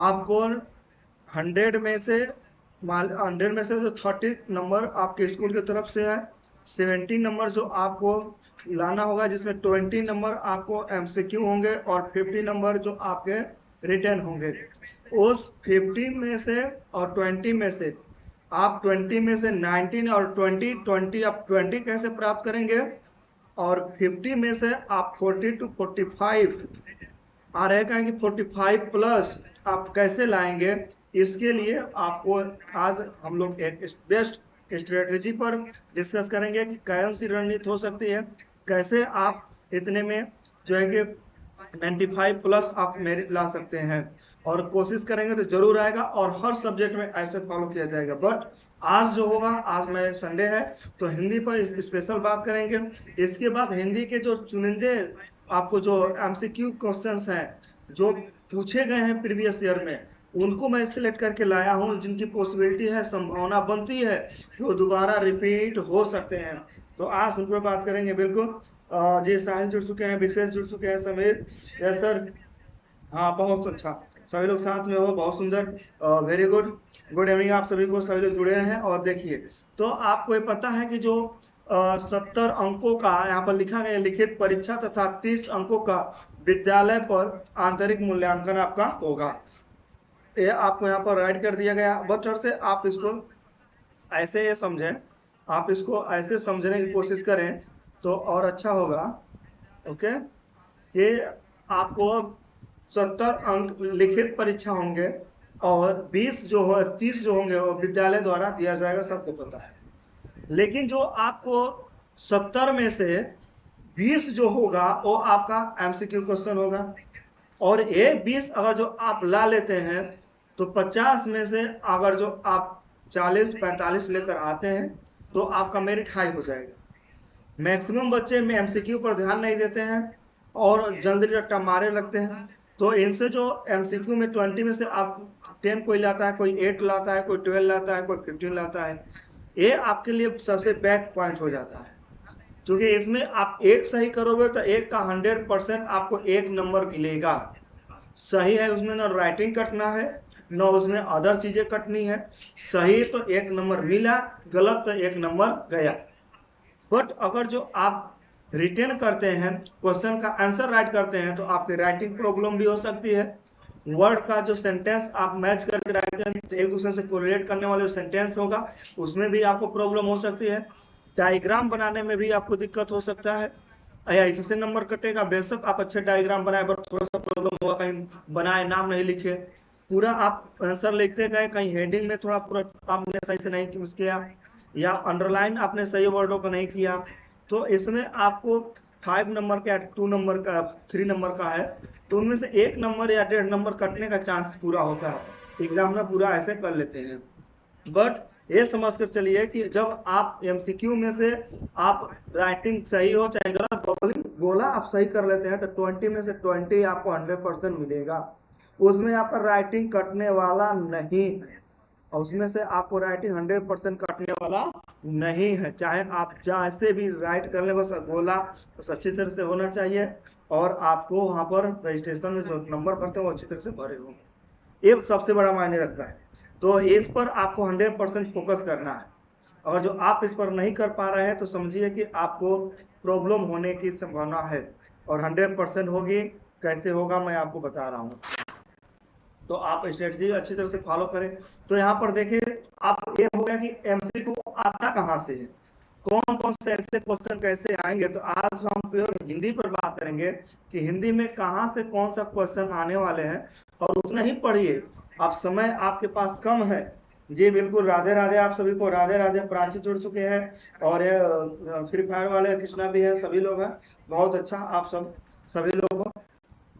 आपको 100 में से जो 30 नंबर आपके स्कूल की तरफ से है, 70 नंबर जो आपको लाना होगा, जिसमें 20 नंबर आपको एमसीक्यू होंगे और 50 नंबर जो आपके रिटर्न होंगे। उस 50 में से और 20 में से आप 20 में से 19 और 20 आप 20 कैसे प्राप्त करेंगे, और 50 में से आप 40 to 45 आ रहेगा कि 45 प्लस आप कैसे लाएंगे। इसके लिए आपको आज हम लोग एक बेस्ट स्ट्रेटेजी पर डिस्कस करेंगे कि कौन सी रणनीति हो सकती है, कैसे आप इतने में जो है कि 95 प्लस आप मेरिट ला सकते हैं। और कोशिश करेंगे तो जरूर आएगा, और हर सब्जेक्ट में ऐसे फॉलो किया जाएगा। बट आज जो होगा, आज मैं संडे है तो हिंदी पर स्पेशल बात करेंगे। इसके बाद हिंदी के जो चुनिंदे आपको जो एमसीक्यू क्वेश्चंस हैं जो पूछे गए हैं प्रीवियस ईयर में, उनको मैं सिलेक्ट करके लाया हूं, जिनकी पॉसिबिलिटी है, संभावना बनती है कि वो दोबारा रिपीट हो सकते हैं। तो आज उन पर बात करेंगे बिल्कुल। जी साहिल जुड़ चुके हैं, विशेष जुड़ चुके हैं, समीर, यस सर। हाँ बहुत अच्छा, सभी लोग साथ में हो, बहुत सुंदर, वेरी गुड। गुड इवनिंग आप सभी को, सभी लोग जुड़े हैं। और देखिए, तो आपको ये पता है कि जो 70 अंकों का यहाँ पर लिखा गया लिखित परीक्षा तथा 30 अंकों का विद्यालय पर आंतरिक मूल्यांकन आपका होगा। ये आपको यहाँ पर राइट कर दिया गया। बट से आप इसको ऐसे ये समझें, आप इसको ऐसे समझने की कोशिश करें तो और अच्छा होगा। ओके, कि आपको 70 अंक लिखित परीक्षा होंगे और 20 जो हो 30 जो होंगे वो विद्यालय द्वारा दिया जाएगा, सबको पता है। लेकिन जो आपको 70 में से 20 जो होगा वो आपका एमसीक्यू क्वेश्चन होगा। और ये 20 अगर जो आप ला लेते हैं तो 50 में से अगर जो आप 40-45 लेकर आते हैं तो आपका मेरिट हाई हो जाएगा। मैक्सिमम बच्चे में एमसीक्यू पर ध्यान नहीं देते हैं और जल्दी रट्टा मारे लगते हैं। तो इनसे जो एमसीक्यू में 20 में से आप 10 कोई लाता है, कोई 8 लाता है, कोई 12 लाता है, कोई 15 लाता है, ये आपके लिए सबसे बैक पॉइंट हो जाता है। क्योंकि इसमें आप एक सही करोगे तो एक का 100% आपको एक नंबर मिलेगा। सही है उसमें ना राइटिंग कटना है, ना उसमें अदर चीजें कटनी है। सही तो एक नंबर मिला, गलत तो एक नंबर गया। बट अगर जो आप रिटेन करते हैं, क्वेश्चन का आंसर राइट करते हैं, तो आपकी राइटिंग प्रॉब्लम भी हो सकती है। वर्ड का जो सेंटेंस आप मैच करके राइट करेंगे, एक दूसरे से कोरिलेट करने वाले सेंटेंस होगा, उसमें भी आपको प्रॉब्लम हो सकती है। डायग्राम बनाने में भी आपको दिक्कत हो सकता है, या इससे नंबर कटेगा। बेशक आप अच्छे डायग्राम बनाए, बट थोड़ा सा प्रॉब्लम होगा, कहीं बनाए नाम नहीं लिखे, पूरा आप आंसर लिखते गए, कहीं हेडिंग में थोड़ा पूरा आपने सही से नहीं किया, या अंडरलाइन आपने सही वर्डों को नहीं किया, तो इसमें आपको 5 नंबर का, 2 नंबर का, 3 नंबर का है, तो उनमें से 1 नंबर या 1.5 नंबर कटने का चांस पूरा होता है। एग्जामिनर पूरा ऐसे कर लेते हैं। बट ये समझ कर चलिए कि जब आप एमसीक्यू में से आप राइटिंग सही हो चाहे गलत, गोला आप सही कर लेते हैं तो 20 में से 20 आपको 100% मिलेगा। उसमें आपका राइटिंग कटने वाला नहीं है, और उसमें से आपको राइटिंग 100% काटने वाला नहीं है। चाहे आप जैसे भी राइट कर ले, बस गोला बस अच्छी तरह से होना चाहिए, और आपको वहां पर रजिस्ट्रेशन में जो नंबर भरते हैं वो अच्छी तरह से भरे होंगे, ये सबसे बड़ा मायने रखता है। तो इस पर आपको 100% फोकस करना है। अगर जो आप इस पर नहीं कर पा रहे हैं तो समझिए कि आपको प्रॉब्लम होने की संभावना है, और 100% होगी। कैसे होगा मैं आपको बता रहा हूँ, तो आप स्ट्रेटजी अच्छी तरह से फॉलो करें। तो यहाँ पर देखिए, आप ये हो गया कि एमसीक्यू आता कहाँ से है, कौन कौन से ऐसे क्वेश्चन कैसे आएंगे। तो आज हम प्योर हिंदी पर बात करेंगे कि हिंदी में कहाँ से कौन सा क्वेश्चन आने वाले हैं, और उतना ही पढ़िए। आप समय आपके पास कम है। जी बिल्कुल, राधे राधे आप सभी को, राधे राधे। प्राची जुड़ चुके हैं, और ये फ्री फायर वाले कृष्णा भी है, सभी लोग हैं, बहुत अच्छा। आप सब सभी लोगों को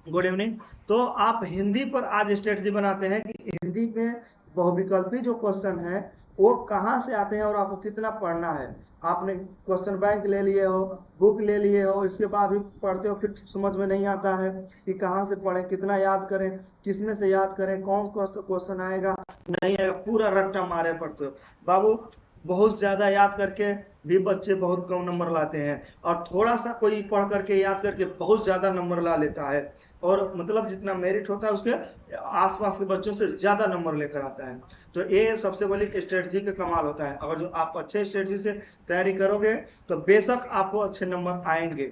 गुड इवनिंग। तो आप हिंदी पर आज स्ट्रेटजी बनाते हैं कि हिंदी में बहुविकल्पी जो क्वेश्चन है वो कहाँ से आते हैं और आपको कितना पढ़ना है। आपने क्वेश्चन बैंक ले लिए हो, बुक ले लिए हो, इसके बाद भी पढ़ते हो, फिर समझ में नहीं आता है कि कहाँ से पढ़ें, कितना याद करें, किसमें से याद करें, कौन क्वेश्चन आएगा नहीं आएगा, पूरा रट्टा मारे पढ़ते हो बाबू। बहुत ज्यादा याद करके भी बच्चे बहुत कम नंबर लाते हैं, और थोड़ा सा कोई पढ़ करके याद करके बहुत ज्यादा नंबर ला लेता है, और मतलब जितना मेरिट होता है उसके आसपास के बच्चों से ज्यादा नंबर लेकर आता है। तो ये सबसे बड़ी स्ट्रेटजी का कमाल होता है। अगर जो आप अच्छे स्ट्रेटजी से तैयारी करोगे तो बेशक आपको अच्छे नंबर आएंगे।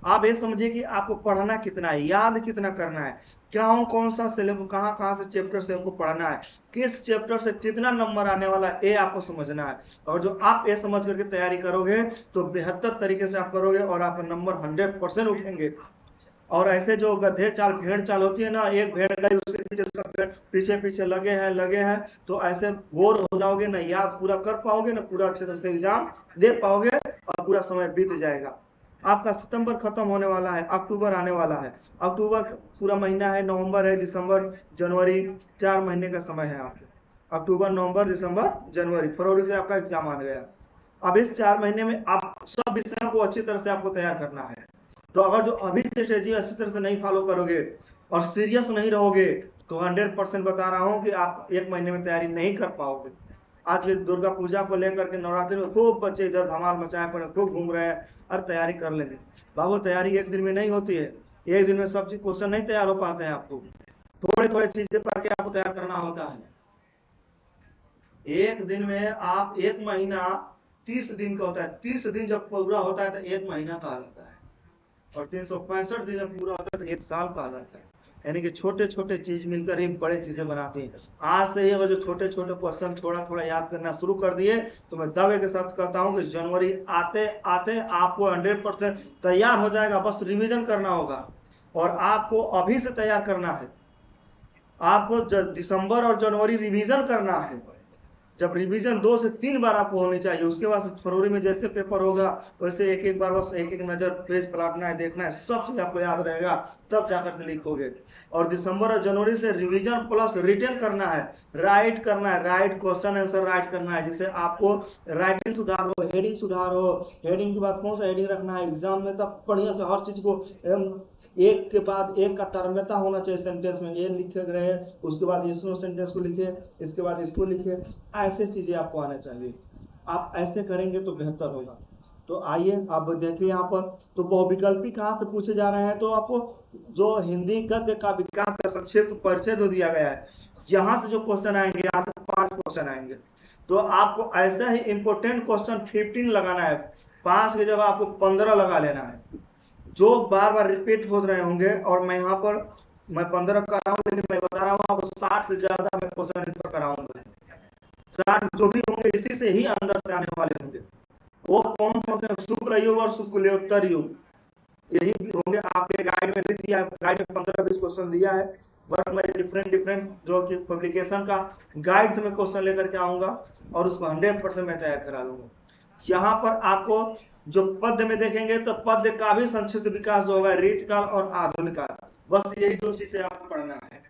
आप ये समझिए कि आपको पढ़ना कितना है, याद कितना करना है, कौन सा सिलेबस, कहाँ कहाँ से चैप्टर से आपको पढ़ना है, किस चैप्टर से कितना नंबर आने वाला है, ये आपको समझना है। और जो आप ये समझ करके तैयारी करोगे तो बेहतर तरीके से आप करोगे और आपके नंबर 100% उठेंगे। और ऐसे जो गधे चाल भेड़ चाल होती है ना, एक भेड़ गई उसके पीछे सब भेड़ पीछे पीछे लगे हैं, तो ऐसे बोर हो जाओगे, ना याद पूरा कर पाओगे, ना पूरा अच्छे तरह से एग्जाम दे पाओगे, और पूरा समय बीत जाएगा। आपका सितंबर खत्म होने वाला है, अक्टूबर आने वाला है। अक्टूबर पूरा महीना है, नवंबर है, दिसंबर, जनवरी, 4 महीने का समय है आपके। अक्टूबर, नवंबर, दिसंबर, जनवरी, फरवरी से आपका एग्जाम आ गया। अब इस 4 महीने में आप सब विषयों को अच्छी तरह से आपको तैयार करना है। तो अगर जो अभी से स्ट्रेटेजी अच्छी तरह से नहीं फॉलो करोगे और सीरियस नहीं रहोगे, तो 100% बता रहा हूं कि आप 1 महीने में तैयारी नहीं कर पाओगे। आज की दुर्गा पूजा को लेकर के नवरात्रि में खूब बच्चे इधर धमाल मचाए पड़े, खूब घूम रहे हैं और तैयारी कर लेंगे। बाबू, तैयारी एक दिन में नहीं होती है, एक दिन में सब चीज क्वेश्चन नहीं तैयार हो पाते हैं। आपको थोड़े थोड़े चीजें करके आपको तैयार करना होता है। एक दिन में आप 1 महीना 30 दिन का होता है, 30 दिन जब पूरा होता है तो 1 महीना का आता है, और 365 दिन जब पूरा होता है तो 1 साल का आता है। यानी कि छोटे छोटे चीज मिलकर ही बड़े चीजें बनाती हैं। आज से ही अगर जो छोटे छोटे क्वेश्चन थोड़ा थोड़ा याद करना शुरू कर दिए, तो मैं दावे के साथ कहता हूं कि जनवरी आते आते आपको 100% तैयार हो जाएगा। बस रिवीजन करना होगा, और आपको अभी से तैयार करना है। आपको दिसंबर और जनवरी रिवीजन करना है। जब रिवीजन 2 से 3 बार आपको होनी चाहिए, उसके बाद फरवरी में जैसे पेपर होगा वैसे एक एक बार बस एक एक नजर पेज पलटना है, देखना है, सब चीज आपको याद रहेगा, तब जाकर के लिखोगे। और दिसंबर और जनवरी से रिवीजन प्लस रिटर्न करना है, राइट करना है, राइट क्वेश्चन आंसर राइट करना है, जिससे आपको राइटिंग सुधार हो, हेडिंग सुधार हो। हेडिंग के बाद कौन सा हेडिंग रखना है, एग्जाम में तब बढ़िया से हर चीज को एक के बाद एक का तरम्यता होना चाहिए सेंटेंस में, ये लिखे रहे, उसके बाद इसको सेंटेंस को लिखे, इसके बाद इसको लिखे, ऐसे चीजें आपको आना चाहिए। आप ऐसे करेंगे तो बेहतर होगा। तो आइए आप देखिए यहाँ पर, तो बहुविकल्पी कहाँ से पूछे जा रहे हैं, तो आपको जो हिंदी गद्य का विकास का संक्षिप्त परिचय दो दिया गया है, यहाँ से जो क्वेश्चन आएंगे, यहाँ से 5 क्वेश्चन आएंगे। तो आपको ऐसा ही इंपोर्टेंट क्वेश्चन 15 लगाना है, 5 की जगह आपको 15 लगा लेना है, जो बार बार रिपीट हो रहे होंगे। और मैं यहाँ पर मैं 15 कर रहा हूँ, लेकिन मैं बता रहा हूँ आपको 60 से ज्यादा मैं क्वेश्चन इस पर कराऊंगा। 60 जो भी होंगे इसी से ही अंदर से आने वाले होंगे। वो कौन कौन से, शुक्ल युग और शुक्लोत्तर युग, यही होंगे। आपके गाइड में भी दिया है, गाइड में 15-20 क्वेश्चन दिया है, बट मैं डिफरेंट डिफरेंट जो कि पब्लिकेशन का गाइड से मैं क्वेश्चन लेकर के आऊंगा, और उसको 100% मैं तैयार करा लूंगा। यहाँ पर आपको जो पद्य में देखेंगे, तो पद्य का भी संक्षिप्त विकास होगा, रीतकाल और आधुनिक काल, बस यही 2 चीजें आपको पढ़ना है।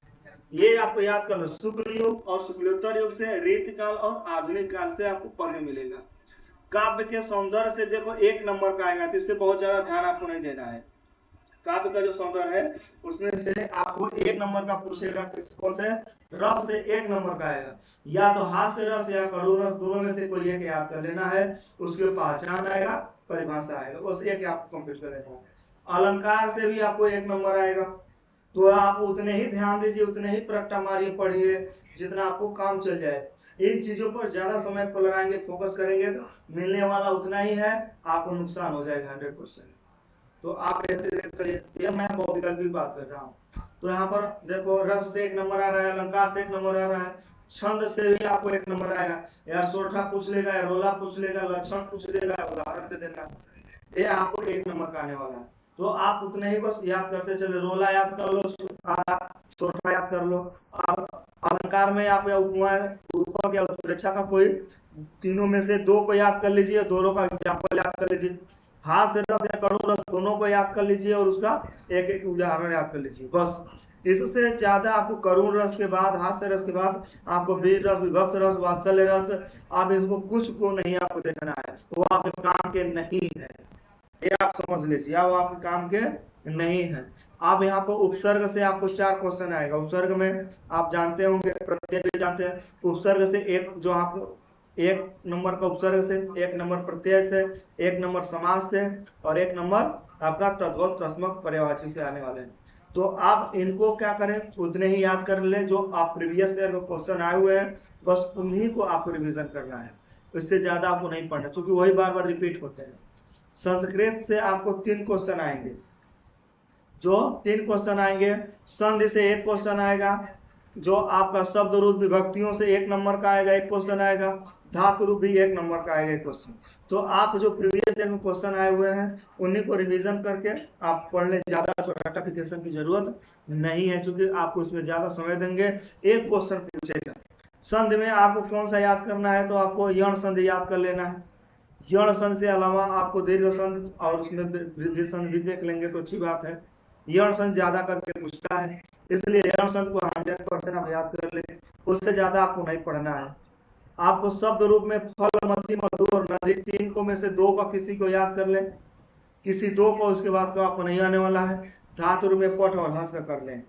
ये आपको याद कर लो, शुक्ल युग और शुक्लोत्तर युग से, रीतकाल और आधुनिक काल से आपको पढ़ने मिलेगा। काव्य के सौंदर्य से देखो 1 नंबर का आएगा, तो इससे बहुत ज्यादा ध्यान आपको नहीं देना है। काव्य का जो सौंदर्य है उसमें से आपको 1 नंबर का पूछेगा, कौन से, रस से 1 नंबर का आएगा, या तो हास्य रस या कड़ू रस, दोनों में से कोई एक याद कर लेना है। उसके पहचान आएगा, परिभाषा आएगा, बस एक आपको कंप्लीट कर लेना है। अलंकार से भी आपको 1 नंबर आएगा, तो आप उतने ही ध्यान दीजिए, उतने ही प्रट्टा मारिए, पढ़िए, जितना आपको काम चल जाए। इन चीजों पर ज्यादा समय पर लगाएंगे, फोकस करेंगे, तो मिलने वाला उतना ही है, आपको नुकसान हो जाएगा 100%। तो आप ऐसे करिए, ये मैं बहुविकल्प की बात कर रहा हूँ। तो यहाँ पर देखो, रस से 1 नंबर आ रहा है, अलंकार से 1 नंबर आ रहा है, छंद से भी आपको 1 नंबर आएगा, या सोठा पूछ लेगा, या रोला पूछ लेगा, लक्षण पूछ लेगा, उदाहरण दे देना, ये आपको 1 नंबर का आने वाला है। तो आप उतने ही बस याद करते चले, रोला याद कर लो, सोठा याद कर लो। आप अलंकार में आप या उपमा रूपक या उत्प्रेक्षा का कोई तीनों में से 2 को याद कर लीजिए, दोनों का एग्जाम्पल याद कर लीजिए। हास्य रस या कड़ू रस दोनों को याद कर लीजिए, और उसका एक एक उदाहरण याद कर लीजिए, बस। इससे ज्यादा आपको करुण रस के बाद, हास्य रस के बाद आपको वीर रस, विभक्स रस, वात्सल्य रस, आप इसको कुछ को नहीं आपको देखना है, वो आपके काम के नहीं है, ये आप समझ लीजिए, वो आपके काम के नहीं है। आप यहाँ पर उपसर्ग से आपको 4 क्वेश्चन आएगा। उपसर्ग में आप जानते होंगे, प्रत्यय भी जानते हैं, उपसर्ग से एक जो आपको एक नंबर का उपसर्ग से, एक नंबर प्रत्यय से, एक नंबर समास से और एक नंबर आपका तद्भव तस्मक पर्यायवाची से आने वाले हैं। तो आप इनको क्या करें, उतने ही याद कर ले जो आप प्रीवियस ईयर में क्वेश्चन आए हुए हैं, बस उन्हीं को आपको रिवीजन करना है, इससे ज्यादा आपको नहीं पढ़ना, क्योंकि वही बार बार रिपीट होते हैं। संस्कृत से आपको 3 क्वेश्चन आएंगे, जो 3 क्वेश्चन आएंगे। संधि से 1 क्वेश्चन आएगा, जो आपका शब्द रूप विभक्तियों से 1 नंबर का आएगा, 1 क्वेश्चन आएगा। धातु रूप भी 1 नंबर का आएगा 1 क्वेश्चन। तो आप जो प्रीवियस ईयर में क्वेश्चन आए हुए हैं उन्हीं को रिवीजन करके आप पढ़ ले, ज्यादा रटिफिकेशन की जरूरत नहीं है, क्योंकि आपको इसमें ज्यादा समय देंगे। एक क्वेश्चन पूछेगा। संधि में आपको कौन सा याद करना है, तो आपको यण संधि याद कर लेना है। यण संधि से अलावा आपको दीर्घ संधि और उसमें वृद्धि संधि भी देख लेंगे तो अच्छी बात है। यण संधि ज्यादा करके पूछता है, इसलिए यण संधि को 100% आप याद कर ले, उससे ज्यादा आपको नहीं पढ़ना है। आपको शब्द रूप में फल, मध्यम, मधुर और नदी, 3 को में से 2 का किसी को याद कर ले, किसी 2 को, उसके बाद का आपको नहीं आने वाला है। धातु रूप में पठ और हंस का कर लें।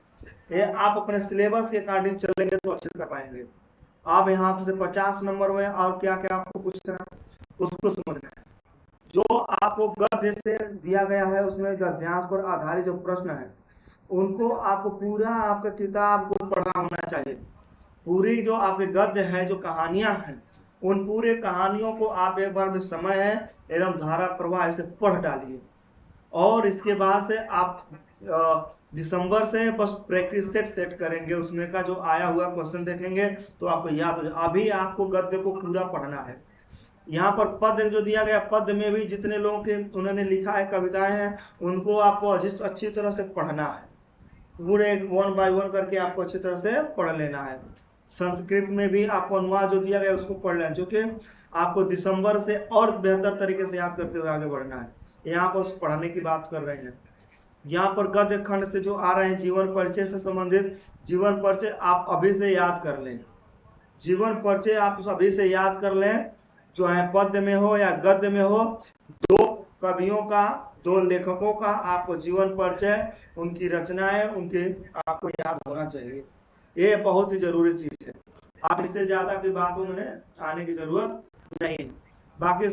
ये आप अपने सिलेबस के अकॉर्डिंग चलेंगे तो अच्छे कर पाएंगे। आप यहाँ से 50 नंबर में और क्या क्या आपको पूछना है उसको समझना है। जो आपको गद्य से दिया गया है उसमें गद्यांश पर आधारित जो प्रश्न है उनको आपको पूरा आपका किताब को पढ़ा होना चाहिए। पूरी जो आपके गद्य है, जो कहानियां हैं, उन पूरे कहानियों को आप एक बार में समय है एकदम धारा प्रवाह से पढ़ डालिए। और इसके बाद से आप दिसंबर से बस प्रैक्टिस सेट करेंगे, उसमें का जो आया हुआ क्वेश्चन देखेंगे तो आपको याद हो जाए। अभी आपको गद्य को पूरा पढ़ना है। यहाँ पर पद जो दिया गया, पद में भी जितने लोगों के उन्होंने लिखा है कविताएं हैं, उनको आपको अच्छी तरह से पढ़ना है। पूरे 1 बाय 1 करके आपको अच्छी तरह से पढ़ लेना है। संस्कृत में भी आपको अनुवाद जो दिया गया उसको पढ़ लेना, जो कि आपको दिसंबर से और बेहतर तरीके से याद करते हुए आगे बढ़ना है। यहाँ पर उस पढ़ने की बात कर रहे हैं। यहाँ पर गद्य खंड से जो आ रहे हैं जीवन परिचय से संबंधित, जीवन परिचय आप अभी से याद कर लें। जीवन परिचय आप अभी से याद कर लें, जो है पद्य में हो या गद्य में हो। 2 कवियों का, 2 लेखकों का आपको जीवन परिचय, उनकी रचनाएं, उनके आपको याद होना चाहिए। ये बहुत ही जरूरी चीज है। आप इससे ज्यादा की बात उन्होंने आने की जरूरत नहीं है। बाकी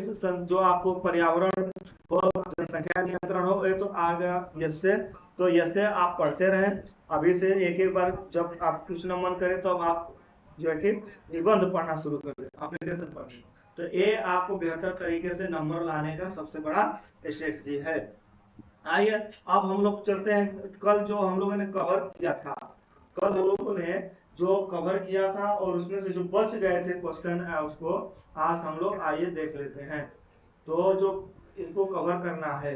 जो आपको पर्यावरण हो, जनसंख्या नियंत्रण हो, ये तो आ गया यश से, तो यश से आप पढ़ते रहें। अभी से एक एक बार जब आप कुछ न मन करें तो आप जो है कि निबंध पढ़ना शुरू कर दें, एप्लीकेशन पढ़ना। तो ये आपको बेहतर तरीके से नंबर लाने का सबसे बड़ा स्ट्रेटजी है। आइए अब हम लोग चलते हैं, कल जो हम लोगों ने कवर किया था, कल हम लोगों ने जो कवर किया था और उसमें से जो बच गए थे क्वेश्चन उसको आज हम लोग आइए देख लेते हैं। तो जो इनको कवर करना है,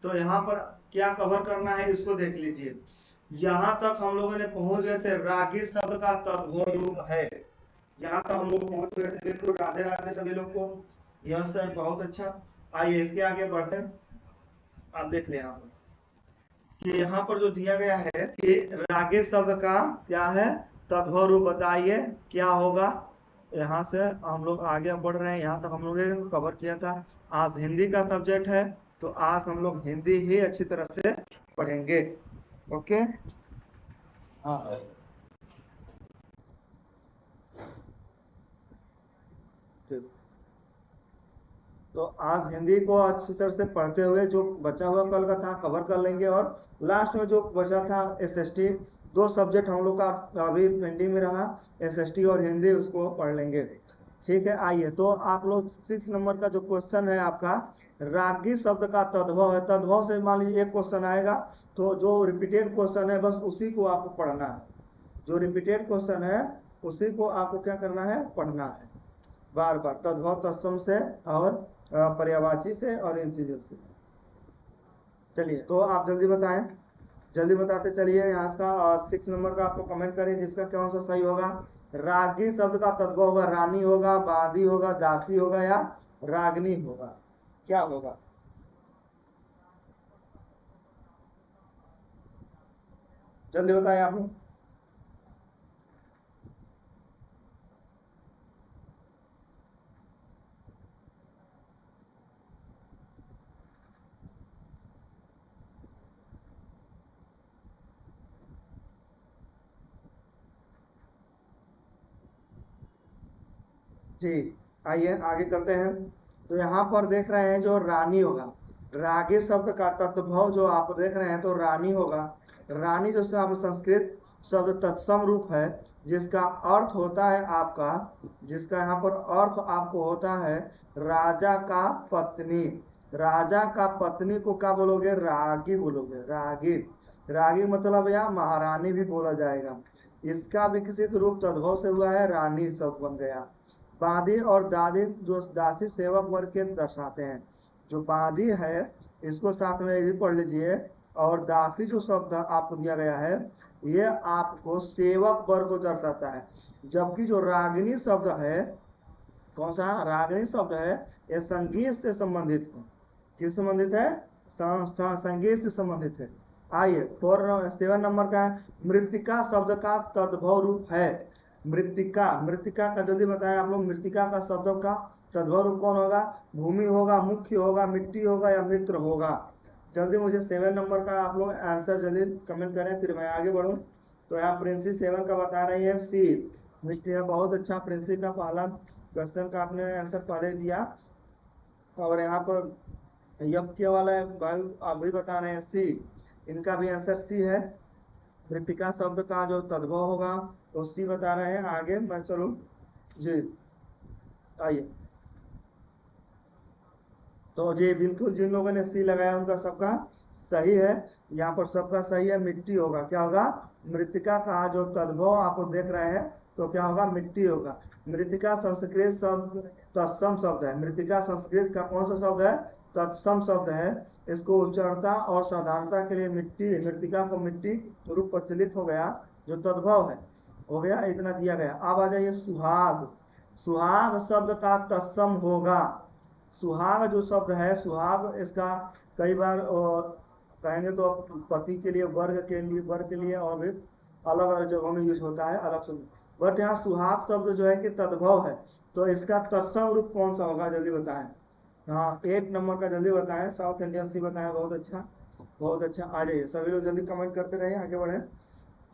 तो यहाँ पर क्या कवर करना है इसको देख लीजिए। यहाँ तक हम लोगों ने पहुंच गए थे, रागी शब्द का तद्भव रूप है। यहाँ तक हम लोग पहुंच गए थे। बिल्कुल राधे राधे सभी लोग को। यस सर, बहुत अच्छा। आइए इसके आगे बढ़ते हैं। आप देख लें यहाँ पर कि यहाँ पर जो दिया गया है कि रागे शब्द का क्या है तद्भव रूप, बताइए क्या होगा। यहाँ से हम लोग आगे बढ़ रहे हैं। यहाँ तक हम लोग ने कवर किया था। आज हिंदी का सब्जेक्ट है, तो आज हम लोग हिंदी ही अच्छी तरह से पढ़ेंगे। ओके, हाँ। तो आज हिंदी को अच्छी तरह से पढ़ते हुए जो बचा हुआ कल का था कवर कर लेंगे, और लास्ट में जो बचा था एसएसटी, 2 सब्जेक्ट हम लोग का अभी पेंडिंग में रहा, एसएसटी और हिंदी, उसको पढ़ लेंगे। ठीक है, आइए तो आप लोग 6 नंबर का जो क्वेश्चन है आपका, रागी शब्द का तद्भव है। तद्भव से मान लीजिए एक क्वेश्चन आएगा, तो जो रिपीटेड क्वेश्चन है बस उसी को आपको पढ़ना है। जो रिपीटेड क्वेश्चन है उसी को आपको क्या करना है, पढ़ना है बार बार, तद्भव तत्सम से और पर्यायवाची से और इन चीजों से। चलिए तो आप जल्दी बताएं, जल्दी बताते चलिए। यहाँ का 6 नंबर का आपको कमेंट करिए जिसका कौन सा सही होगा। रागी शब्द का तद्भव होगा, रानी होगा, बादी होगा, दासी होगा या रागनी होगा, क्या होगा। जल्दी बताएं आप लोग। जी, आइए आगे चलते हैं। तो यहाँ पर देख रहे हैं जो रानी होगा, रागे शब्द का तत्भव जो आप देख रहे हैं तो रानी होगा। रानी जो आप संस्कृत शब्द तत्सम रूप है, जिसका अर्थ होता है आपका, जिसका यहाँ पर अर्थ आपको होता है राजा का पत्नी। राजा का पत्नी को क्या बोलोगे? रागी बोलोगे। रागी, रागी मतलब या महारानी भी बोला जाएगा। इसका विकसित रूप तद्भव से हुआ है, रानी शब्द बन गया। बांदी और दादी जो दासी सेवक वर्ग के दर्शाते हैं। जो बांदी है इसको साथ में ये पढ़ लीजिए, और दासी जो शब्द आपको दिया गया है ये आपको सेवक वर्ग को दर्शाता है। जबकि जो रागिनी शब्द है, कौन सा रागिनी शब्द है, ये संगीत से संबंधित है। किस संबंधित है? संगीत से संबंधित है। आइए 7 नंबर का है, मृतिका शब्द का तद्भव रूप है। मृतिका, मृतिका का जल्दी बताएं आप लोग, मृतिका का शब्द का तद्भव रूप कौन होगा? भूमि होगा, मुख्य होगा, मिट्टी होगा या मित्र होगा? जल्दी मुझे 7 नंबर का आप लोग आंसर जल्दी कमेंट करें, फिर मैं आगे बढ़ूं। तो यहाँ प्रिंसी 7 का बता रही है सी, मिट्टी है। बहुत अच्छा, प्रिंसी का पहला क्वेश्चन का आपने आंसर पहले दिया। और यहाँ पर यज्ञ वाला भाई अभी बता रहे हैं सी, इनका भी आंसर सी है। मृतिका शब्द का जो तद्भव होगा तो सी बता रहे हैं। आगे मैं चलूं जी, आइए। तो जी बिल्कुल, जिन लोगों ने सी लगाया उनका सबका सही है। यहाँ पर सबका सही है, मिट्टी होगा। क्या होगा? मृतिका का जो तद्भव आप देख रहे हैं तो क्या होगा? मिट्टी होगा। मृतिका संस्कृत शब्द तत्सम शब्द है। मृतिका संस्कृत का कौन सा शब्द है? तत्सम शब्द है। इसको उच्चारणता और साधारणता के लिए मिट्टी, मृतिका को मिट्टी रूप प्रचलित हो गया। जो तद्भव है हो गया, इतना दिया गया। अब आ जाइए सुहाग। सुहाग शब्द का तत्सम होगा। सुहाग जो शब्द है, सुहाग इसका कई बार कहेंगे तो पति के लिए, वर्ग के लिए और भी अलग अलग जगहों में यूज होता है अलग से। बट यहाँ सुहाग शब्द जो है कि तद्भव है, तो इसका तत्सम रूप कौन सा होगा? जल्दी बताएं। हाँ 8 नंबर का जल्दी बताएं। साउथ इंडियन सी बताएं। बहुत अच्छा, बहुत अच्छा। आ जाइए सभी लोग, जल्दी कमेंट करते रहिए, आगे बढ़े।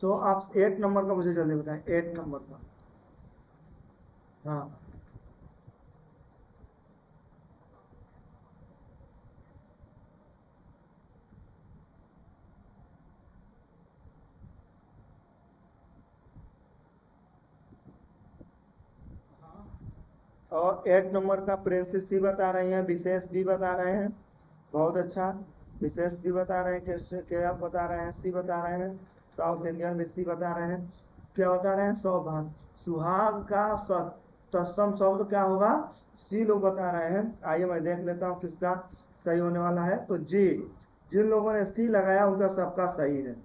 तो आप 8 नंबर का मुझे जल्दी बताएं, 8 नंबर का। हाँ और 8 नंबर का प्रिंसेस सी बता रही हैं, विशेष भी बता रहे हैं। बहुत अच्छा, विशेष भी बता रहे हैं, क्या बता रहे हैं? सी बता रहे हैं। साउथ इंडियन में सी बता रहे हैं। क्या बता रहे हैं? सौभाग्य। सुहाग का तत्सम शब्द क्या होगा? सी लोग बता रहे हैं। आइए मैं देख लेता हूँ किसका सही होने वाला है। तो जी, जिन लोगों ने सी लगाया उनका सबका सही है।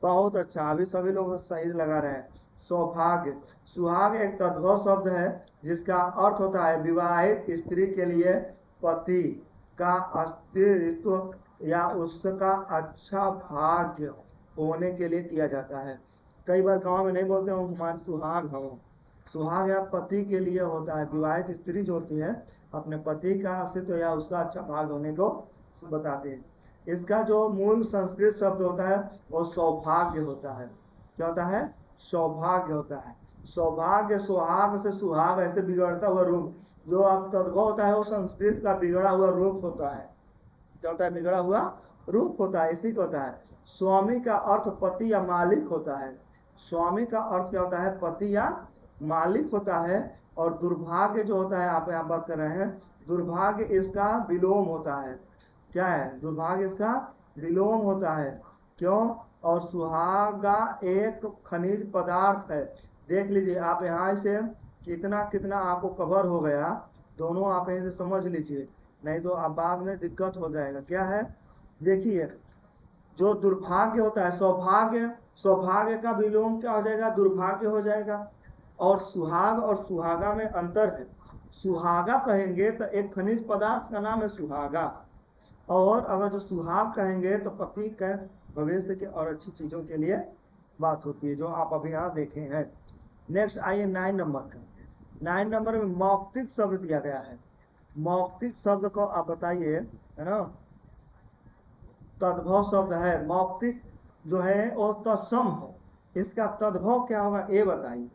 बहुत अच्छा, अभी सभी लोग सही लगा रहे हैं। सौभाग्य, सुहाग एक तद्भव शब्द है जिसका अर्थ होता है विवाहित स्त्री के लिए पति का अस्तित्व या उसका अच्छा भाग्य होने के लिए किया जाता है। कई बार गांव में नहीं बोलते हो हमारे सुहाग हो। सुहाग या पति के लिए होता है, विवाहित स्त्री जो होती है अपने पति का अस्तित्व या उसका अच्छा भाग होने को बताते हैं। इसका जो मूल संस्कृत शब्द होता है वो सौभाग्य होता है। क्या होता है? सौभाग्य होता है। सौभाग्य, सुहाग से सुहाग ऐसे बिगड़ता हुआ रूप, जो आप तद्भव होता है वो संस्कृत का बिगड़ा हुआ रूप होता है। क्या होता है? बिगड़ा हुआ रूप होता है, इसी को होता है। स्वामी का अर्थ पति या मालिक होता है। स्वामी का अर्थ क्या होता है? पति या मालिक होता है। और दुर्भाग्य जो होता है, आप यहाँ बात कर रहे हैं, दुर्भाग्य इसका विलोम होता है। क्या है? दुर्भाग्य इसका विलोम होता है। क्यों? और सुहागा एक खनिज पदार्थ है। देख लीजिए आप यहाँ से कितना कितना आपको कवर हो गया, दोनों आप यहीं से समझ लीजिए, नहीं तो आप बाद में दिक्कत हो जाएगा। क्या है? देखिए, जो दुर्भाग्य होता है, सौभाग्य, सौभाग्य का विलोम क्या हो जाएगा? दुर्भाग्य हो जाएगा। और सुहाग और सुहागा में अंतर है। सुहागा कहेंगे तो एक खनिज पदार्थ का नाम है सुहागा, और अगर जो सुहाग कहेंगे तो पति का भविष्य के और अच्छी चीजों के लिए बात होती है, जो आप अभी यहाँ देखे हैं। नेक्स्ट आइए 9 नंबर का। 9 नंबर में मौक्तिक शब्द दिया गया है। मौक्तिक शब्द को आप बताइए, है ना? तद्भव शब्द है मौक्तिक, जो है वो तत्सम है। इसका तद्भव क्या होगा ये बताइए।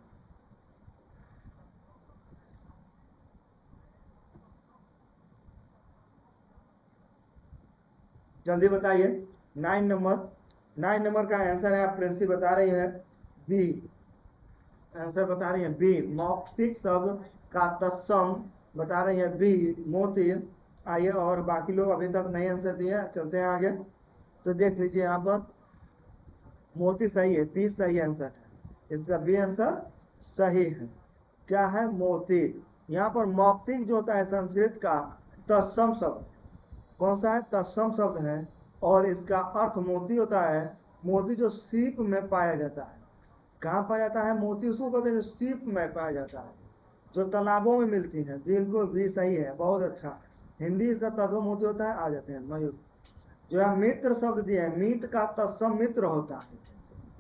जल्दी बताइए। 9 नंबर, 9 नंबर का आंसर है, प्रिंसी बता रही है बी। आंसर बता रही है बी, मौखिक शब्द का तत्सम बता रही है बी, मोती। आइए, और बाकी लोग अभी तक नहीं आंसर दिए, चलते हैं आगे। तो देख लीजिए यहाँ पर मोती सही है, बी सही आंसर है, इसका बी आंसर सही है। क्या है? मोती। यहाँ पर मौखिक जो होता है संस्कृत का तत्सम शब्द, कौन सा है? तत्सम शब्द है, और इसका अर्थ मोती होता है। मोती जो सीप में पाया जाता है, कहाँ पाया जाता है मोती? उसको कहते हैं जो सीप में पाया जाता है, जो तालाबों में मिलती है। बिल्कुल भी सही है, बहुत अच्छा। हिंदी इसका तत्व मोती होता है। आ जाते हैं मयूर। जो है मित्र शब्द दिया है, मित्र का तत्सम मित्र होता है।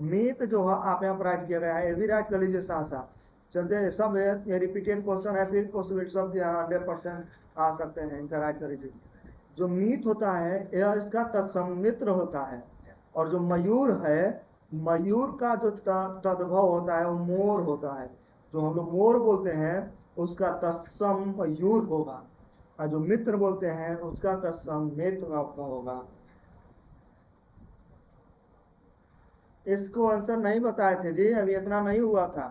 मित्र जो है आप यहाँ पर राइट किया गया है, ये भी राइट कर लीजिए साथ साथ। चलते हैं, सब ये रिपीटेड क्वेश्चन है, फिर पॉसिबिलिटी शब्द यहाँ 100% आ सकते हैं, इनका राइट कर लीजिए। जो मीत होता है यह इसका तत्समित्र होता है, और जो मयूर है, मयूर का जो तद्भव होता है वो मोर होता है। जो हम लोग मोर बोलते हैं उसका तत्सम मयूर होगा, और जो मित्र बोलते हैं उसका तत्सम मित्र आपका होगा। इसको आंसर नहीं बताए थे जी, अभी इतना नहीं हुआ था,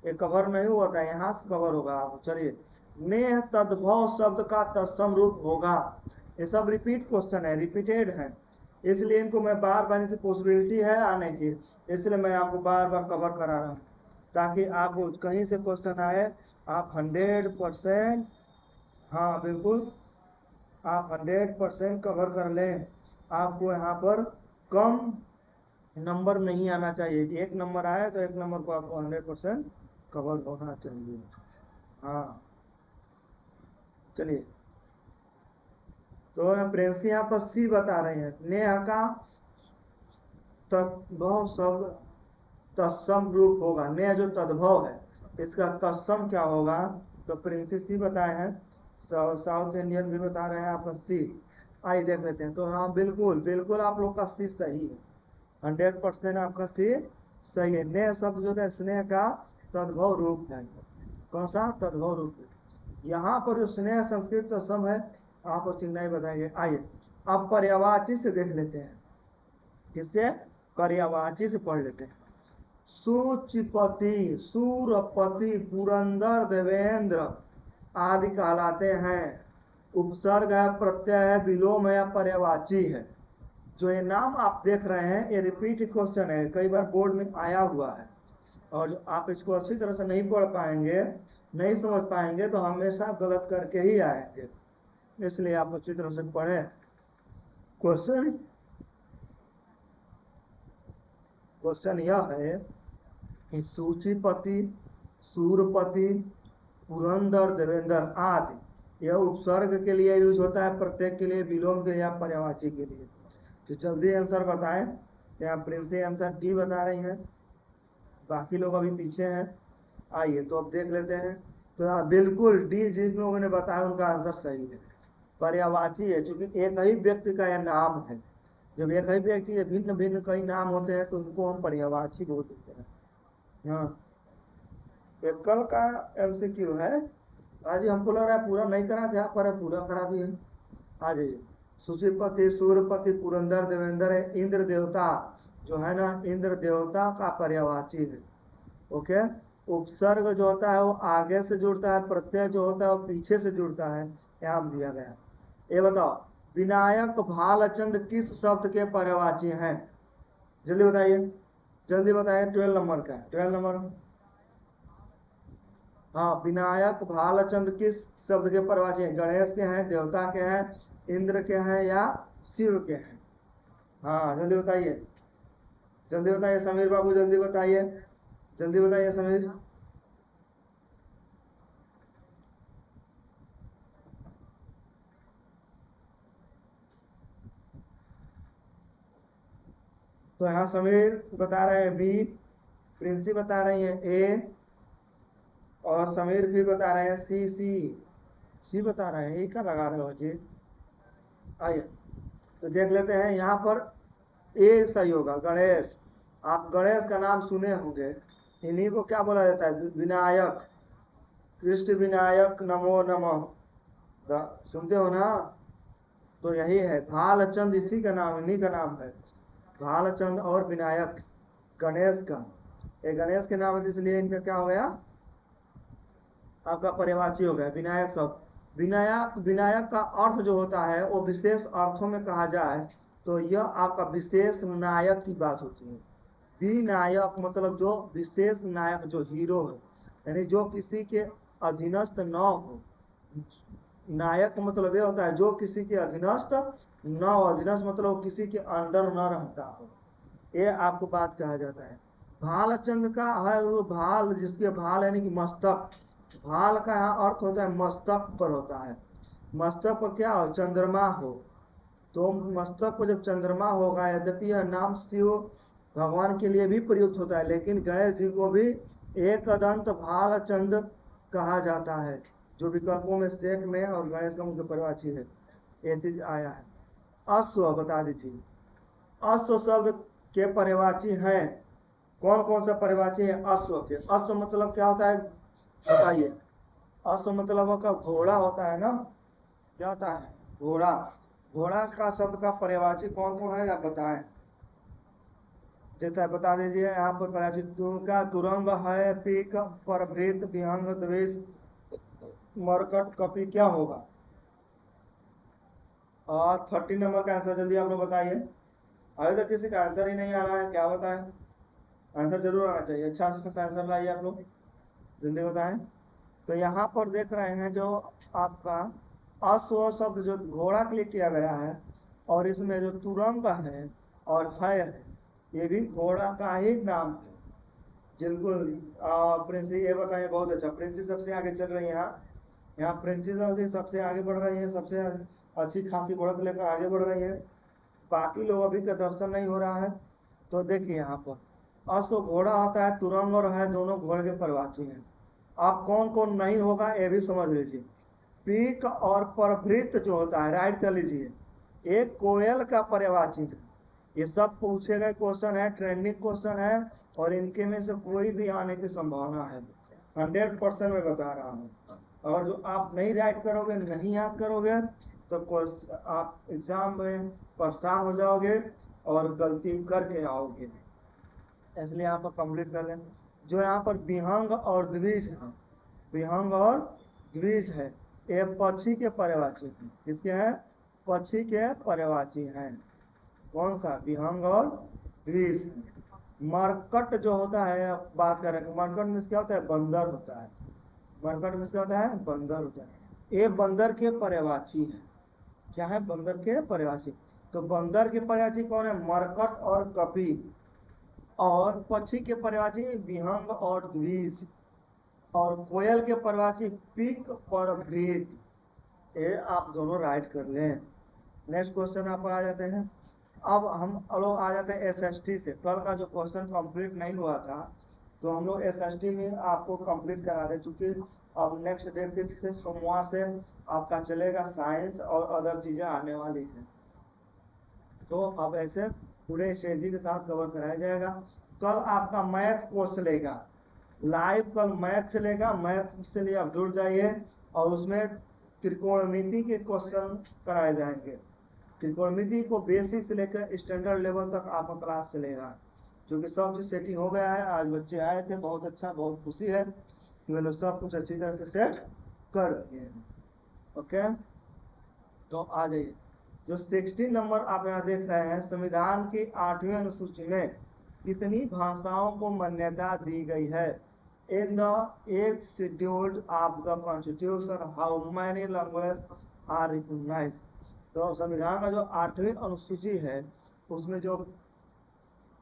ये कवर नहीं हुआ था, यहाँ से कवर होगा। चलिए, नेह तद्भव शब्द का तत्सम रूप होगा। ये सब रिपीट क्वेश्चन है, रिपीटेड है, इसलिए इनको मैं बार बार, इनकी पॉसिबिलिटी है आने की, इसलिए मैं आपको बार बार कवर करा रहा हूँ, ताकि आपको कहीं से क्वेश्चन आए आप 100%, हाँ बिल्कुल, आप 100% कवर कर लें। आपको यहाँ पर कम नंबर नहीं आना चाहिए। एक नंबर आया तो एक नंबर को आपको 100% कवर होना चाहिए। हाँ, चलिए, तो प्रिंस यहाँ पर सी बता रहे हैं, नेहा का तद्भव शब्द तत्सम रूप होगा। नेहा जो तद्भव है इसका तत्सम क्या होगा? तो प्रिंसी सी बताए हैं, साउथ इंडियन भी बता रहे हैं आपका सी। आइए देख लेते हैं। तो हाँ, बिल्कुल बिल्कुल आप लोग का सी सही है, 100% आपका सी सही है। नेह शब्द जो है स्नेह का तद्भव रूप है। कौन सा तद्भव रूप है? यहाँ पर जो स्नेह संस्कृत सम है, आप और चिन्ह बताएंगे। आइए, अब पर्यावाची से देख लेते हैं। किससे? पर्यावाची से पढ़ लेते हैं। सुचिपति, सूरपति, पुरंदर, देवेंद्र आदि कहलाते हैं। उपसर्ग है, प्रत्यय है, विलोम है या पर्यावाची है। जो ये नाम आप देख रहे हैं ये रिपीट क्वेश्चन है, कई बार बोर्ड में आया हुआ है, और जो आप इसको अच्छी तरह से नहीं पढ़ पाएंगे, नहीं समझ पाएंगे, तो हमेशा गलत करके ही आएंगे। इसलिए आप अच्छी तरह से पढ़ें। क्वेश्चन क्वेश्चन यह है कि सूचीपति, सूरपति, पुरंदर, देवेंद्र आदि यह उपसर्ग के लिए यूज होता है, प्रत्येक के लिए, विलोम के लिए या पर्यायवाची के लिए। तो जल्दी आंसर बताएं। यहाँ प्रिंसी आंसर डी बता रही हैं, बाकी लोग अभी पीछे हैं। आइए, तो अब देख लेते हैं। तो यहाँ बिल्कुल डी जिन लोगों ने बताया उनका आंसर सही है, पर्यायवाची है, क्योंकि एक ही व्यक्ति का यह नाम है। जब एक ही व्यक्ति के भिन्न भिन्न कई नाम होते हैं तो उनको हम पर्यायवाची बोल देते हैं। हाँ, एक कल का एमसीक्यू है। आज हमको लग रहा है पूरा नहीं करा थे, आप पर पूरा करा दिए। आ जाइए। सुचिपति, सूर्यपति, पुरंदर, देवेंद्र है इंद्र देवता, जो है ना इंद्र देवता का पर्यायवाची है। ओके। उपसर्ग जो होता है वो आगे से जुड़ता है, प्रत्यय जो होता है वो पीछे से जुड़ता है, यहाँ दिया गया। ये बताओ, विनायक, भालचंद किस शब्द के पर्यायवाची हैं? जल्दी बताइए, जल्दी बताइए। 12 नंबर का, 12 नंबर। हाँ, विनायक, भालचंद किस शब्द के पर्यायवाची हैं? गणेश के हैं, देवता के हैं, इंद्र के हैं या शिव के हैं? हाँ, जल्दी बताइए, जल्दी बताइए समीर बाबू, जल्दी बताइए, जल्दी बताइए समीर। तो यहाँ समीर बता रहे हैं बी, प्रिंसी बता रही है ए, और समीर भी बता रहे हैं सी। सी सी बता रहे हैं, ए का लगा रहे हो जी? आइए, तो देख लेते हैं। यहाँ पर ए सही होगा, गणेश। आप गणेश का नाम सुने होंगे, इन्हीं को क्या बोला जाता है? विनायक, कृष्ण विनायक नमो नमः, सुनते हो ना? तो यही है भालचंद, इसी का नाम, इन्हीं का नाम है भालचंद। और विनायक गणेश का, ये गणेश के नाम है इसलिए इनका क्या हो गया, आपका पर्यायवाची हो गया विनायक शब्द। विनायक, विनायक का अर्थ जो होता है वो विशेष अर्थों में कहा जाए तो यह आपका विशेष नायक की बात होती है। विनायक मतलब जो विशेष नायक, जो हीरो है, यानी जो किसी के अधीनस्थ न हो। नायक मतलब ये होता है जो किसी के अधीनस्थ न हो, अधीनस्थ मतलब किसी के अंडर न रहता हो, ये आपको बात कहा जाता है। भालचंद का है वो भाल, जिसके भाल यानी कि मस्तक, भाल का यहाँ अर्थ होता है मस्तक पर होता है। मस्तक पर क्या हो, चंद्रमा हो, तो मस्तक पर जब चंद्रमा होगा, यद्यपि यह नाम शिव भगवान के लिए भी प्रयुक्त होता है, लेकिन गणेश जी को भी एकदंत भालचंद कहा जाता है, जो विकल्पों में सेट में और गणेश का मुख्य पर्यायवाची है, ये चीज आया है। अश्व बता दीजिए, अश्व शब्द के पर्यायवाची हैं, कौन कौन सा पर्यायवाची है अश्व के। अश्व मतलब क्या होता है बताइए, अश्व मतलब का घोड़ा होता है ना, क्या होता है घोड़ा। घोड़ा का शब्द का पर्यायवाची कौन कौन है आप बताएं, जैसा बता दीजिए यहाँ पर पर्यायवाची तुरंग, तुरंग है, पीक, परभृत, विहंग, द्वेष, मरकट, कपि, क्या होगा। और 30 नंबर का आंसर जल्दी आप लोग बताइए, अभी तक किसी का आंसर ही नहीं आ रहा है, क्या बताएं, आंसर जरूर आना चाहिए, अच्छा सा आंसर लाइए आप लोग, जल्दी बताएं। तो यहाँ पर देख रहे हैं जो आपका अश्व शब्द जो घोड़ा के लिए किया गया है, और इसमें जो तुरंग है और है, ये भी घोड़ा का ही नाम है। जिनको प्रिंसी, ये बताइए, बहुत अच्छा, प्रिंसी सबसे आगे चल रही है यहाँ, यहाँ प्रिंसी सबसे आगे बढ़ रही है, सबसे अच्छी खासी बढ़त लेकर आगे बढ़ रही है, बाकी लोग अभी का दर्शन नहीं हो रहा है। तो देखिए यहाँ पर अश्व घोड़ा होता है, तुरंग और है, दोनों घोड़े के पर्यायवाची हैं। आप कौन कौन नहीं होगा ये भी समझ लीजिए। पीक और परभृत जो होता है, राइट कर लीजिए, एक कोयल का पर्यायवाची है। ये सब पूछे गए क्वेश्चन है, ट्रेंडिंग क्वेश्चन है, और इनके में से कोई भी आने की संभावना है, 100% मैं बता रहा हूँ। और जो आप नहीं राइट करोगे, नहीं याद करोगे, तो आप एग्जाम में परेशान हो जाओगे और गलती करके आओगे, इसलिए यहाँ पर कंप्लीट कर लें। जो यहाँ पर विहंग और द्विज है, विहंग और द्विज है, ये पक्षी के पर्यायवाची हैं, किसके हैं, पक्षी के पर्यायवाची हैं। कौन सा, विहंग और द्विज। मरकट जो होता है, अब बात करें, मरकट में क्या होता है, बंदर होता है, मरकट में क्या होता है, बंदर होता है, ये बंदर के पर्यायवाची है। क्या है, बंदर के पर्यायवाची। तो बंदर के पर्यायवाची कौन है, मरकट और कपि। और पक्षी के पर्यायवाची विहंग और द्विज। और कोयल के पर्यायवाची पिक और भृत। ये आप दोनों राइट कर लें। नेक्स्ट क्वेश्चन आप आ जाते हैं। अब हम लोग आ जाते हैं एसएसटी से। कल का जो क्वेश्चन कंप्लीट नहीं हुआ था, तो हम लोग एसएसटी में आपको कंप्लीट करा दे चुके। अब नेक्स्ट डे फिर से सोमवार से आपका चलेगा साइंस और अदर चीजें आने वाली हैं, तो अब ऐसे पूरे स्ट्रेटजी के साथ कवर कराया जाएगा। कल आपका मैथ कोर्स चलेगा लाइव, कल मैथ चलेगा, मैथ से लिए आप जुड़ जाइए, और उसमें त्रिकोणमिति के क्वेश्चन कराए जाएंगे। त्रिकोणमिति को बेसिक से लेकर स्टैंडर्ड लेवल तक आपका क्लास चलेगा, क्योंकि सब चीज सेटिंग हो गया है। आज बच्चे आए थे, बहुत अच्छा, बहुत खुशी है कि वे लोग सब कुछ अच्छी तरह से सेट कर दिए हैं। ओके, तो आ जाइए। जो 16 नंबर आप यहाँ देख रहे हैं, संविधान की 8वीं अनुसूची में कितनी भाषाओं को मान्यता दी गई है। In the 8th scheduled of the constitution how many language are recognised. तो संविधान का जो 8वीं अनुसूची है, उसमें जो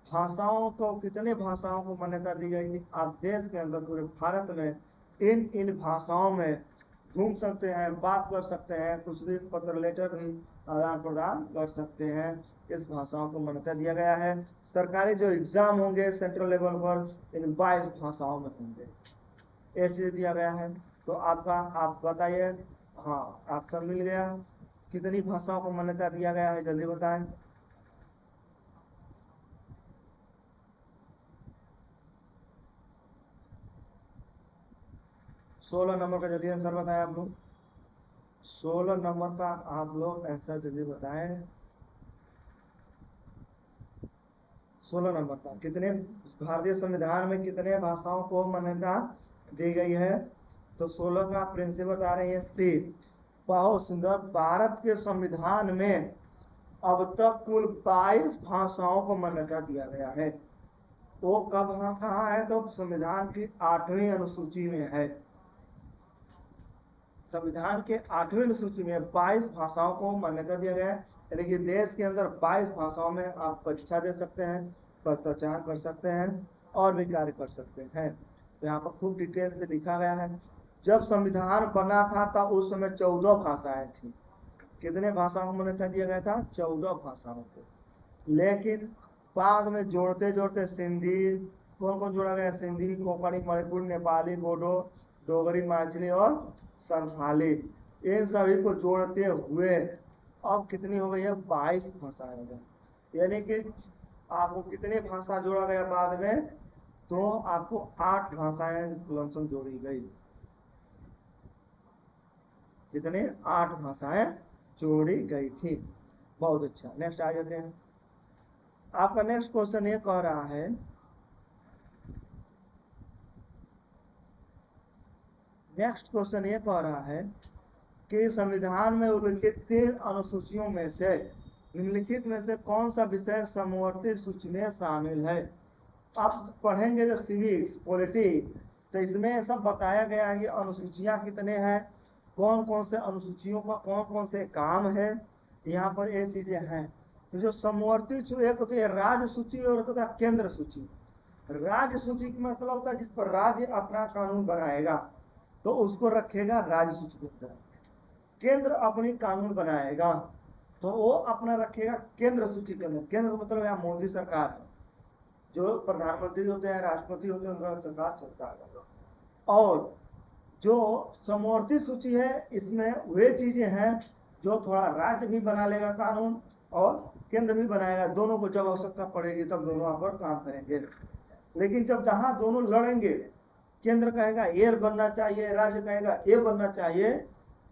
भाषाओं को, कितने भाषाओं को मान्यता दी गई कि आप देश के अंदर, पूरे भारत में इन भाषाओं में घूम सकते हैं, बात कर सकते हैं, कुछ भी पत्र लेटर भी आदान प्रदान कर सकते हैं। इस भाषाओं को मान्यता दिया गया है। सरकारी जो एग्जाम होंगे सेंट्रल लेवल पर, इन 22 भाषाओं में होंगे, ऐसे दिया गया है। तो आपका, आप बताइए, हाँ ऑप्शन मिल गया, कितनी भाषाओं को मान्यता दिया गया है, जल्दी बताएं। 16 नंबर का जल्दी आंसर बताएं आप लोग, 16 नंबर का आप लोग आंसर जल्दी बताएं। 16 नंबर का कितने भारतीय संविधान में कितने भाषाओं को मान्यता दी गई है? तो 16 का प्रिंसिपल बता रहे हैं सी। बहुत सुंदर। भारत के संविधान में अब तक कुल 22 भाषाओं को मान्यता दिया गया है। वो कब कहाँ है? तो संविधान की 8वीं अनुसूची में है। संविधान के 8वीं अनुसूची में 22 भाषाओं को मान्यता दिया गया है। यानी कि देश के अंदर 22 भाषाओं में आप परीक्षा दे सकते हैं, पत्राचार कर सकते हैं और भी कार्य कर सकते हैं। तो यहाँ पर खूब डिटेल से लिखा गया है। जब संविधान बना था तब उस समय 14 भाषाएं थी। कितने भाषाओं को मान्यता दिया गया था? 14 भाषाओं को। लेकिन बाद में जोड़ते जोड़ते सिंधी, कौन कौन जोड़ा गया? सिंधी, कोंकणी, मणिपुर, नेपाली, बोडो, डोगरी, मैथिली और संथाली, इन सभी को जोड़ते हुए अब कितनी हो गई है? 22 भाषाएं हो गई। यानी कि आपको कितने भाषा जोड़ा गया बाद में? तो आपको 8 भाषाएं लमसम जोड़ी गई। कितने? 8 भाषाएं जोड़ी गई थी। बहुत अच्छा। नेक्स्ट आ जाते हैं। आपका नेक्स्ट क्वेश्चन ये कह रहा है, नेक्स्ट क्वेश्चन ये कह रहा है कि संविधान में उल्लिखित 3 अनुसूचियों में से निम्नलिखित में से कौन सा विषय समवर्ती सूची में शामिल है? आप पढ़ेंगे जब सिविक्स पॉलिटिक्स तो इसमें सब बताया गया है कि अनुसूचियां कितने हैं, कौन कौन से अनुसूचियों का कौन कौन से काम है, यहाँ पर ये चीजें हैं। तो जो समवर्ती एक होती है राज्य सूची और होता है केंद्र सूची। राज्य सूची का मतलब होता है जिस पर राज्य अपना कानून बनाएगा तो उसको रखेगा राज्य सूची के अंदर। केंद्र अपनी कानून बनाएगा तो वो अपना रखेगा केंद्र सूची के अंदर। केंद्र मतलब यहाँ मोदी सरकार है, जो प्रधानमंत्री होते हैं, राष्ट्रपति होते हैं, उनका सरकार चलता है। और जो समवर्ती सूची है इसमें वे चीजें हैं जो थोड़ा राज्य भी बना लेगा कानून और केंद्र भी बनाएगा। दोनों को जब आवश्यकता पड़ेगी तब दोनों पर काम करेंगे। लेकिन जब जहां दोनों लड़ेंगे, केंद्र कहेगा ये बनना चाहिए, राज्य कहेगा ये बनना चाहिए,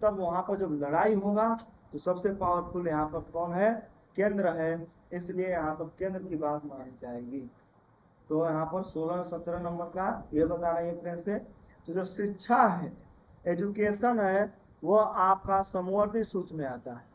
तब वहां पर जब लड़ाई होगा तो सबसे पावरफुल यहाँ पर कौन है? केंद्र है। इसलिए यहाँ पर केंद्र की बात मानी जाएगी। तो यहाँ पर 16-17 नंबर का ये बता रहे हैं फ्रेंड से। तो जो शिक्षा है, एजुकेशन है, वो आपका समवर्ती सूची में आता है।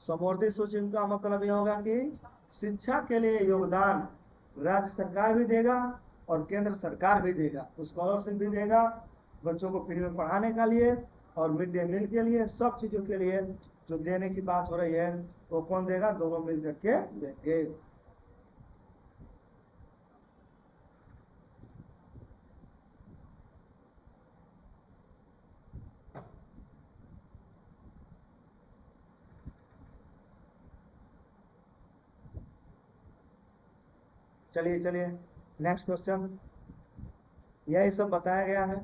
समवर्ती सूची का मतलब यह होगा कि शिक्षा के लिए योगदान राज्य सरकार भी देगा और केंद्र सरकार भी देगा। स्कॉलरशिप भी देगा बच्चों को फ्री में पढ़ाने के लिए और मिड डे मील के लिए, सब चीजों के लिए जो देने की बात हो रही है वो कौन देगा? दोनों मिल करके देंगे। चलिए चलिए नेक्स्ट क्वेश्चन। यही सब बताया गया है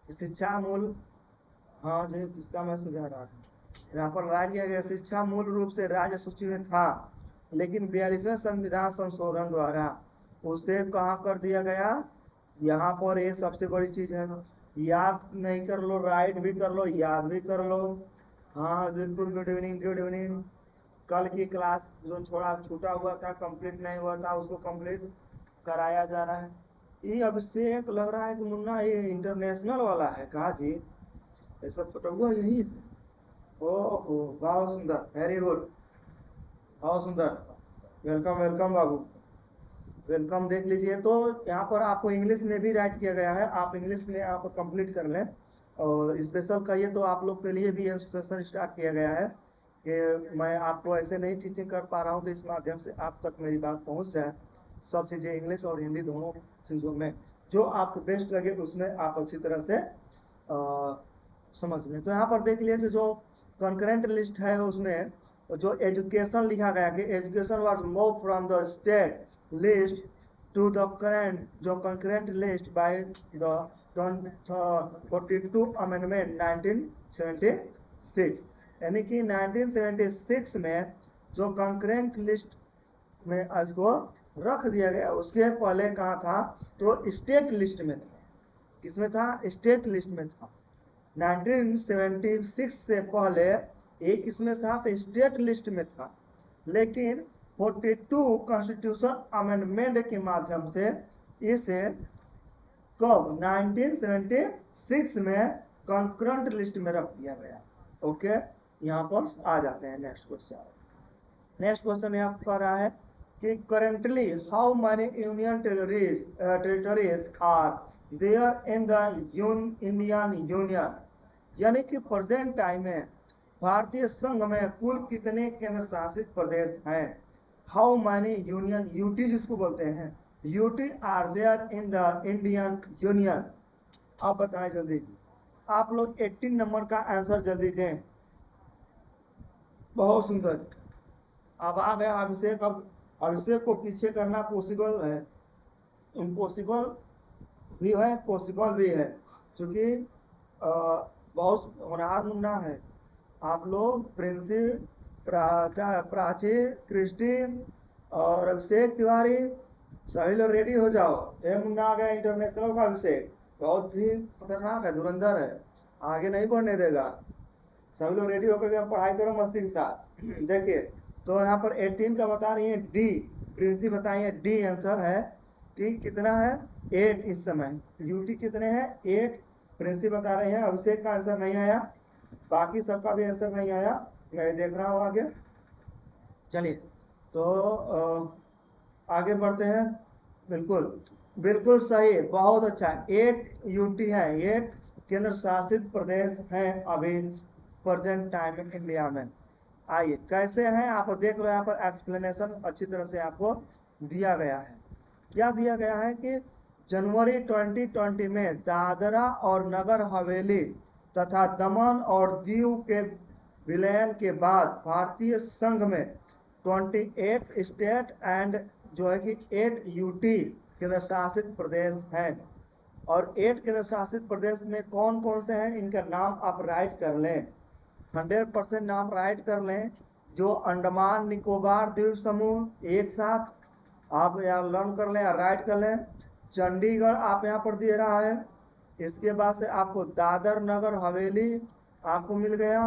कि शिक्षा मूल, हाँ जी इसका मैसेज आ रहा है। यहाँ पर राइट किया गया शिक्षा मूल रूप से राज्य सूची में था, लेकिन 42वें संविधान संशोधन द्वारा उसे कहाँ कर दिया गया? यहाँ पर ये सबसे बड़ी चीज है। याद नहीं कर लो, राइट भी कर लो, याद भी कर लो। हाँ बिल्कुल। Good evening, good evening. कल की क्लास जो थोड़ा छूटा हुआ था, कंप्लीट नहीं हुआ था, उसको कंप्लीट कराया जा रहा है। ये अभिषेक लग रहा है कि मुन्ना ये इंटरनेशनल वाला है कहा जी? ऐसा हुआ यही है। ओहो बहुत सुंदर, वेरी गुड, बहुत सुंदर। वेलकम वेलकम बाबू, वेलकम। देख लीजिए तो यहाँ पर आपको इंग्लिश में भी राइट किया गया है, आप इंग्लिश में आप कंप्लीट कर लें। और स्पेशल कहिए तो आप लोग के लिए भी सेशन स्टार्ट किया गया है कि मैं आपको ऐसे नहीं टीचिंग कर पा रहा हूँ तो इस माध्यम से आप तक मेरी बात पहुँच जाए। सब चीज़ें इंग्लिश और हिंदी दोनों चीज़ों में जो आपको बेस्ट लगे उसमें आप अच्छी तरह से समझ लें। तो यहाँ पर देख लीजिए जो कंकरेंट लिस्ट है उसमें जो एजुकेशन लिखा गया कि education was move from the state list to the current जो concurrent list by the 42 amendment 1976। यानी कि 1976 में जो कंकरेंट लिस्ट में इसको रख दिया गया, उसके पहले कहाँ था? तो स्टेट लिस्ट में था। किसमें था? स्टेट लिस्ट में था। 1976 से पहले एक इसमें था तो स्टेट लिस्ट में था, लेकिन 42 कॉन्स्टिट्यूशन अमेंडमेंट के माध्यम से इसे कब 1976 में कंकरेंट लिस्ट में रख दिया गया। ओके, यहाँ पर आ जाते हैं नेक्स्ट क्वेश्चन। नेक्स्ट क्वेश्चन यहाँ कह रहा है कि currently how many union territories are there in the Indian union, यानी कि प्रेजेंट टाइम में भारतीय संघ में कुल कितने केंद्र शासित प्रदेश हैं। हाउ मैनी यूनियन, यूटी जिसको बोलते हैं, UT are there in the Indian union. आप बताएं जल्दी, आप लोग 18 नंबर का आंसर जल्दी दें। बहुत सुंदर। अब आ गया अभिषेक। अब अभिषेक को पीछे करना पॉसिबल है, इम्पॉसिबल भी है, पॉसिबल भी है, क्योंकि बहुत होनहार मुन्ना है। आप लोग प्रिंसी, प्राची, क्रिस्टी और अभिषेक तिवारी सभी लोग रेडी हो जाओ। ये मुन्ना आ गया इंटरनेशनल का अभिषेक, बहुत ही खतरनाक है, धुरंधर है, आगे नहीं बढ़ने देगा। सभी लोग रेडी होकर के पढ़ाई करो मस्ती के साथ। देखिए तो यहाँ पर 18 का बता रही है डी, प्रिंसी बताइए डी आंसर है। ठीक कितना है 8 इस समय। यूटी कितने हैं 8, प्रिंसी बता रहे हैं। अभिषेक का आंसर नहीं आया, बाकी सबका भी आंसर नहीं आया, मैं देख रहा हूँ आगे। चलिए तो आगे बढ़ते हैं। बिल्कुल बिल्कुल सही, बहुत अच्छा। 8 यूटी है, 8 केंद्र शासित प्रदेश हैं अभी प्रेजेंट टाइम में इंडिया में। आइए कैसे हैं आप देख रहे हैं, यहाँ पर एक्सप्लेनेशन अच्छी तरह से आपको दिया गया है। क्या दिया गया है कि जनवरी 2020 में दादरा और नगर हवेली तथा दमन और दीव के विलयन के बाद भारतीय संघ में 28 स्टेट एंड जो है कि 8 यूटी केंद्र शासित प्रदेश हैं। और 8 केंद्र शासित प्रदेश में कौन कौन से हैं, इनका नाम आप राइट कर लें, 100% नाम राइट कर लें। जो अंडमान निकोबार द्वीप समूह एक साथ आप यहाँ लर्न कर लें या राइट कर लें। चंडीगढ़ आप यहाँ पर दे रहा है। इसके बाद से आपको दादर नगर हवेली आपको मिल गया।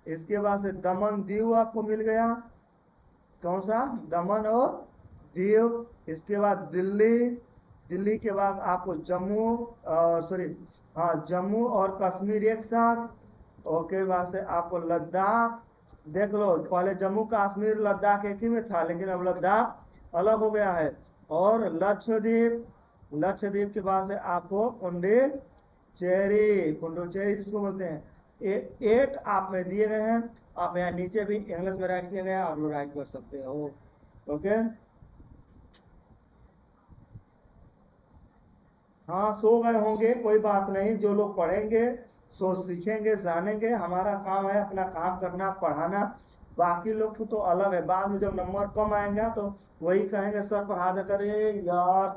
इसके बाद से दमन दीव आपको मिल गया, कौन सा, दमन और दीव। इसके बाद दिल्ली, दिल्ली के बाद आपको जम्मू जम्मू और कश्मीर एक साथ। ओके, बाद से आपको लद्दाख, देख लो पहले जम्मू कश्मीर लद्दाख एक ही में था, लेकिन अब लद्दाख अलग हो गया है। और लक्षद्वीप, लक्षद्वीप के बाद से आपको पुडुचेरी जिसको बोलते हैं। 8 आप में दिए गए हैं, आप यहाँ नीचे भी इंग्लिश में राइट किया गया, आप लोग राइट कर सकते हो। ओके, हाँ सो गए होंगे, कोई बात नहीं, जो लोग पढ़ेंगे सो सीखेंगे जानेंगे। हमारा काम है अपना काम करना, पढ़ाना। बाकी लोग को तो अलग है, बाद में जब नंबर कम आएंगे तो वही कहेंगे सर पढ़ा दे करे यार,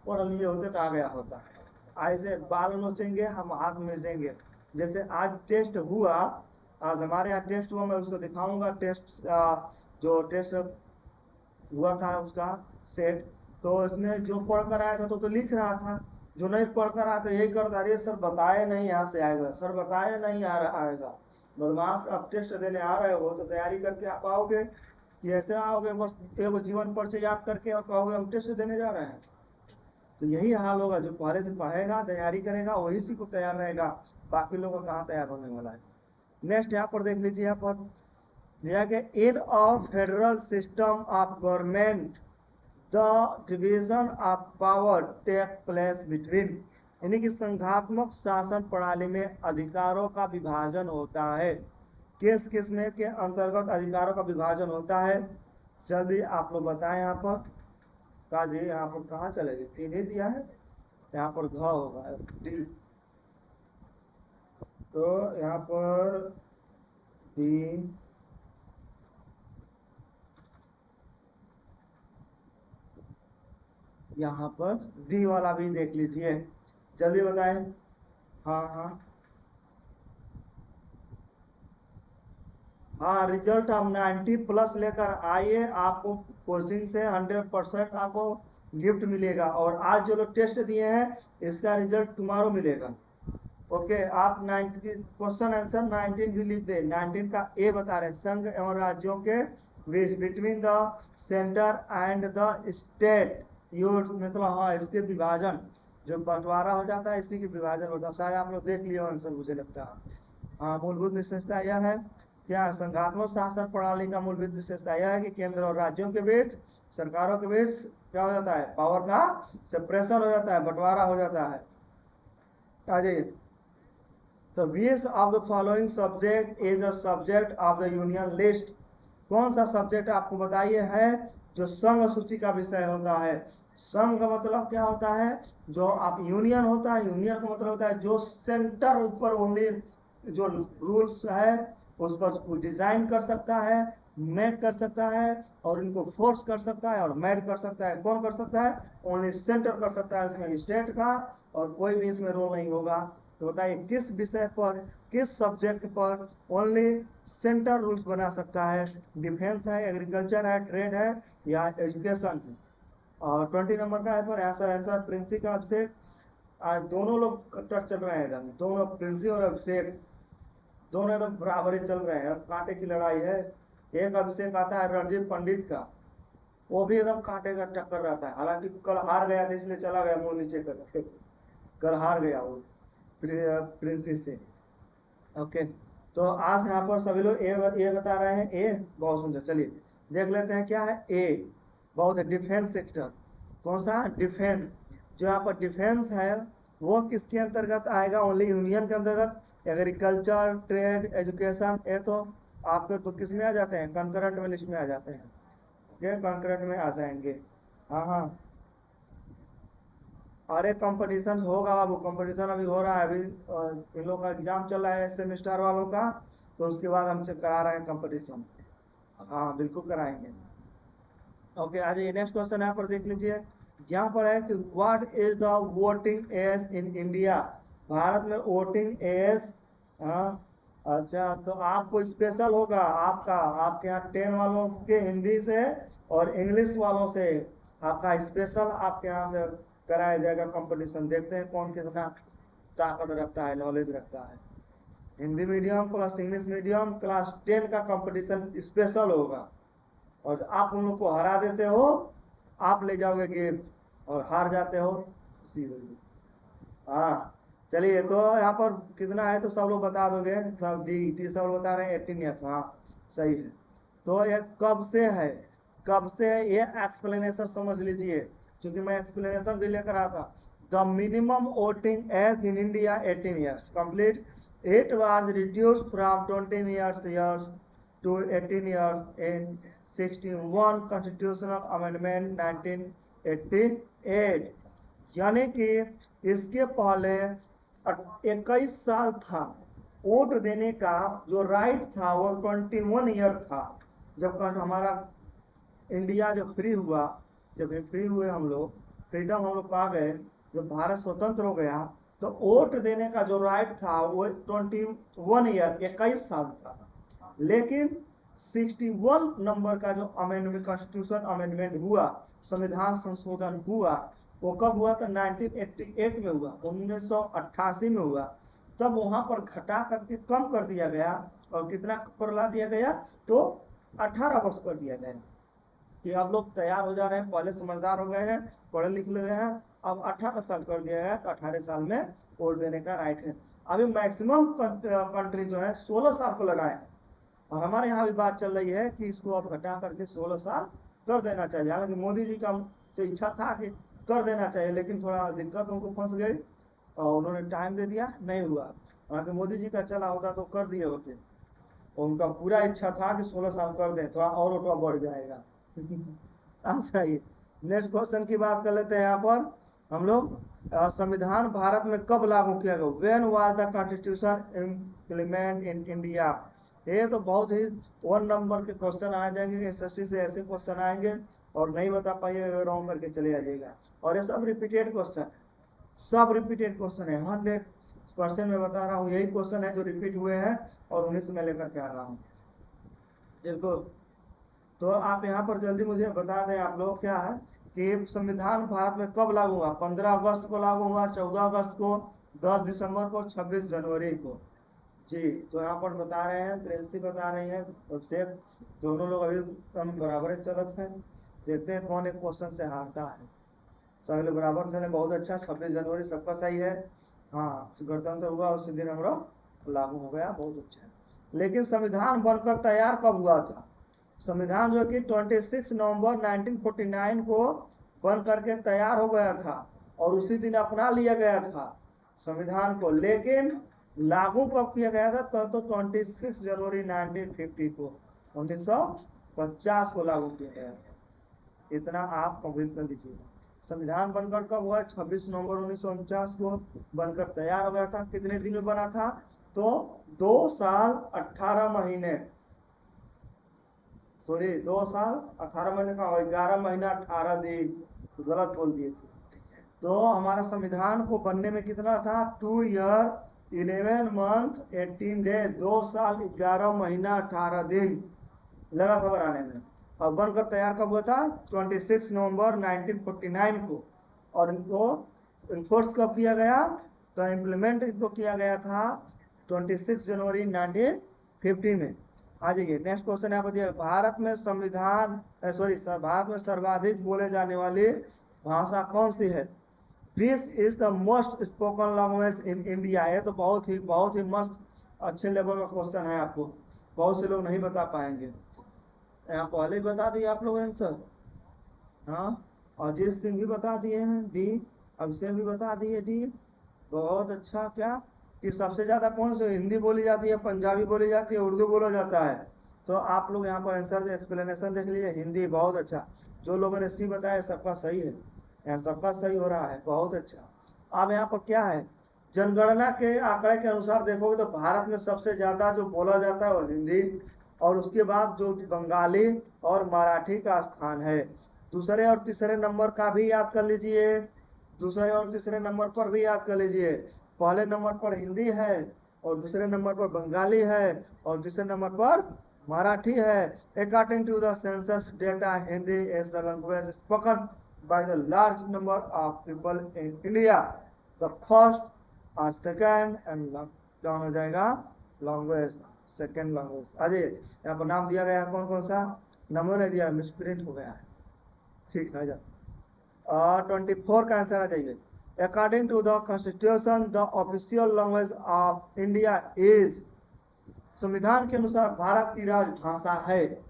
पढ़ लिए होते तो आ गया होता। ऐसे बाल नोचेंगे, हम हाथ मिसेंगे। जैसे आज टेस्ट हुआ, आज हमारे यहाँ टेस्ट हुआ, मैं उसको दिखाऊंगा। टेस्ट जो टेस्ट हुआ था उसका सेट, तो इसमें जो पढ़ कर आया था तो लिख रहा था, जो नहीं पढ़ कर आया था यही करता, अरे सर बताए नहीं यहाँ से आएगा, सर बताए नहीं आएगा। बदमाश, अब टेस्ट देने आ रहे हो तो तैयारी करके आप आओगे कि ऐसे आओगे बस एक जीवन परिचय याद करके और कहोगे हम टेस्ट देने जा रहे हैं। तो यही हाल होगा, जो पहले से पढ़ेगा तैयारी करेगा वही सी को तैयार रहेगा, बाकी लोगों का कहाँ तैयार होने वाला है। नेक्स्ट यहाँ पर देख लीजिए, यहाँ पर दिया गया in a federal system of government the division of power take place between, यानी कि संघात्मक शासन प्रणाली में अधिकारों का विभाजन होता है। किस किस में के अंतर्गत अधिकारों का विभाजन होता है, जल्दी आप लोग बताएं। यहाँ पर काजी, यहाँ पर कहाँ चलेगी, 3 ही दिया है, यहाँ पर घ होगा डी, तो यहाँ पर डी, यहाँ पर डी वाला भी देख लीजिए, जल्दी बताएं। हाँ, रिजल्ट आप 90+ लेकर आइए, आपको कोचिंग से 100% आपको गिफ्ट मिलेगा। और आज जो लोग टेस्ट दिए हैं इसका रिजल्ट टुमारो मिलेगा। ओके, आप 19 क्वेश्चन आंसर 19 भी लिख दे। 19 का ए बता रहे हैं, संघ एवं राज्यों के बीच, between the centre and the states, मतलब हाँ इसके विभाजन, जो बंटवारा हो जाता है इसी की विभाजन होता है। शायद आप लोग देख लिए आंसर, मुझे लगता है। हाँ, मूलभूत विशेषता यह है क्या, संघात्मक शासन प्रणाली का मूलभूत विशेषता यह है कि केंद्र और राज्यों के बीच, सरकारों के बीच क्या हो जाता है, पावर का सेपरेशन हो जाता है, बंटवारा हो जाता है। आ जाइए। The which of the following subject is a subject of the union list? कौन सा सब्जेक्ट आपको बताइए है जो संघ सूची का विषय होता है। संघ का मतलब क्या होता है, जो आप यूनियन होता है, यूनियन का मतलब होता है जो सेंटर ऊपर ओनली जो रूल्स है उस पर डिजाइन कर सकता है, मेक कर सकता है, और इनको फोर्स कर सकता है और मेड कर सकता है। कौन कर सकता है, ओनली सेंटर कर सकता है, इसमें स्टेट का और कोई भी इसमें रोल नहीं होगा। तो बताइए किस विषय पर, किस सब्जेक्ट पर ओनली सेंटर रूल्स बना सकता है। डिफेंस है, एग्रीकल्चर है, ट्रेड है, या एजुकेशन है। और 20 नंबर का है पर आंसर प्रिंसी का अभिषेक। आज दोनों लोग कट्टर चल रहे हैं एकदम, दोनों प्रिंसी और अभिषेक दोनों एकदम बराबरी चल रहे हैं, कांटे की लड़ाई है। एक अभिषेक आता है रणजीत पंडित का, वो भी एकदम कांटे का टक्कर रहता है, हालांकि कल हार गया था इसलिए चला गया मुंह नीचे करके, कल हार गया वो प्रिंसी से। ओके, तो आज यहाँ पर सभी लोग ए बता रहे हैं, ए बहुत सुंदर। चलिए देख लेते हैं क्या है ए, बहुत है डिफेंस सेक्टर। कौन सा, डिफेंस। जो यहाँ पर डिफेंस है वो किसके अंतर्गत आएगा, ओनली यूनियन के अंतर्गत। एग्रीकल्चर, ट्रेड, एजुकेशन, ये तो आपके तो किस में आ जाते हैं, कंकरेंट में लिस्ट में आ जाते हैं, ये कंकरेंट में आ जाएंगे। हाँ हाँ, अरे कंपटीशन होगा बाबू, कंपटीशन अभी हो रहा है, अभी इन लोग का एग्जाम चल रहा है सेमेस्टर वालों का, तो उसके बाद हमसे करा रहे हैं कंपटीशन। हाँ बिल्कुल कराएंगे। ओके, आज ये नेक्स्ट क्वेश्चन यहाँ पर देख लीजिए। यहाँ पर है कि what is the voting age in India, Bharat में वोटिंग एज। हाँ, अच्छा तो आपको स्पेशल होगा आपका, आपके यहाँ 10 वालों के हिंदी से और इंग्लिश वालों से आपका स्पेशल आपके यहाँ से कराया जाएगा कंपटीशन। देखते हैं कौन कितना ताकत रखता है, नॉलेज रखता है। Hindi medium plus English medium class 10 का कंपटीशन स्पेशल होगा, और आप उन लोग को हरा देते हो, आप ले जाओगे गेम, और हार जाते हो खुशी होगी। हाँ चलिए, तो यहाँ पर कितना है तो सब लोग बता दोगे, सब डी सब लोग बता रहे हैं 18 ईयर्स। हाँ सही है। तो ये कब से है, कब से है ये एक्सप्लेनेशन समझ लीजिए, क्योंकि मैं एक्सप्लेनेशन भी लेकर आया था। The minimum voting age in India 18 years complete, it was reduced from 20 years to 18 years in 61 constitutional amendment 1988। यानी कि इसके पहले 21 साल था, वोट देने का जो राइट था वो 21 ईयर था। जब हमारा इंडिया जब फ्री हुआ, जब फ्री हुए हम लोग, फ्रीडम हम लोग पा गए, जब भारत स्वतंत्र हो गया, तो वोट देने का जो राइट था वो 21 ईयर 21 साल था। लेकिन 61 नंबर का जो अमेंडमेंट, कॉन्स्टिट्यूशन अमेंडमेंट हुआ, संविधान संशोधन हुआ, वो कब हुआ था, 1988 में हुआ, 1988 में हुआ। तब वहां पर घटा करके कम कर दिया गया, और कितना पर ला दिया गया, तो 18 वर्ष कर दिया गया, कि आप लोग तैयार हो जा रहे हैं, पहले समझदार हो गए हैं, पढ़े लिखे गए हैं, अब 18 साल कर दिया गया, तो 18 साल में वोट देने का राइट है। अभी मैक्सिमम कंट्री जो है 16 साल को लगाए हैं, और हमारे यहाँ भी बात चल रही है कि इसको अब घटा करके 16 साल कर देना चाहिए। हालांकि मोदी जी का तो इच्छा था कि कर देना चाहिए, लेकिन थोड़ा दिक्कत उनको फंस गई और उन्होंने टाइम दे दिया, नहीं हुआ। हालांकि मोदी जी का चला होता तो कर दिए होते, और उनका पूरा इच्छा था कि 16 साल कर दें, थोड़ा और वोटवा बढ़ जाएगा। अच्छा, ये नेक्स्ट क्वेश्चन की बात कर लेते हैं यहाँ पर हम लोग। संविधान भारत में कब लागू किया गया, when was the constitution implement in India. ये तो बहुत ही 1 नंबर के क्वेश्चन आ जाएंगे, एसएसटी से ऐसे क्वेश्चन आएंगे, और नहीं बता पाइए रॉन्ग करके चले जाइएगा। और ये सब रिपीटेड क्वेश्चन, सब रिपीटेड क्वेश्चन है, 100% मैं बता रहा हूँ, यही क्वेश्चन है जो रिपीट हुए हैं, और उन्हीं से मैं लेकर के आ रहा हूँ जिनको। तो आप यहाँ पर जल्दी मुझे बता दें आप लोग, क्या है कि संविधान भारत में कब लागू हुआ, 15 अगस्त को लागू हुआ, 14 अगस्त को, 10 दिसंबर को, 26 जनवरी को। जी, तो यहाँ पर बता रहे हैं, प्रिंसी बता रही है, अभिषेक, दोनों लोग अभी हम बराबर चलत हैं। देखते हैं कौन एक क्वेश्चन से हारता है। सभी लोग बराबर चले, बहुत अच्छा। 26 जनवरी सबका सही है। हाँ, गणतंत्र हुआ उसी दिन हम लोग लागू हो गया, बहुत अच्छा। लेकिन संविधान बनकर तैयार कब हुआ था? संविधान जो कि 26 नवंबर 1949 को बन करके तैयार हो गया था और उसी दिन अपना लिया गया था संविधान को। लेकिन लागू कब किया गया था? तो 26 जनवरी 1950 को, 1950 को लागू किया गया था। इतना आप कंप्लीट कर लीजिए। संविधान बनकर कब हुआ? 26 नवंबर 1949 को बनकर तैयार हो गया था। कितने दिन में बना था? तो 2 साल 18 महीने, सॉरी 2 साल 18 महीने का, 11 महीना 18 दिन, तो गलत बोल दिए थे। तो हमारा संविधान को बनने में कितना था? 2 ईयर 11 मंथ 18 डेज, 2 साल 11 महीना 18 दिन लगा था बनाने में। और बनकर तैयार कब हुआ था? 26 नवंबर 1949 को। और इनको इन्फोर्स कब किया गया? तो इम्प्लीमेंट इनको किया गया था 26 जनवरी 1950 में। आ जाइए, नेक्स्ट क्वेश्चन यहाँ पर दिया, भारत में संविधान सॉरी भारत में सर्वाधिक बोले जाने वाली भाषा कौन सी है? This is the most spoken language in India. ये तो बहुत ही मस्त अच्छे लेवल का क्वेश्चन है, आपको बहुत से लोग नहीं बता पाएंगे। यहाँ पहले ही बता दिए आप लोगों ने आंसर। हाँ, अजीत सिंह भी बता दिए हैं, डी। अभिषेक भी बता दिए, डी। बहुत अच्छा। क्या कि सबसे ज्यादा कौन सी हिंदी बोली जाती है, पंजाबी बोली जाती है, उर्दू बोला जाता है? तो आप लोग यहाँ पर आंसर एक्सप्लेनेशन देख लीजिए, हिंदी। बहुत अच्छा, जो लोगों ने सी बताया सबका सही है, यहाँ सबका सही हो रहा है, बहुत अच्छा। अब यहाँ पर क्या है, जनगणना के आंकड़े के अनुसार देखोगे तो भारत में सबसे ज्यादा जो बोला जाता है वो हिंदी, और उसके बाद जो बंगाली और मराठी का स्थान है। दूसरे और तीसरे नंबर का भी याद कर लीजिए, दूसरे और तीसरे नंबर पर भी याद कर लीजिए। पहले नंबर पर हिंदी है, और दूसरे नंबर पर बंगाली है, और तीसरे नंबर पर मराठी है। According to the census data, Hindi is the language spoken by the large number of people in India. The first और सेकेंड एंड कौन हो जाएगा? Language, second language. अजय, यहाँ पर नाम दिया गया है कौन कौन सा? नंबर नहीं दिया, मिसप्रिंट हो गया है। ठीक है, जा 24 का आंसर आ जाइए। According to the constitution the official language of India is, संविधान के अनुसार भारत की राजभाषा है।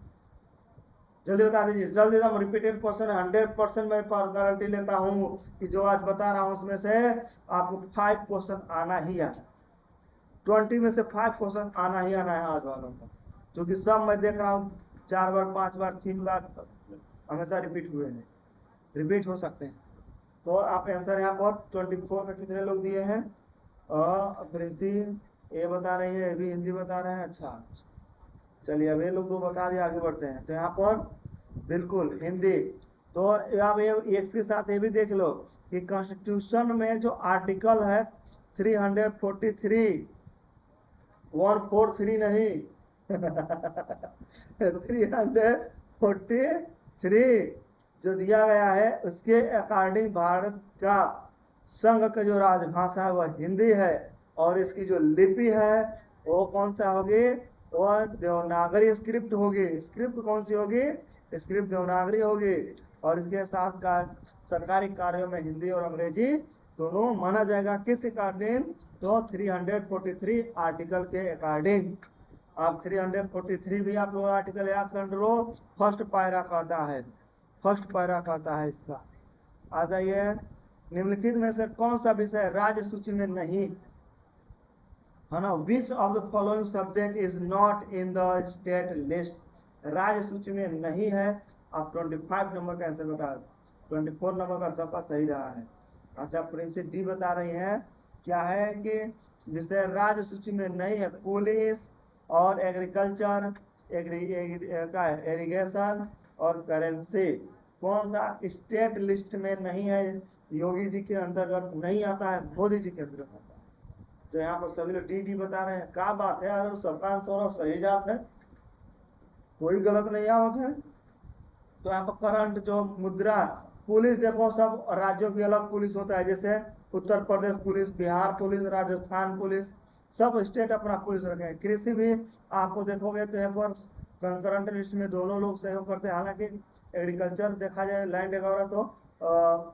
जल्दी बता दीजिए, जल्दी एकदम रिपीटेड क्वेश्चन, 100% मैं गारंटी लेता हूं कि जो आज बता रहा हूं उसमें से आपको 5 क्वेश्चन आना ही आना, 20 में से 5 क्वेश्चन आना ही आना है आज वालों का, क्योंकि सब मैं देख रहा हूँ 4 बार 5 बार 3 बार हमेशा रिपीट हुए हैं, रिपीट हो सकते हैं। तो आप आंसर यहाँ पर 24 का कितने लोग दिए हैं? प्रिंसी ये बता रही है, ये भी हिंदी बता रहे हैं। अच्छा, चलिए अब ये लोग दो बता दिए, आगे बढ़ते हैं। तो यहाँ पर बिल्कुल हिंदी। तो अब ये इसके साथ ये भी देख लो कि कॉन्स्टिट्यूशन में जो आर्टिकल है 343, 143 नहीं 343 जो दिया गया है, उसके अकॉर्डिंग भारत का संघ का जो राजभाषा है वह हिंदी है, और इसकी जो लिपि है वो कौन सा होगी? वह देवनागरी स्क्रिप्ट होगी। स्क्रिप्ट कौन सी होगी? स्क्रिप्ट देवनागरी होगी। और इसके साथ का सरकारी कार्यों में हिंदी और अंग्रेजी दोनों माना जाएगा। किस अकॉर्डिंग? तो 343 आर्टिकल के अकॉर्डिंग। आप 343 भी आप लोग आर्टिकल याद कर लो, फर्स्ट पैरा कहता है, फर्स्ट पैरा कहता है इसका। आ जाइए, निम्नलिखित में से कौन सा विषय राज्य सूची में नहीं है ना? Which of the following subject is not in the state list? राज्य सूची में नहीं है। आप 25 नंबर का आंसर बता, 24 नंबर का सबका सही रहा है। अच्छा, प्रिंसी डी बता रही है क्या है कि विषय राज्य सूची में नहीं है, पुलिस और एग्रीकल्चर, एरीगेशन और करेंसी। कौन सा स्टेट लिस्ट में नहीं है? योगी जी के अंतर्गत नहीं आता है, मोदी जी के अंतर्गत आता है। तो यहाँ पर सभी लोग डी बता रहे हैं। क्या बात है, अगर सबका आंसर सही जात है, कोई गलत नहीं आवत है। तो यहाँ पर करंट जो मुद्रा, पुलिस देखो सब राज्यों की अलग पुलिस होता है, जैसे Uttar Pradesh police, Bihar police, Rajasthan police, सब स्टेट अपना पुलिस रखे हैं। कृषि भी आपको देखोगे तो यहाँ पर कंकरेंट लिस्ट में दोनों लोग सहयोग करते हैं। हालांकि एग्रीकल्चर देखा जाए लैंड वगैरह तो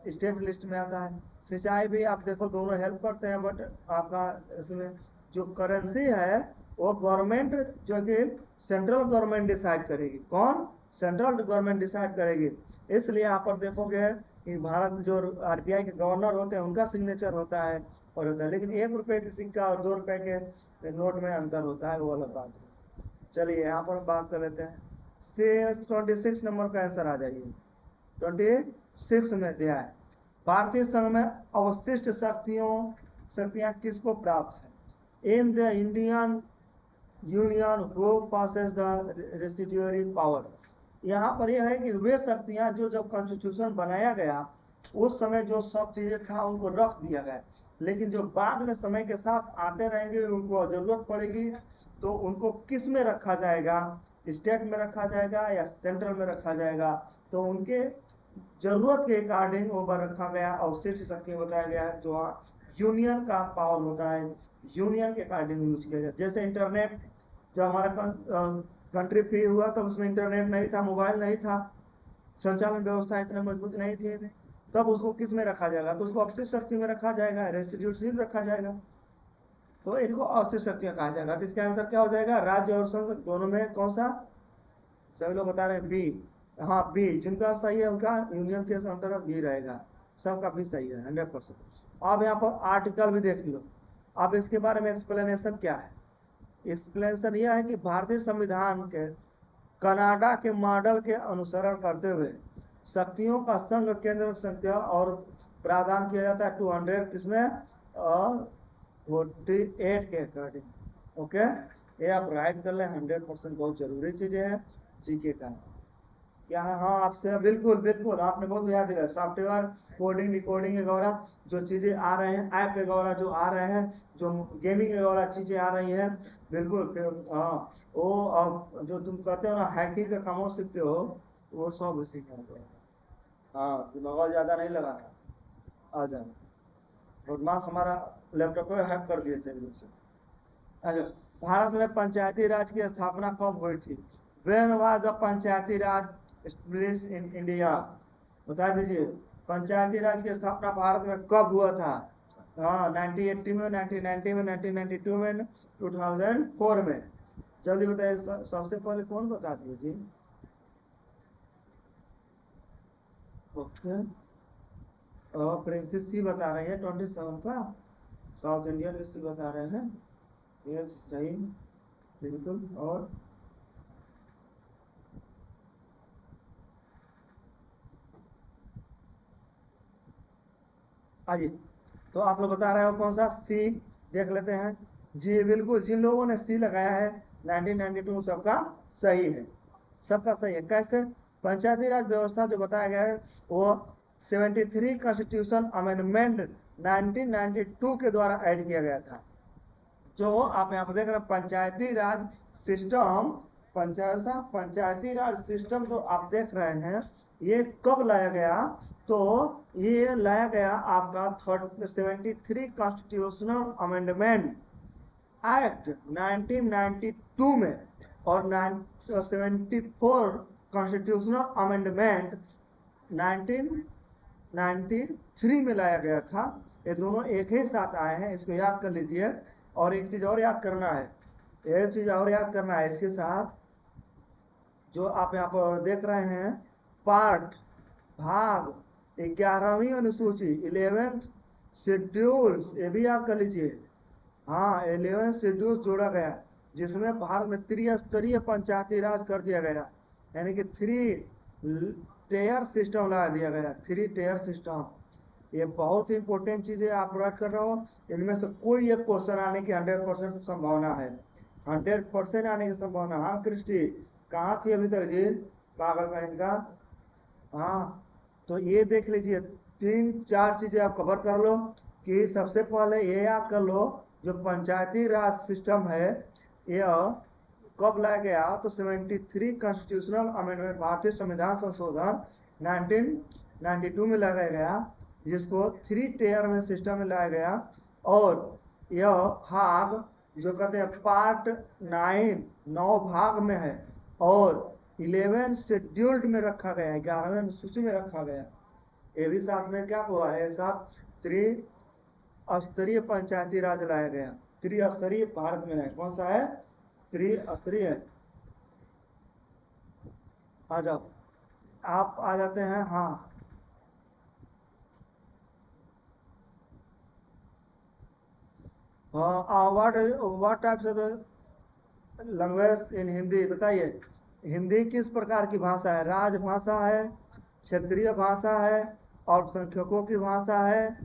स्टेट लिस्ट में आता है। सिंचाई भी आप देखो दोनों हेल्प करते हैं, बट आपका इसमें जो करेंसी है वो गवर्नमेंट जो कि सेंट्रल गवर्नमेंट डिसाइड करेगी। कौन? सेंट्रल गवर्नमेंट डिसाइड करेगी। इसलिए यहाँ पर देखोगे कि भारत जो आरबीआई के गवर्नर होते हैं उनका सिग्नेचर होता है और होता है, लेकिन 1 रुपए के सिक्का और 2 रुपए के नोट में अंतर होता है, वो अलग बात है। चलिए यहाँ पर हम बात कर लेते हैं। 26 नंबर का आंसर आ जाइए। 26 में दिया है, भारतीय संघ में अवशिष्ट शक्तियां किसको प्राप्त है? In the Indian union who passes the residuary power. यहाँ पर यह है कि वे शक्तियां जो जब कॉन्स्टिट्यूशन बनाया गया उस समय जो सब चीजें था उनको रख दिया गया, लेकिन जो बाद में समय के साथ आते रहेंगे उनको जरूरत पड़ेगी तो उनको किस में रखा जाएगा? स्टेट में रखा जाएगा या सेंट्रल में रखा जाएगा? तो उनके जरूरत के अकॉर्डिंग वो रखा गया। अवशिष्ट शक्ति बताया गया है जो यूनियन का पावर होता है, यूनियन के अकॉर्डिंग यूज किया जाए। जैसे इंटरनेट जब हमारा कंट्री फ्री हुआ तब उसमें इंटरनेट नहीं था, मोबाइल नहीं था, संचालन व्यवस्था इतनी मजबूत नहीं थी, तब उसको किस में रखा जाएगा? तो उसको अवशिष्ट शक्ति में रखा जाएगा, रेसिड्यूअरी रखा जाएगा, तो इनको अवशिष्ट शक्तियां कहा जाएगा। तो इसका आंसर क्या हो जाएगा? राज्य और संघ दोनों में कौन सा? सभी लोग बता रहे हैं बी। हाँ बी, जिनका सही है उनका यूनियन के अंतर्गत बी रहेगा, सबका भी सही है 100%। अब यहाँ पर आर्टिकल भी देख लो। अब इसके बारे में एक्सप्लेनेशन क्या है? एक्सप्लेनेशन यह है कि भारतीय संविधान के कनाडा के मॉडल के अनुसरण करते हुए शक्तियों का संघ केंद्र संख्या और प्रावधान किया जाता है 200 किसमें? 48 के अकॉर्डिंग। ओके, ये आप राइट कर ले, 100% बहुत जरूरी चीजें हैं जीके का। क्या है? हाँ आपसे बिल्कुल बिल्कुल आपने बहुत याद दिया। सॉफ्टवेयर कोडिंग रिकॉर्डिंग वगैरह जो चीजें आ रहे हैं, ऐप वगैरह जो आ रहे हैं, जो गेमिंग वगैरह चीजें आ रही हैं, बिल्कुल हाँ वो अब जो तुम कहते हो ना हैकिंग का काम सीखते हो, वो सब उसी का है। हाँ दिमाग ज्यादा नहीं लगाना, आ जाना। बदमाश हमारा लैपटॉप में हैक कर दिए थे एकदम से। अच्छा, भारत में पंचायती राज की स्थापना कब हुई थी? When was the Panchayati Raj established in India? बता दीजिए, पंचायती राज की स्थापना भारत में कब हुआ था? हाँ 1980 में, 1990 में, 1992 में, 2004 में। जल्दी बताइए, सबसे पहले कौन बता दीजिए। ओके, प्रिंसेस सी बता रही है 27 का, साउथ इंडियन सी बता रहे हैं, ये सही बिल्कुल। और आइए, तो आप लोग बता रहे हो कौन सा? सी। देख लेते हैं। जी बिल्कुल, जिन लोगों ने सी लगाया है 1992 सबका सही है, सबका सही है। कैसे? पंचायती राज व्यवस्था जो बताया गया है वो 73 कॉन्स्टिट्यूशन अमेंडमेंट 1992 के द्वारा ऐड किया गया था। जो आप यहाँ पर देख रहे हैं पंचायती राज सिस्टम, पंचायती राज सिस्टम जो आप देख रहे हैं ये कब लाया गया? तो ये लाया गया आपका 73 कॉन्स्टिट्यूशनल अमेंडमेंट एक्ट 1992 में, और 74 कॉन्स्टिट्यूशनल अमेंडमेंट 1993 में लाया गया था। ये दोनों एक ही साथ आए हैं, इसको याद कर लीजिए। और एक चीज और याद करना है, एक चीज और याद करना है इसके साथ, जो आप यहाँ पर देख रहे हैं पार्ट भाग 11वीं अनुसूची 11th शेड्यूल, ये भी याद कर लीजिए। हाँ 11th शेड्यूल जोड़ा गया जिसमें भारत में त्रिस्तरीय पंचायती राज कर दिया गया, यानी कि 3 टेयर सिस्टम लगा दिया गया, 3 टेयर सिस्टम। ये बहुत ही इंपॉर्टेंट चीजें आप रट कर रहे हो, इनमें से कोई एक क्वेश्चन आने की 100% संभावना है, 100% आने की संभावना। हाँ क्रिस्टी कहाँ थी अभी तक जी, पागल बहन का। हाँ तो ये देख लीजिए, 3-4 चीजें आप कवर कर लो। कि सबसे पहले ये याद कर लो जो पंचायती राज सिस्टम है यह कब लाया गया? तो 73 कॉन्स्टिट्यूशनल अमेंडमेंट, भारतीय संविधान संशोधन 1992 में लगाया गया। जिसको 3 टेयर में सिस्टम में लाया गया। और यह भाग जो कहते हैं पार्ट 9 भाग में है, और 11 शेड्यूल्ड में रखा गया है, 11वें सूची में रखा गया। ये भी साथ में क्या हुआ है, साथ त्रिस्तरीय पंचायती राज लाया गया। त्रिस्तरीय भारत में है, कौन सा है, त्रिस्तरीय है। आ जाओ, आप आ जाते हैं। हाँ, हाँ, what types of language in Hindi, बताइए। हिंदी किस प्रकार की भाषा है, राजभाषा है, क्षेत्रीय भाषा है, अल्पसंख्यकों की भाषा है,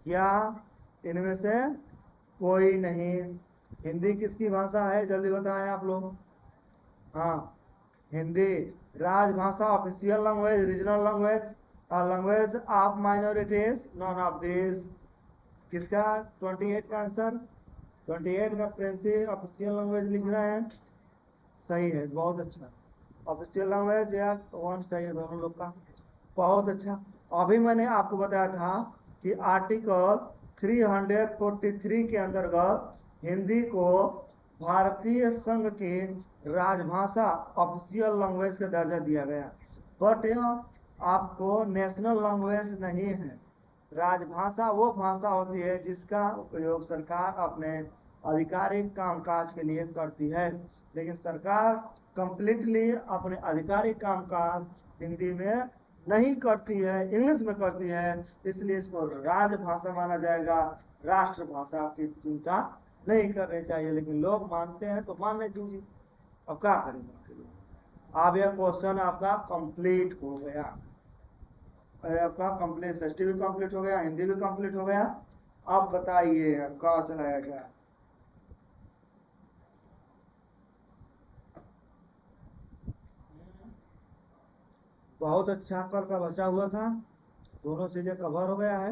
या इनमें से कोई नहीं। हिंदी किसकी भाषा है, जल्दी बताएं आप लोग। हाँ, हिंदी राजभाषा, official language, regional language, language of minorities, none of this. किसका 28 का आंसर, 28 का प्रिंसिप ऑफिशियल लैंग्वेज लिख रहे हैं, सही है, बहुत अच्छा। ऑफिशियल लैंग्वेज या वन सही है दोनों लोग का, बहुत अच्छा। अभी मैंने आपको बताया था कि आर्टिकल 343 के अंतर्गत हिंदी को भारतीय संघ की राजभाषा, ऑफिशियल लैंग्वेज का दर्जा दिया गया, बट यह आपको नेशनल लैंग्वेज नहीं है। राजभाषा वो भाषा होती है जिसका उपयोग सरकार अपने आधिकारिक कामकाज के लिए करती है, लेकिन सरकार कंप्लीटली अपने आधिकारिक कामकाज हिंदी में नहीं करती है, इंग्लिश में करती है, इसलिए इसको राजभाषा माना जाएगा। राष्ट्रभाषा की चिंता नहीं करनी चाहिए, लेकिन लोग मानते हैं तो मानने दीजिए, अब क्या करेंगे। अब यह क्वेश्चन आपका कंप्लीट हो गया, आपका कंप्लीट एसटी भी कंप्लीट हो गया, हिंदी भी कंप्लीट हो गया। अब बताइए कहाँ चलाया गया। बहुत अच्छा, कल का बचा हुआ था, दोनों चीजें कवर हो गया है।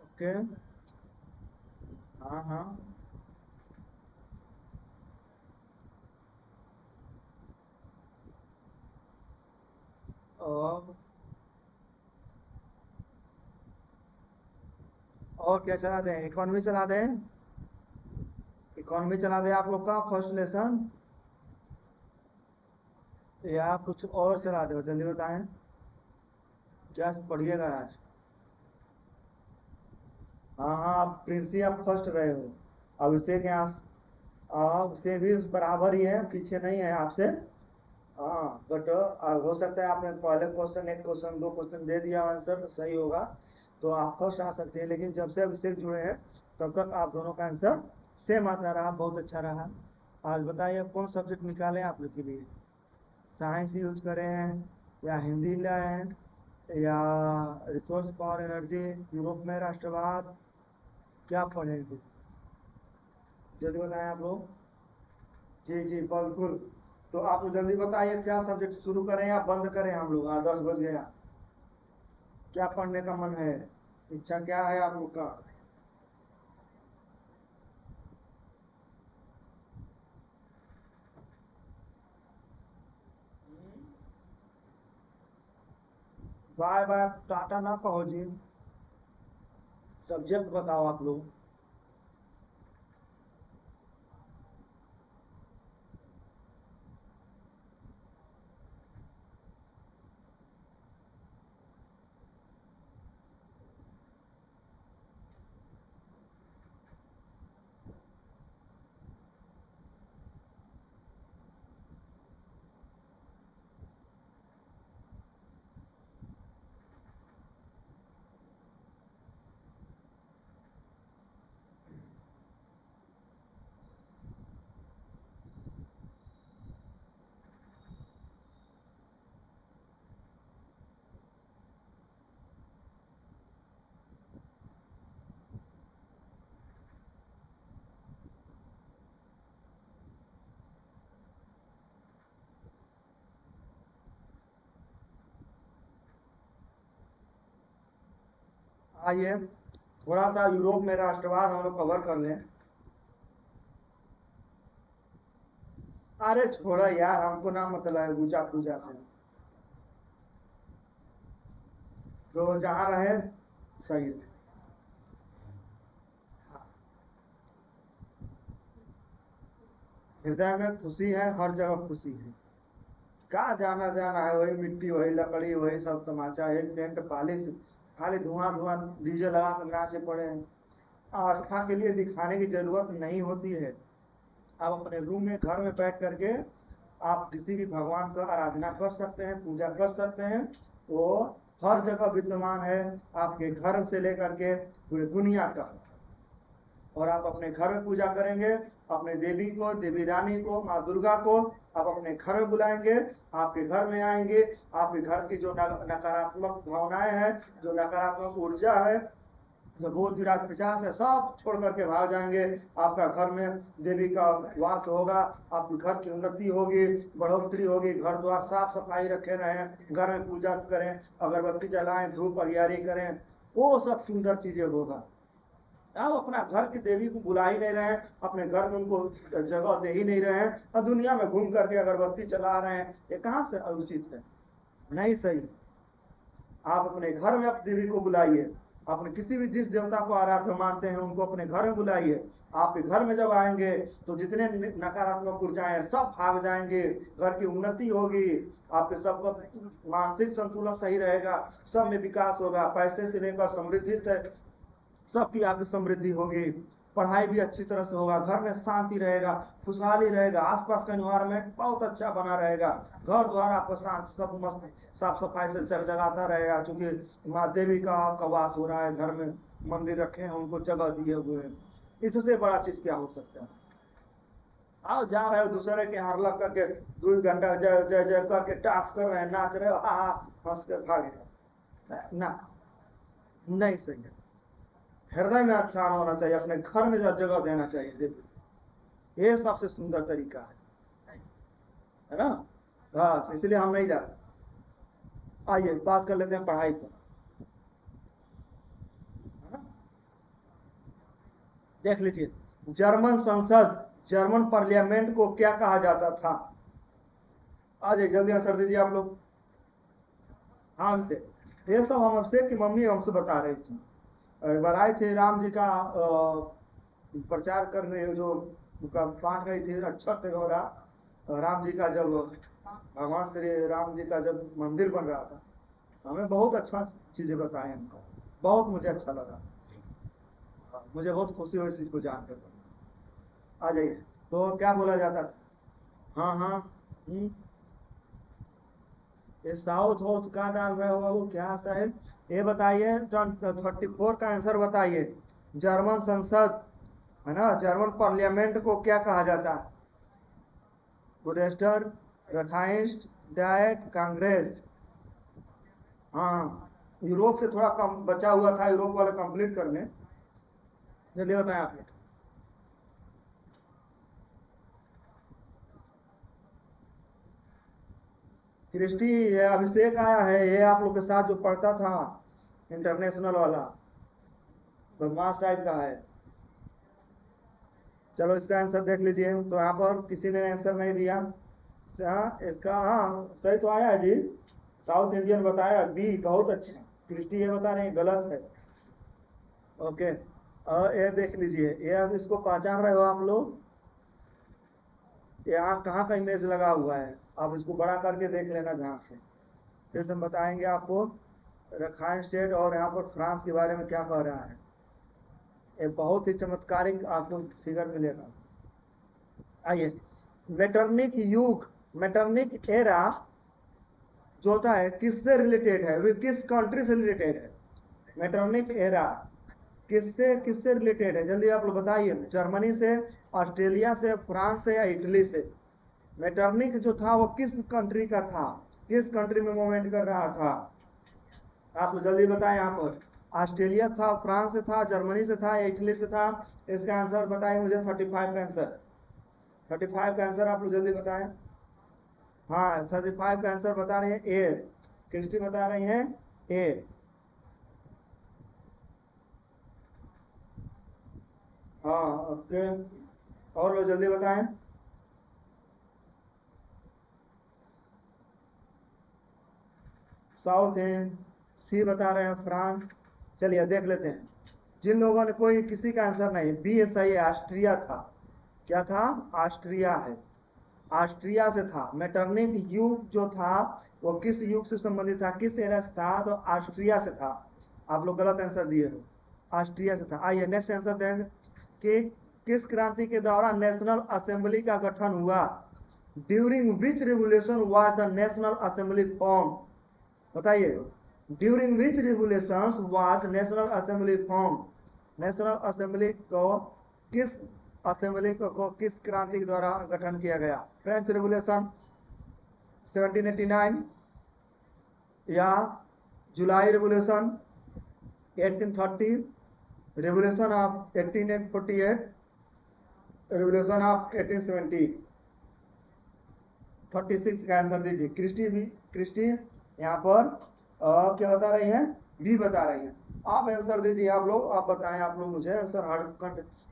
ओके, हाँ हाँ। और और क्या चला दें, इकोनॉमी चला दें, इकोनॉमी चला दें आप लोग का फर्स्ट लेसन, या कुछ और चला दे, जल्दी बताएं क्या पढ़िएगा आज। हाँ हाँ, आप प्रिंसी आप फर्स्ट रहे हो, अभिषेक यहाँ आपसे भी उस बराबर ही है, पीछे नहीं है आपसे। हाँ, बट हो सकता है आपने पहले क्वेश्चन, एक क्वेश्चन, दो क्वेश्चन दे दिया आंसर तो सही होगा, तो आप फर्स्ट आ सकते हैं। लेकिन जब से अभिषेक जुड़े हैं तब तक आप दोनों का आंसर सेम आता रहा, बहुत अच्छा रहा। आज बताइए कौन सब्जेक्ट निकाले आप लोग के लिए, साइंस यूज करें हैं, या हिंदी लाए हैं, या रिसोर्स पावर एनर्जी, यूरोप में राष्ट्रवाद, क्या पढ़ेंगे, जल्दी बताएं आप लोग। जी जी बिल्कुल, तो आप लोग जल्दी बताइए क्या सब्जेक्ट शुरू करें या बंद करें, हम लोग 10 बज गया, क्या पढ़ने का मन है, इच्छा क्या है आप लोग का। बाय बाय टाटा ना कहो जी, सब्जेक्ट बताओ आप लोग। आइए थोड़ा सा यूरोप में राष्ट्रवाद हम लोग कवर कर लें। अरे छोड़ो यार, हमको ना मतलब है पूजा पूजा से। तो जहाँ रहे सही रहे। हृदय में खुशी है, हर जगह खुशी है। कहाँ जाना जाना है, वही मिट्टी वही लकड़ी वही सब तमाचा, एक पेंट पॉलिश, खाली धुआं धुआं डीजे लगा कर नाचे पड़े हैं। आस्था के लिए दिखाने की जरूरत नहीं होती है। आप अपने रूम में घर में बैठ करके आप किसी भी भगवान का आराधना कर सकते हैं, पूजा कर सकते हैं। वो हर जगह विद्यमान है, आपके घर से लेकर के पूरी दुनिया का। और आप अपने घर में पूजा करेंगे, अपने देवी को, देवी रानी को, माँ दुर्गा को आप अपने घर में बुलाएंगे, आपके घर में आएंगे। आपके घर की जो नकारात्मक भावनाएं हैं, जो नकारात्मक ऊर्जा है, जो भूत विराट पिशाच है, सब छोड़ करके भाग जाएंगे। आपका घर में देवी का वास होगा, आपके घर की उन्नति होगी, बढ़ोतरी होगी। घर द्वार साफ सफाई रखे रहें, घर में पूजा करें, अगरबत्ती जलाएं, धूप अगियारी करें, वो सब सुंदर चीजें होगा। आप अपना घर की देवी को बुला ही नहीं रहे हैं, अपने घर में उनको जगह दे ही नहीं रहे हैं, और दुनिया में घूम करके अगरबत्ती चला रहे हैं। ये कहाँ से अनुचित है? नहीं सही। आप अपने घर में अपनी देवी को बुलाइए, अपने किसी भी जिस देवता को आराध्य मानते हैं उनको अपने घर में बुलाइए। आपके घर में जब आएंगे तो जितने नकारात्मक ऊर्जाएं सब भाग जाएंगे, घर की उन्नति होगी, आपके सबका मानसिक संतुलन सही रहेगा, सब में विकास होगा, पैसे से लेकर समृद्धि तक सबकी आपकी समृद्धि होगी। पढ़ाई भी अच्छी तरह से होगा, घर में शांति रहेगा, खुशहाली रहेगा, आसपास का एनवायरमेंट बहुत अच्छा बना रहेगा, घर द्वार आपको शांत सब मस्त साफ सफाई से जगजगाता रहेगा। क्योंकि माँ देवी का आपका वास हो रहा है, घर में मंदिर रखे हैं, उनको जगह दिए हुए हैं। इससे बड़ा चीज क्या हो सकता है? आओ जा रहे हो दूसरे के यहाँ लग करके 2 घंटा जय जय जय करके डांस कर रहे हैं, नाच रहे हो, हा हा हंस कर भागे ना, नहीं सही है। हृदय में अच्छा होना चाहिए, अपने घर में जगह देना चाहिए देखिए, ये सबसे सुंदर तरीका है ना। बस इसलिए हम नहीं जाते। आइए बात कर लेते हैं पढ़ाई पर, है ना। देख लीजिए, जर्मन संसद, जर्मन पार्लियामेंट को क्या कहा जाता था? आ जाइए जल्दी आंसर दीजिए आप लोग। हाँ हमसे, ये सब हम अभिषेक की मम्मी हमसे बता रही थी। एक बार आए थे राम जी का प्रचार करने, जो उनका पाठ रही थी अक्षत वगैरह, राम जी का जब भगवान श्री राम जी का जब मंदिर बन रहा था, हमें बहुत अच्छा चीजें बताए उनको, बहुत मुझे अच्छा लगा, मुझे बहुत खुशी हुई इस चीज को जानकर। आ जाइए, तो क्या बोला जाता था? हाँ हाँ। ये साउथ हाउस का डाल रहे हो वो क्या साहब? ये बताइए 34 का आंसर बताइए। जर्मन संसद, है ना, जर्मन पार्लियामेंट को क्या कहा जाता है? बुडेस्टर, रथाइस्ट, डायट, कांग्रेस। हाँ, यूरोप से थोड़ा कम बचा हुआ था, यूरोप वाले कंप्लीट करने। जल्दी बताएं आप लोग। क्रिस्टी, ये अभिषेक आया है, ये आप लोग के साथ जो पढ़ता था, इंटरनेशनल वाला, बदमाश टाइप का है। चलो इसका आंसर देख लीजिए, तो यहाँ पर किसी ने आंसर नहीं दिया। हाँ इसका, हाँ सही तो आया है जी, साउथ इंडियन बताया, बी बहुत अच्छा। क्रिस्टी ये बता रहे हैं गलत है। ओके, और ये देख लीजिए, ये इसको पहचान रहे हो आप लोग? यहाँ कहाँ का इमेज लगा हुआ है, आप इसको बड़ा करके देख लेना ध्यान से, फिर से हम बताएंगे आपको। रखाइन स्टेट और यहाँ पर फ्रांस के बारे में क्या कह रहा है, ये बहुत ही चमत्कारिक आपको फिगर मिलेगा। आइए, मेटरनिक युग, मेटरनिक एरा जो होता है किससे रिलेटेड है, वे किस कंट्री से रिलेटेड है? मेटरनिक एरा किससे किससे रिलेटेड है? जल्दी आप लोग बताइए, जर्मनी से, ऑस्ट्रेलिया से, फ्रांस से, या इटली से? मेटरनिक जो था वो किस कंट्री का था, किस कंट्री में मूवमेंट कर रहा था? आप लोग जल्दी बताएं यहाँ पर। ऑस्ट्रेलिया था, फ्रांस से था, जर्मनी से था, या इटली से था? इसका आंसर बताएं मुझे, 35 का आंसर, 35 का आंसर आप लोग जल्दी बताएं। हाँ 35 का आंसर बता रहे हैं ए, क्रिस्टी बता रही हैं ए। हाँ ओके, और लोग जल्दी बताएं। साउथ है, सी बता रहे हैं फ्रांस। चलिए देख लेते हैं। जिन लोगों ने कोई किसी का आंसर नहीं, बी एस आई ऑस्ट्रिया था। क्या था? ऑस्ट्रिया है, ऑस्ट्रिया से था। मेटरनिक युग जो था वो किस युग से संबंधित था, किस एरा से था? तो ऑस्ट्रिया से था। आप लोग गलत आंसर दिए हो, ऑस्ट्रिया से था। आइए नेक्स्ट आंसर देंगे कि किस क्रांति के दौरान नेशनल असेंबली का गठन हुआ? During which revolution was the national assembly form? बताइए, during which revolution was national assembly form? National assembly को किस असेंबली को किस क्रांति के द्वारा गठन किया गया? फ्रेंच रिवोल्यूशन 1789 या July revolution 1830, revolution of 1848, revolution of 1870? 36 का आंसर दीजिए। क्रिस्टी भी, क्रिस्टी यहाँ पर क्या बता रही हैं? बी बता रही हैं। आप आंसर दीजिए, आप लोग, आप बताएं, आप लोग मुझे आंसर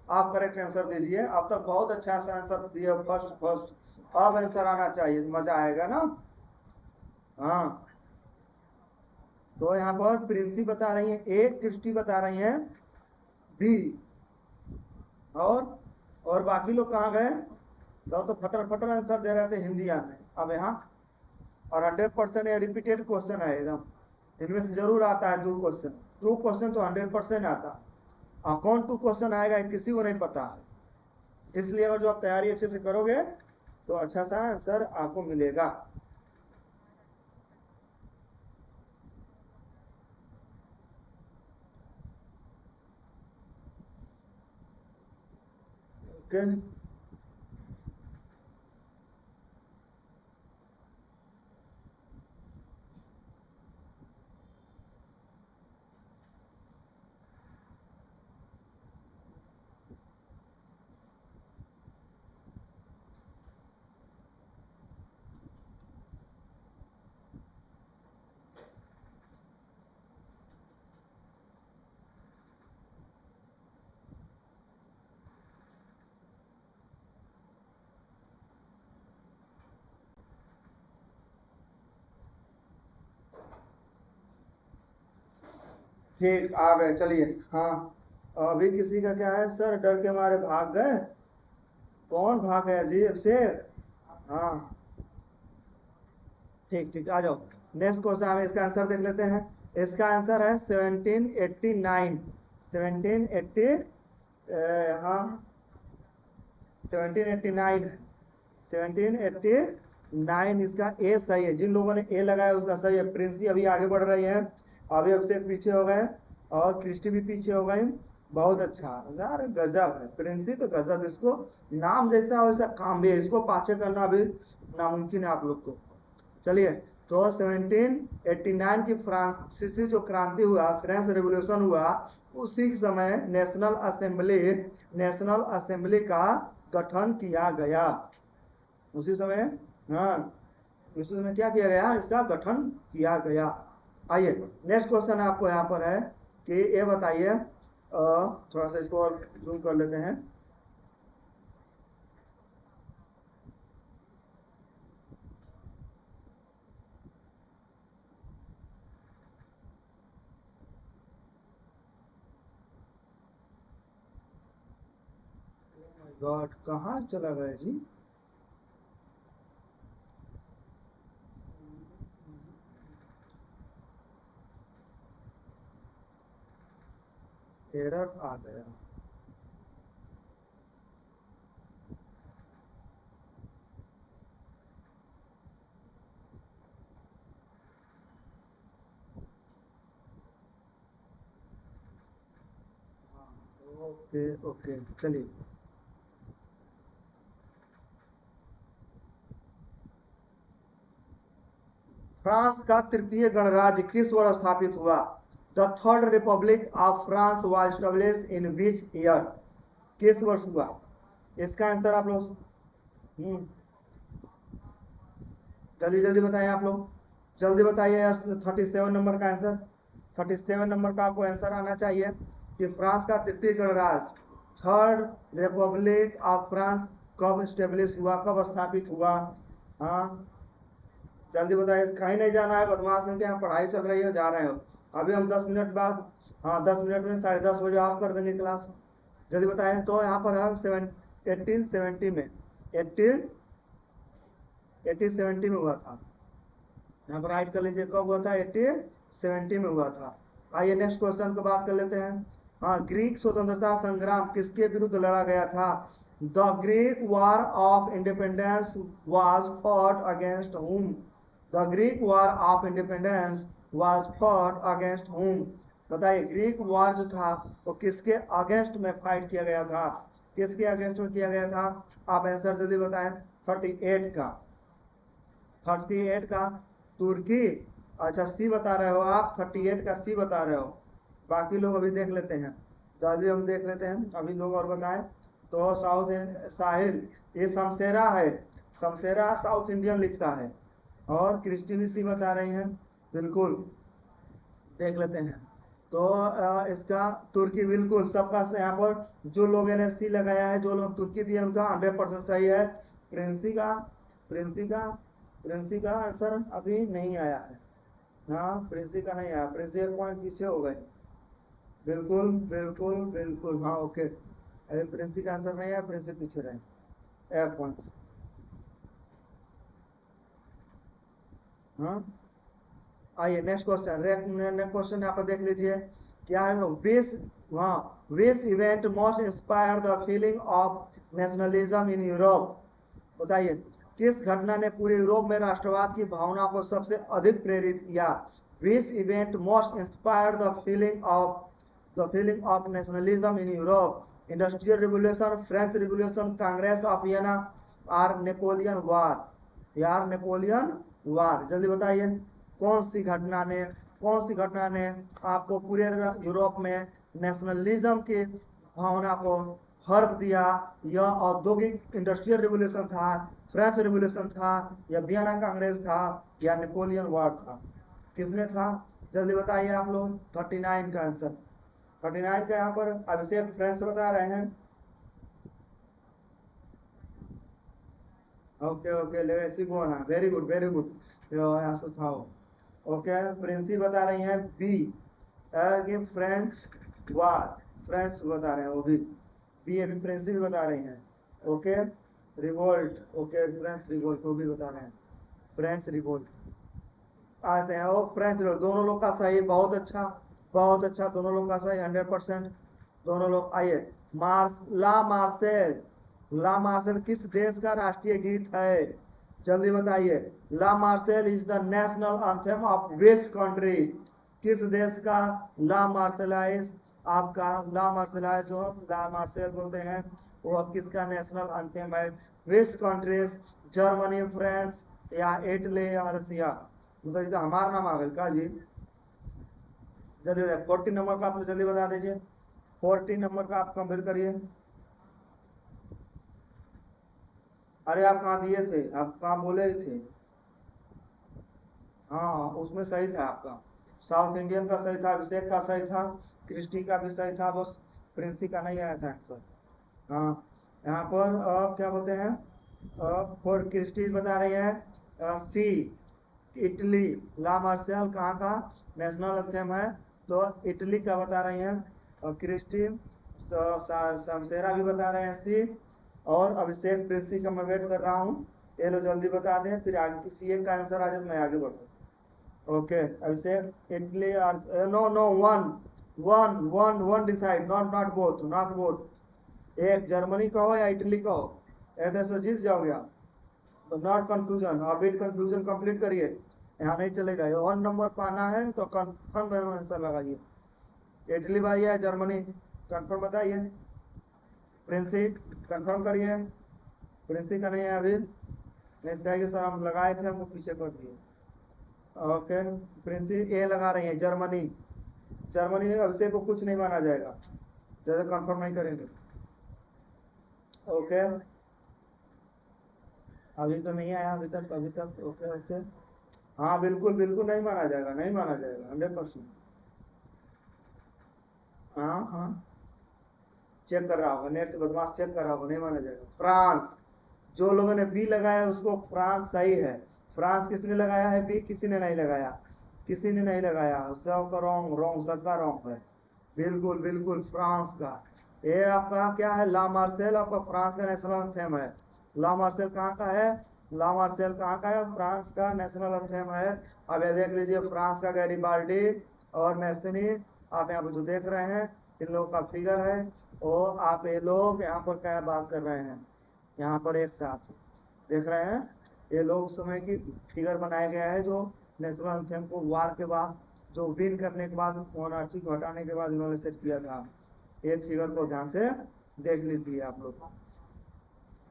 आप करेक्ट आंसर दीजिए। अब तक बहुत अच्छा सा आंसर दिए, फर्स्ट। अब आंसर आना चाहिए, मजा आएगा ना। हाँ, तो यहाँ पर प्रिंसी बता रही है ए, क्रिस्टी बता रही है बी, और बाकी लोग कहाँ गए? तो फटर फटर आंसर दे रहे थे हिंदी में। अब यहाँ और 100% ये रिपीटेड क्वेश्चन है एकदम, इनमें से जरूर आता है 2 क्वेश्चन। 2 क्वेश्चन तो 100% आता, और कौन 2 क्वेश्चन आएगा किसी को नहीं पता है। इसलिए अगर जो आप तैयारी अच्छे से करोगे तो अच्छा सा आंसर आपको मिलेगा। ओके, ठीक, आ गए। चलिए, हाँ, अभी किसी का क्या है सर, डर के मारे भाग गए? कौन भाग गया जी? अभिषेक? हाँ, ठीक ठीक, आ जाओ। नेक्स्ट क्वेश्चन, हम इसका आंसर देख लेते हैं। इसका आंसर है 1789। 1780, हाँ 1789 है। 1789 इसका ए सही है। जिन लोगों ने ए लगाया उसका सही है। प्रिंसी अभी आगे बढ़ रही है, अभी अभिषेक पीछे हो गए और क्रिस्टी भी पीछे हो गई। बहुत अच्छा यार, गजब है प्रिंसी तो, गजब। इसको नाम जैसा वैसा काम भी है, इसको पाछे करना भी नामुमकिन है आप लोग को। चलिए, तो 1789 की फ्रांसीसी जो क्रांति हुआ, फ्रेंच रेवोल्यूशन हुआ, उसी समय नेशनल असेंबली का गठन किया गया। उसी समय, हाँ, उसी समय क्या किया गया? इसका गठन किया गया। आइए नेक्स्ट क्वेश्चन आपको यहाँ पर है कि ये बताइए, थोड़ा सा इसको और जूम कर लेते हैं। गॉड, कहाँ चला गया जी? एरर आ गया। ओके ओके, चलिए। फ्रांस का तृतीय गणराज्य किस वर्ष स्थापित हुआ? The third Republic of France was establish in which year? किस वर्ष हुआ? इसका आंसर आप लोग जल्दी जल्दी बताइए आप लोग, जल्दी बताइए। 37 नंबर का आंसर, 37 नंबर का आपको आंसर आना चाहिए कि फ्रांस का तृतीय गणराज्य, थर्ड रिपब्लिक ऑफ फ्रांस कब स्टेब्लिश हुआ, कब स्थापित हुआ? हाँ, जल्दी बताइए। कहीं नहीं जाना है, बदमाश करके यहाँ पढ़ाई चल रही है, जा रहे हो। अभी हम 10 मिनट बाद, हाँ 10 मिनट में 10:30 बजे ऑफ कर देंगे क्लास। जल्दी बताएं। तो यहाँ पर है 1870 में, 1870 में हुआ था। यहाँ पर राइट कर लीजिए, कब हुआ था? 1870 में हुआ था। आइए नेक्स्ट क्वेश्चन को बात कर लेते हैं। हाँ, ग्रीक स्वतंत्रता संग्राम किसके विरुद्ध लड़ा गया था? The Greek war of independence was fought against whom? The Greek war of independence was fought against whom? बताइए, ग्रीक वॉर जो था वो किसके अगेंस्ट में फाइट किया गया था? किसके अगेंस्ट में किया गया था? आप आंसर जल्दी बताएं। 38 का, 38 का तुर्की। अच्छा, सी बता रहे हो आप, 38 का सी बता रहे हो। बाकी लोग अभी देख लेते हैं, जल्दी हम देख लेते हैं, अभी लोग और बताएं। तो साउथ साहिल, ये शमशेरा है, शमशेरा साउथ इंडियन लिखता है। और क्रिस्टी भी सी बता रही हैं, बिल्कुल देख लेते हैं। तो इसका तुर्की, बिल्कुल सबका यहाँ पर जो लोगों ने सी लगाया है, जो लोग तुर्की दिए उनका 100% सही है। प्रिंसी का, प्रिंसी का, प्रिंसी का आंसर अभी नहीं आया है। हाँ, प्रिंसी का नहीं आया, प्रिंसी एक पॉइंट पीछे हो गए। बिल्कुल बिल्कुल बिल्कुल, हाँ ओके। अभी प्रिंसी का आंसर नहीं आया, प्रिंसी पीछे रहे एक पॉइंट से। हाँ, आइए नेक्स्ट क्वेश्चन। नेक्स्ट क्वेश्चन यहाँ पर देख लीजिए, क्या है? विच, हाँ, which event most inspire the feeling of nationalism in Europe? बताइए, किस घटना ने पूरे यूरोप में राष्ट्रवाद की भावना को सबसे अधिक प्रेरित किया? Which event most inspire the feeling of nationalism in Europe? Industrial revolution, French revolution, Congress of Vienna, और नेपोलियन वार? यार नेपोलियन वार, जल्दी बताइए। कौन सी घटना ने, कौन सी घटना ने आपको पूरे यूरोप में नेशनलिज्म की भावना को हर्ष दिया? यह औद्योगिक इंडस्ट्रियल रिवोल्यूशन था, फ्रेंच रिवोल्यूशन था, या वियना कांग्रेस था, या नेपोलियन वार था? किसने था? जल्दी बताइए आप लोग। 39 का आंसर, 39 का यहाँ पर अभिषेक फ्रेंच बता रहे हैं। ओके ओके, लेगेसी कौन है? वेरी गुड वेरी गुड, यहाँ से था। ओके, प्रिंसी बता रही हैं बी, कि फ्रेंच वार, फ्रेंच बता रहे हैं वो भी, बी अभी फ्रेंच भी बता रही हैं। Okay, revolt, okay French revolt वो भी बता रहे हैं, फ्रेंच रिवोल्ट। आते हैं, वो फ्रेंच रिवोल्ट, दोनों लोग का सही, बहुत अच्छा बहुत अच्छा, दोनों लोग का सही 100%, दोनों लोग। आइए, मार्स ला मार्सेल, ला मार्सेल किस देश का राष्ट्रीय गीत है? जल्दी बताइए। La Marseillaise is the national anthem of which country? किस देश का ला मार्सेलाइज, आपका ला मार्सेलाइज जो ला मार्सेल बोलते हैं, वो अब किसका नेशनल एंथम है? Which countries? जर्मनी, फ्रांस, या इटली, या रसिया? मतलब तो हमारा नाम आ गया का जी। जल्दी 14 नंबर का आप जल्दी बता दीजिए, 14 नंबर का आप कंप्लीट करिए। अरे आप कहाँ दिए थे, आप कहाँ बोले थे? हाँ उसमें सही था आपका, साउथ इंडियन का सही था, अभिषेक का सही था, क्रिस्टी का भी सही था, बस प्रिंसी का नहीं आया था आंसर। हाँ, यहाँ पर क्या बोलते हैं, फॉर क्रिस्टी बता रही है सी, इटली। ला मार्शल कहाँ का नेशनल एंथम है? तो इटली का बता रही हैं। और क्रिस्टी, तो शमशेरा भी बता रहे हैं सी, और अभिषेक प्रिंसी का मैं वेट कर रहा हूँ, ये लोग जल्दी बता दें, फिर आगे किसी एक का आंसर आ जाए मैं आगे बढ़ूँ। ओके, अभिषेक इटली, और no no, one one one one decide, not not both, not both. एक जर्मनी का हो या इटली का हो, ऐसे से जीत जाओगे आप। तो not confusion, a bit confusion complete करिए, यहाँ नहीं चलेगा। ये 1 नंबर पाना है तो कंफर्म आंसर लगाइए। इटली भाई है, जर्मनी कंफर्म बताइए। प्रिंसी कंफर्म करिए। प्रिंसी का नहीं है अभी, नहीं कहेगी सर हम लगाए थे हमको पीछे कर दिए। ओके, प्रिंसी ए लगा रही है, जर्मनी, जर्मनी अभिषेक को कुछ नहीं माना जाएगा जैसे कंफर्म नहीं करेंगे। ओके, अभी तो नहीं आया अभी तक, अभी तक। ओके ओके, हाँ बिल्कुल बिल्कुल नहीं माना जाएगा, नहीं माना जाएगा 100%। हाँ हाँ, चेक कर रहा होगा, नेट से बदमाश चेक कर रहा होगा, नहीं माना जाएगा। फ्रांस, जो लोगों ने बी लगाया उसको फ्रांस सही है। फ्रांस किसने लगाया है? बी किसी ने नहीं लगाया। किसी ने नहीं लगाया, सबका रॉन्ग रॉन्ग, सबका रॉन्ग है। बिल्कुल बिल्कुल, फ्रांस का। ये आपका क्या है, ला मार्सेल आपका फ्रांस का नेशनल एंथम है। ला मार्सेल कहाँ का है, ला मार्सेल कहाँ का है, फ्रांस का नेशनल एंथम है। अब ये देख लीजिए, फ्रांस का गैरीबाल्डी और मैसनी, आप यहाँ पर जो देख रहे हैं इन लोगों का फिगर है। और आप ये लोग यहाँ पर क्या बात कर रहे हैं, यहाँ पर एक साथ देख रहे हैं, ये लोग उस समय की फिगर बनाया गया है जो नेशनल एंथम को वार के बाद, जो विन करने के बाद, मोनार्ची को हटाने के बाद इन्होंने सेट किया था। ये फिगर को ध्यान से देख लीजिए आप लोग।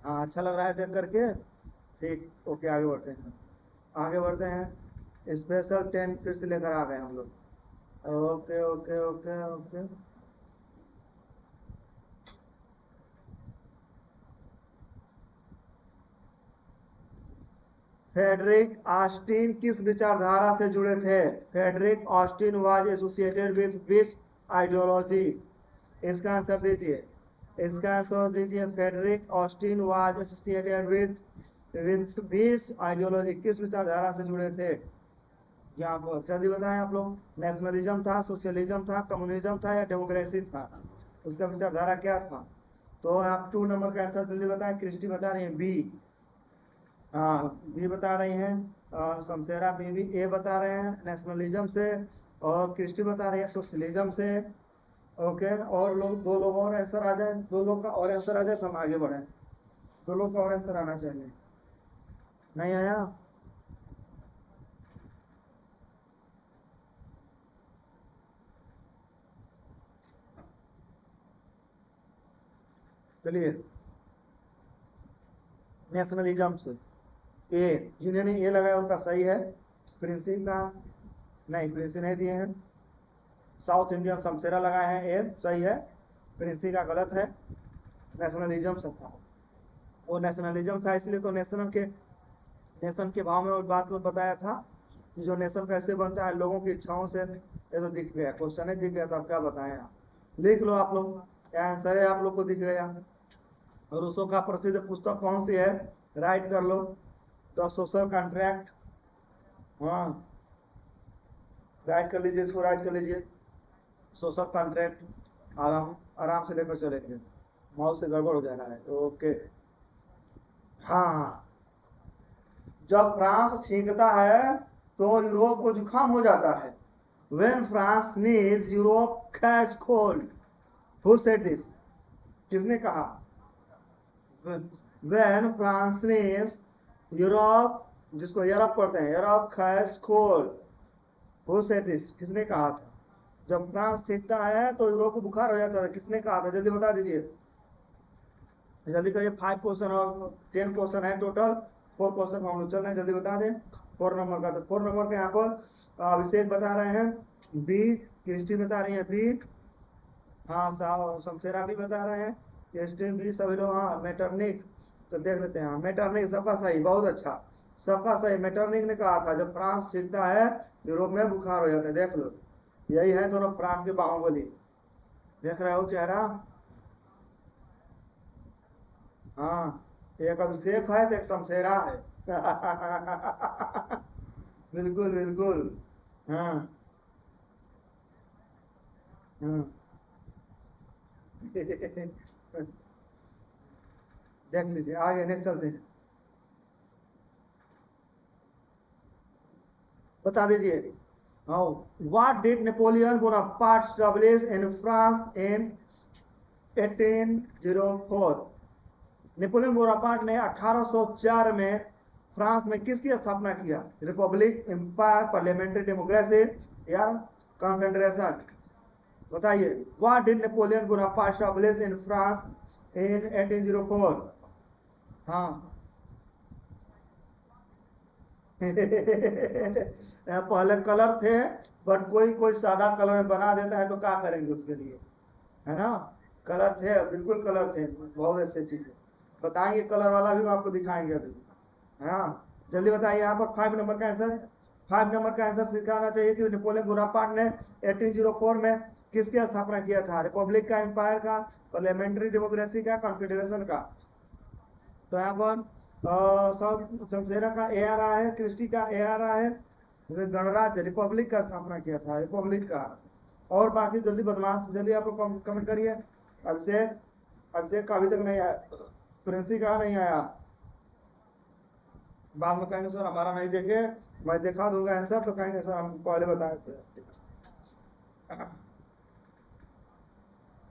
हाँ, अच्छा लग रहा है देख करके। ठीक, ओके, आगे बढ़ते हैं, आगे बढ़ते हैं। स्पेशल 10 फिर से लेकर आ गए हम लोग। Okay okay okay okay. Frederick Austin किस विचारधारा से जुड़े थे? Frederick Austin was associated with which ideology? इसका आंसर दीजिए, इसका आंसर दीजिए। Frederick Austin was associated with which ideology, किस विचारधारा से जुड़े थे? यहाँ पर जल्दी बताएं आप लोग, नेशनलिज्म था, सोशलिज्म था, कम्युनिज्म था या डेमोक्रेसी था? उसका विचारधारा क्या था? तो आप 2 नंबर का आंसर जल्दी बताएं। क्रिस्टी बता रही है बी। हाँ, बी बता रही हैं। शमशेरा बीवी ए बता रहे हैं नेशनलिज्म से, और क्रिस्टी बता रही है सोशलिज्म से। ओके, और लोग, 2 लोग और आंसर आ जाए, 2 लोग का और आंसर आ जाए तो हम आगे बढ़े। 2 लोग का और आंसर आना चाहिए। नहीं आया? चलिए, नेशनलिज्म से ए, जिन्होंने ए लगाया उनका सही है। प्रिंसी का नहीं, प्रिंसी नहीं दिए हैं। साउथ इंडियन शमशेरा लगाए हैं, ए सही है। प्रिंसी का गलत है, नेशनलिज्म से था। वो नेशनलिज्म था, इसलिए तो नेशन के भाव में और बात को बताया था कि जो नेशन कैसे बनता है, लोगों की इच्छाओं से। ये तो दिख गया, क्वेश्चन ही दिख गया, तो आप क्या बताएं आप। लिख लो आप लोग, क्या आंसर है आप लोग को दिख गया। रूसो का प्रसिद्ध पुस्तक कौन सी है? राइट कर लो, द सोशल कॉन्ट्रैक्ट। हाँ, राइट कर लीजिए, इसको राइट कर लीजिए। सोशल कॉन्ट्रैक्ट आराम आराम से लेकर चलेंगे, माउस से गड़बड़ हो जा रहा है। ओके, हाँ, जब फ्रांस छींकता है तो यूरोप को जुकाम हो जाता है। When France sneezes, Europe catch cold. Who said this? किसने कहा? When France sneezes, Europe, जिसको यूरोप पढ़ते हैं, Europe catch cold. Who said this? किसने कहा था? जब फ्रांस छींकता है तो यूरोप को बुखार हो जाता है, किसने कहा था? जल्दी बता दीजिए, जल्दी करिए। 5 क्वेश्चन और 10 क्वेश्चन है टोटल। 4 क्वेश्चन हम लोग चल रहे हैं, जल्दी बता दें। 4 नंबर का, तो 4 नंबर के यहाँ पर अभिषेक बता रहे हैं बी, क्रिस्टी बता रही है बी, हाँ, शमशेरा भी बता रहे हैं क्रिस्टी बी, सभी लोग हाँ मेटरनिक। तो देख लेते हैं, मेटरनिक सबका सही, बहुत अच्छा, सबका सही। मेटरनिक ने कहा था जब फ्रांस छींकता है यूरोप में बुखार हो जाता है। देख लो, यही है दोनों फ्रांस के बाहुबली। देख रहे हो चेहरा? हाँ, एक अभिषेक है तो एक शमशेरा है। बिल्कुल बिल्कुल। हाँ हाँ। देख लीजिए, आगे नेक्स्ट चलते हैं, बता दीजिए। हाँ, what did Napoleon Bonaparte establish in France in 1804? Napoleon Bonaparte ने 1804 में फ्रांस में किसकी स्थापना किया? रिपब्लिक, एम्पायर, पार्लियामेंट्री डेमोक्रेसी या कॉन्फेडरेशन? बताइए, what did Napoleon Bonaparte establish in France in 1804? हाँ। पहले कलर थे, बट कोई कोई सादा कलर में बना देता है तो क्या करेंगे उसके लिए, है ना? कलर थे, बिल्कुल कलर थे, बहुत अच्छी चीज है। बताएंगे, कलर वाला भी आपको दिखाएंगे अभी। हाँ, जल्दी बताइए, यहाँ पर 5 नंबर का आंसर, 5 नंबर का आंसर सिखाना चाहिए कि नेपोलियन बोनापार्ट ने 1804 में किसकी स्थापना किया था? रिपब्लिक का, एम्पायर का, पार्लियामेंट्री डेमोक्रेसी का, कॉन्फेडरेशन का? तो यहाँ पर शमशेरा का ए आ रहा है, क्रिस्टी का ए आ रहा है, जैसे गणराज्य रिपब्लिक का स्थापना किया था, रिपब्लिक का। और बाकी जल्दी बदमाश, जल्दी आप लोग कमेंट करिए। अभिषेक, अभिषेक का अभी तक नहीं आया, प्रिंसी का नहीं आया। बाद में कहेंगे सर हमारा नहीं देखे, मैं दिखा दूंगा आंसर तो कहेंगे सर हम पहले बताए थे।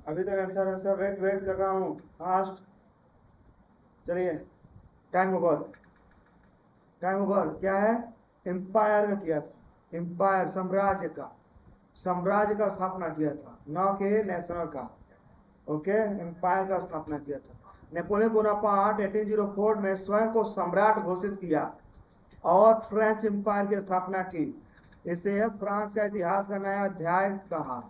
अभी तक आंसर आंसर वेट वेट कर रहा हूँ फास्ट। चलिए टाइम ओवर, टाइम ओवर। क्या है? एम्पायर का किया था, एम्पायर साम्राज्य का, साम्राज्य का स्थापना किया था, न कि नेशनल का। ओके, एम्पायर का स्थापना किया था। नेपोलियन बोनापार्ट 1804 में स्वयं को सम्राट घोषित किया और फ्रेंच एम्पायर की स्थापना की। इसे फ्रांस का इतिहास का नया अध्याय कहा।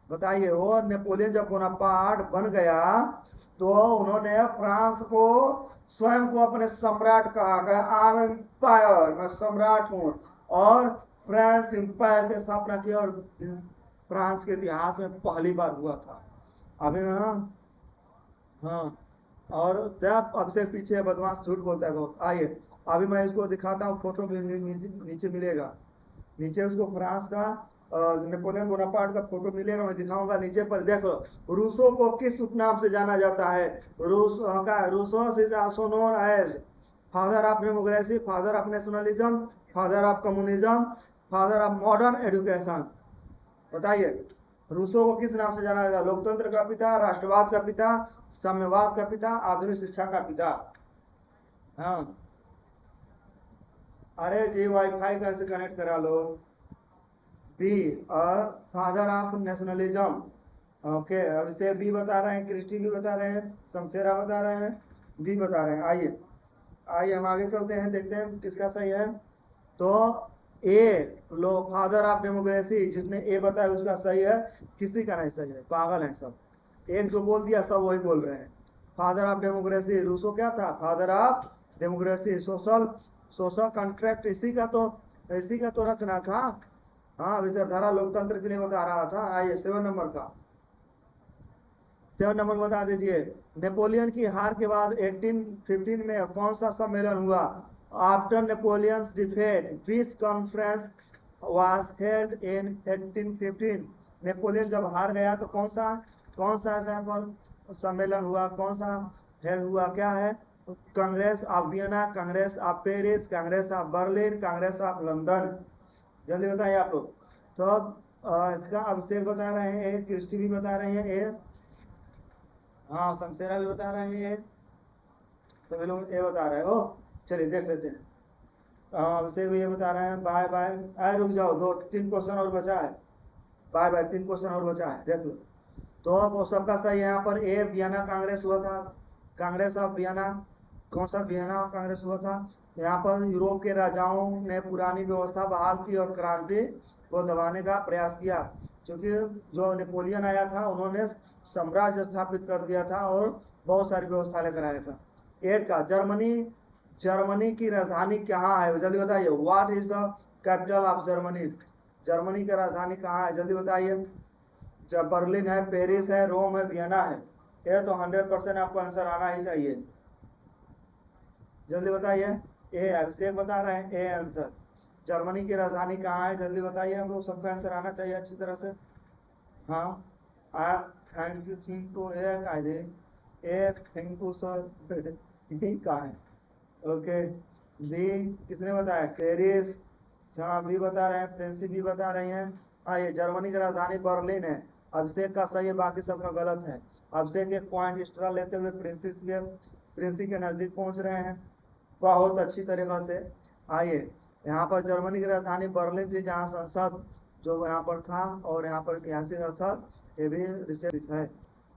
बताइए, और नेपोलियन जब बोनापार्ट बन गया तो उन्होंने फ्रांस को स्वयं को अपने सम्राट कहा, आई एम एम्पायर, मैं सम्राट हूं, और फ्रांस एम्पायर की स्थापना की। और फ्रांस के इतिहास में पहली बार हुआ था। अभी हाँ, और अब से पीछे बदमाश झूठ बोलता है बहुत। आइए अभी मैं इसको दिखाता हूँ, फोटो भी नीचे मिलेगा, नीचे उसको फ्रांस का नेपोलियन बोनापार्ट का फोटो मिलेगा, मैं दिखाऊंगा। नीचे पर देखो, रूसो को किस उपनाम से जाना जाता है? Rousseau is also known as father of democracy, father of nationalism, father of communism, father of modern education. बताइए, रूसो को किस नाम से जाना जाता है? लोकतंत्र का पिता, राष्ट्रवाद का पिता, साम्यवाद का पिता, आधुनिक शिक्षा का पिता। हाँ, अरे जी वाईफाई कैसे कनेक्ट करा लो। B, father of nationalism. Okay, अब से बी बता रहे हैं, क्रिस्टी भी बता रहे हैं, शमशेरा बता रहे हैं, बी बता रहे हैं। आइए आइए हम आगे चलते हैं, देखते हैं किसका सही है। तो ए, लो फादर ऑफ डेमोक्रेसी, जिसने ए बताया उसका सही है, किसी का नहीं सही है, पागल है सब। एक जो बोल दिया सब वही बोल रहे हैं। फादर ऑफ डेमोक्रेसी रूसो क्या था? Father of democracy, social social contract इसी का तो रचना था। हाँ, विचारधारा लोकतंत्र के लिए बता रहा था। आइए 7 नंबर का, 7 नंबर बता दीजिए। नेपोलियन की हार के बाद 1815 में कौन सा सम्मेलन हुआ? After Napoleon's defeat which conference was held in 1815? Napoleon जब हार गया तो कौन सा ऐसा सम्मेलन हुआ, कौन सा हेल्ड हुआ? क्या है? Congress of Vienna, Congress of Paris, Congress of Berlin, Congress of London. जल्दी बताइए आप लोग। तो इसका अभिषेक बता रहे हैं ए, क्रिस्टी भी बता रहे हैं ए, हाँ शमशेरा भी बता रहे हैं, तो लोग ये बता रहे हो। चलिए देख लेते हैं। अभिषेक भी ये बता रहे हैं। बाय बाय, आए रुक जाओ, 2-3 क्वेश्चन और बचा है। बाय बाय, 3 क्वेश्चन और बचा है, देख लो। तो अब वो सबका सही है। यहाँ पर ए, वियना कांग्रेस हुआ था, कांग्रेस ऑफ वियना। कौन सा वियना कांग्रेस हुआ था? यहाँ पर यूरोप के राजाओं ने पुरानी व्यवस्था बहाल की और क्रांति को दबाने का प्रयास किया, क्योंकि जो नेपोलियन आया था उन्होंने साम्राज्य स्थापित कर दिया था और बहुत सारी व्यवस्था लेकर आया था। 8 का, जर्मनी, जर्मनी की राजधानी कहाँ है? जल्दी बताइए, what is the capital of Germany? Germany की राजधानी कहाँ है? जल्दी बताइए। जब बर्लिन है, पेरिस है, रोम है, वियना है। ये तो 100% आपको आंसर आना ही चाहिए। जल्दी बताइए। ए, अभिषेक बता रहे हैं ए आंसर। जर्मनी की राजधानी कहाँ है? जल्दी बताइए, हम लोग सबका आंसर आना चाहिए अच्छी तरह से। हाँ, आ thank you think to a think to sir यही कहाँ है? ओके, बी किसने बताया? पेरिस। हाँ, बी बता रहे हैं, फ्रेंसी भी बता रही हैं। आइए, जर्मनी की राजधानी बर्लिन है। अभिषेक का सही है, बाकी सबका गलत है। अभिषेक एक पॉइंट एक्स्ट्रा लेते हुए प्रिंसी के नजदीक पहुंच रहे हैं बहुत अच्छी तरीके से। आइए, यहाँ पर जर्मनी की राजधानी बर्लिन थी, जहाँ संसद जो यहाँ पर था, और यहाँ पर ऐतिहासिक स्थल ये भी रिसेप्ट है।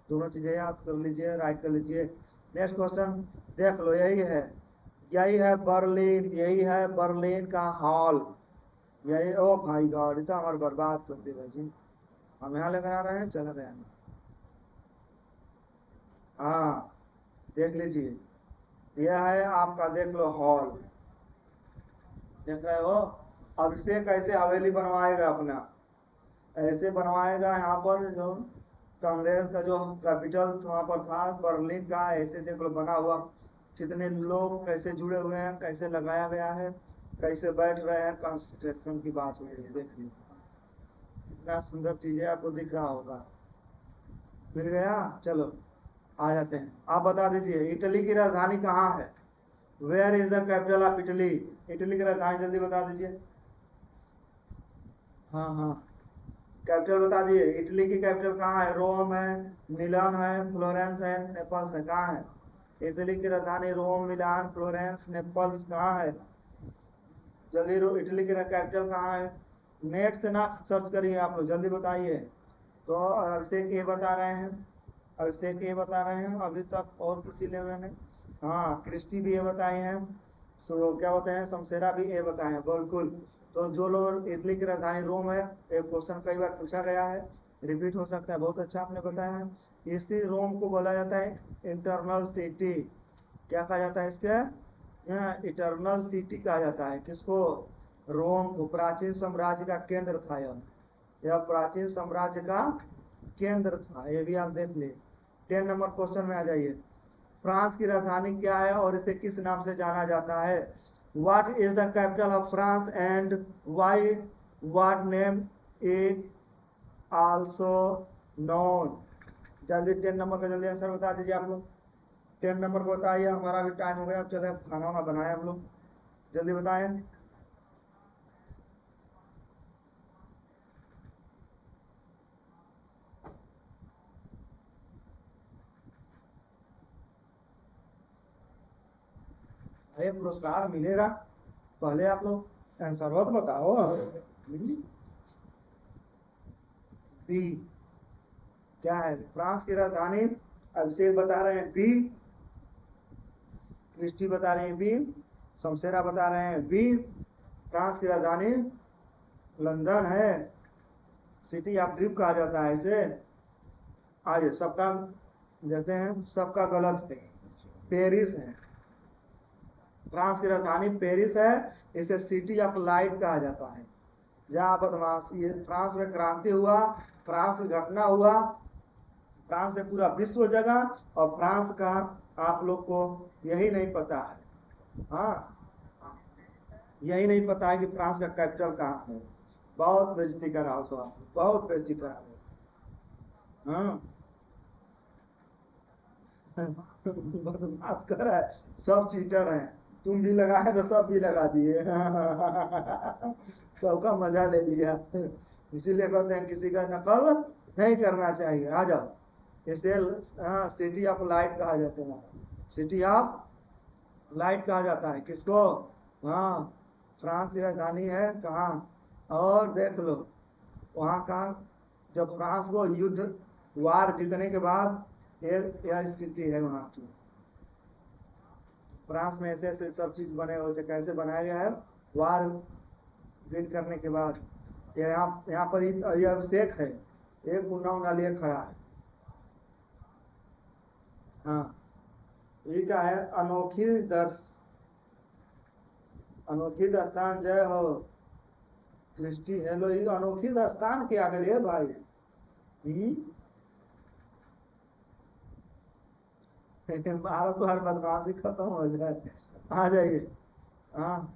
दोनों चीजें याद कर लीजिए, राइट कर लीजिए। नेक्स्ट क्वेश्चन देख लो, यही है बर्लिन, यही है बर्लिन का हॉल। यही, ओ भाई गॉड, इतना हमारे बर्बाद कर दिया जी। हम यहाँ लेकर आ रहे हैं, चल रहे हैं। हाँ, देख लीजिए, यह है आपका, देख लो हॉल, देख रहे हो। अब इसे कैसे हवेली बनवाएगा अपना, ऐसे बनवाएगा। यहाँ पर जो कांग्रेस का जो कैपिटल वहां पर था बर्लिन का, ऐसे देख लो बना हुआ। कितने लोग कैसे जुड़े हुए हैं, कैसे लगाया गया है, कैसे बैठ रहे हैं, कंस्ट्रक्शन की बात हो रही है, देखिए इतना सुंदर चीज है, आपको दिख रहा होगा। मिल गया, चलो आ जाते हैं। आप बता दीजिए इटली की राजधानी कहाँ है? Where is the capital of Italy? Italy की राजधानी जल्दी बता दीजिए। हाँ हाँ, कैपिटल बता दिए। इटली की कैपिटल कहाँ है? रोम है, मिलान है, फ्लोरेंस है, नेपल्स है, कहाँ है? इटली की राजधानी रोम, मिलान, फ्लोरेंस, नेपल्स कहाँ है? जल्दी इटली की कैपिटल कहाँ है? नेट से ना सर्च करिए आप लोग, जल्दी बताइए। तो अभिषेक ये बता रहे हैं, अभिषेक ये बता रहे हैं अभी तक, और किसी लेवल ने? हाँ, क्रिस्टी भी ये बताए हैं, सो क्या बताए हैं, शमशेरा भी ये बताए हैं, बिल्कुल। तो जो लोग, इटली की राजधानी रोम है, एक क्वेश्चन कई बार पूछा गया है, रिपीट हो सकता है, बहुत अच्छा आपने बताया है। इसी रोम को बोला जाता है इंटरनल सिटी। क्या कहा जाता है इसके? इटरनल सिटी कहा जाता है किसको? रोम को। प्राचीन साम्राज्य का केंद्र था यह प्राचीन साम्राज्य का केंद्र था, ये भी आप देख लिए। 10 नंबर क्वेश्चन में आ जाइए। फ्रांस की राजधानी क्या है और इसे किस नाम से जाना जाता है? What is the capital of France and why what name it also known? जल्दी 10 नंबर का जल्दी आंसर बता दीजिए आप लोग। 10 नंबर को बताइए, हमारा भी टाइम हो गया, चले खाना वाना बनाए हम लोग, जल्दी बताएं। अरे पुरस्कार मिलेगा, पहले आप लोग आंसर तो बताओ। बी क्या है? फ्रांस की राजधानी, अभिषेक बता रहे हैं बी, क्रिस्टी बता रहे हैं बी, शमशेरा बता रहे हैं बी। फ्रांस की राजधानी लंदन है, सिटी ऑफ ड्रीम कहा जाता है इसे। आज सबका देते हैं, सबका गलत है, पेरिस है। फ्रांस की राजधानी पेरिस है, इसे सिटी ऑफ लाइट कहा जाता है। जहाँ बदमाश ये फ्रांस में क्रांति हुआ, फ्रांस की घटना हुआ, फ्रांस से पूरा विश्व जगा, और फ्रांस का आप लोग को यही नहीं पता है। हाँ, यही नहीं पता है कि फ्रांस का कैपिटल कहाँ है। बहुत बेइज्जती करा उसको, बहुत बेइज्जती करा। हाँ बदमाश कर रहा है, सब चीटर हैं। तुम भी लगाए तो सब भी लगा दिए सबका मजा ले लिया। इसीलिए कहते हैं किसी का नकल नहीं करना चाहिए। आ जाओ, इसे सिटी ऑफ लाइट कहा जाता है, सिटी ऑफ लाइट कहा जाता है किसको? हाँ, फ्रांस की राजधानी है कहाँ? और देख लो वहाँ का, जब फ्रांस को युद्ध वार जीतने के बाद यह स्थिति है वहाँ की। फ्रांस में ऐसे ऐसे सब चीज बने हुए थे, कैसे बनाया गया है वार विन करने के बाद। यहाँ पर ये अभिषेक है, एक गुना उना लिए खड़ा है। हाँ, ये क्या है? अनोखी दास्तान, जय हो क्रिस्टी। हेलो, ये अनोखी दास्तान क्या करे भाई? भारत तो हर बदमाशी खत्म हो जाए, आ जाइए। हाँ,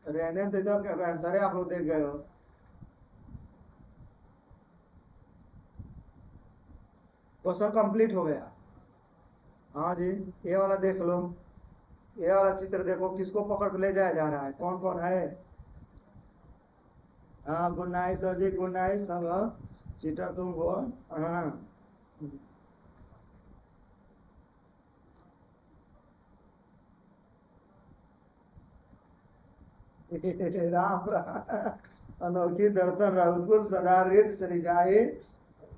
रहने दे दो, क्या आंसर है आप लोग देख गए हो। क्वेश्चन कंप्लीट हो गया। हाँ जी, ये वाला देख लो, ये वाला चित्र देखो, किसको पकड़ के ले जाया जा रहा है, कौन कौन है? हाँ, गुड नाइट सर जी, गुड नाइट सब। चीटर तुम हो। हाँ राम राम, अनोखी दर्शन रघुकुल सदा रित चली जाए,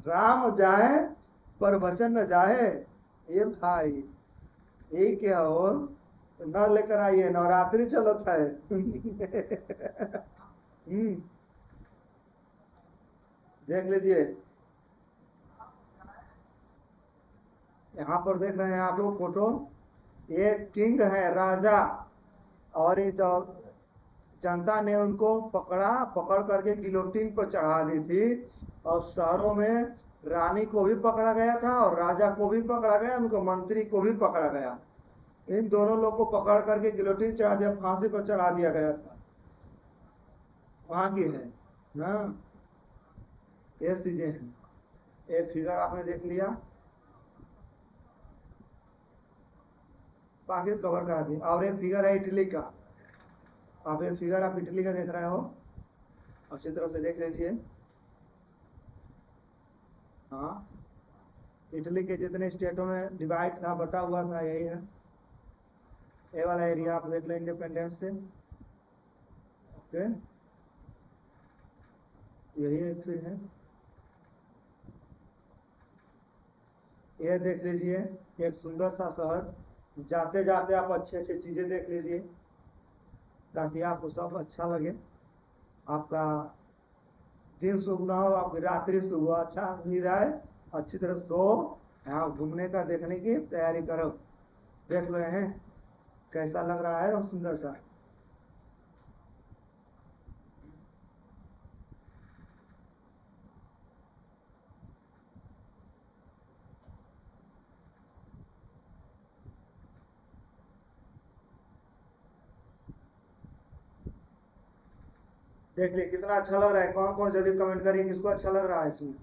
राम जाए पर वचन न जाए। ये भाई, ये क्या हो? न लेकर आइए, नवरात्रि चलत है देख लीजिए, यहाँ पर देख रहे हैं आप लोग फोटो, ये किंग है, राजा। और ये जो जनता ने उनको पकड़ा, पकड़ करके गिलोटिन पर चढ़ा दी थी। और शहरों में रानी को भी पकड़ा गया था, और राजा को भी पकड़ा गया, उनको मंत्री को भी पकड़ा गया। इन दोनों लोग को पकड़ करके गिलोटिन चढ़ा दिया, फांसी पर चढ़ा दिया गया था। वहां की है ना, ये चीजें हैं। एक फिगर आपने देख लिया, बाकी कवर करा दिया। और एक फिगर है इटली का, आप एक फिगर आप इटली का देख रहे हो, अच्छी तरह से देख लीजिए। हाँ, इटली के जितने स्टेटों में डिवाइड था, बटा हुआ था, यही है। ये वाला एरिया आप देख लें इंडिपेंडेंस से। ओके, यही एक फिर है। ये देख लीजिए, एक सुंदर सा शहर। जाते जाते आप अच्छी अच्छी चीजें देख लीजिए, ताकि आपको सब अच्छा लगे, आपका दिन शुभ ना हो, आपकी रात्रि शुभ हो, अच्छा नींद आए, अच्छी तरह सो, यहाँ घूमने का देखने की तैयारी करो। देख रहे हैं कैसा लग रहा है, और सुंदर सा। देख लिए कितना अच्छा लग रहा है, कौन कौन जल्दी कमेंट करिए किसको अच्छा लग रहा है इसमें।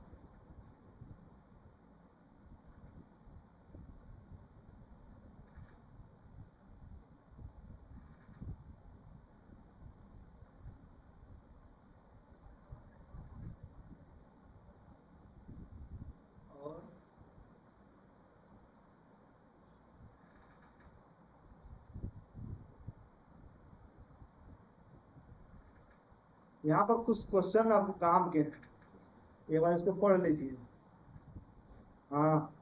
और यहाँ पर कुछ क्वेश्चन आपके काम के हैं, एक बार इसको पढ़ लीजिए। हाँ,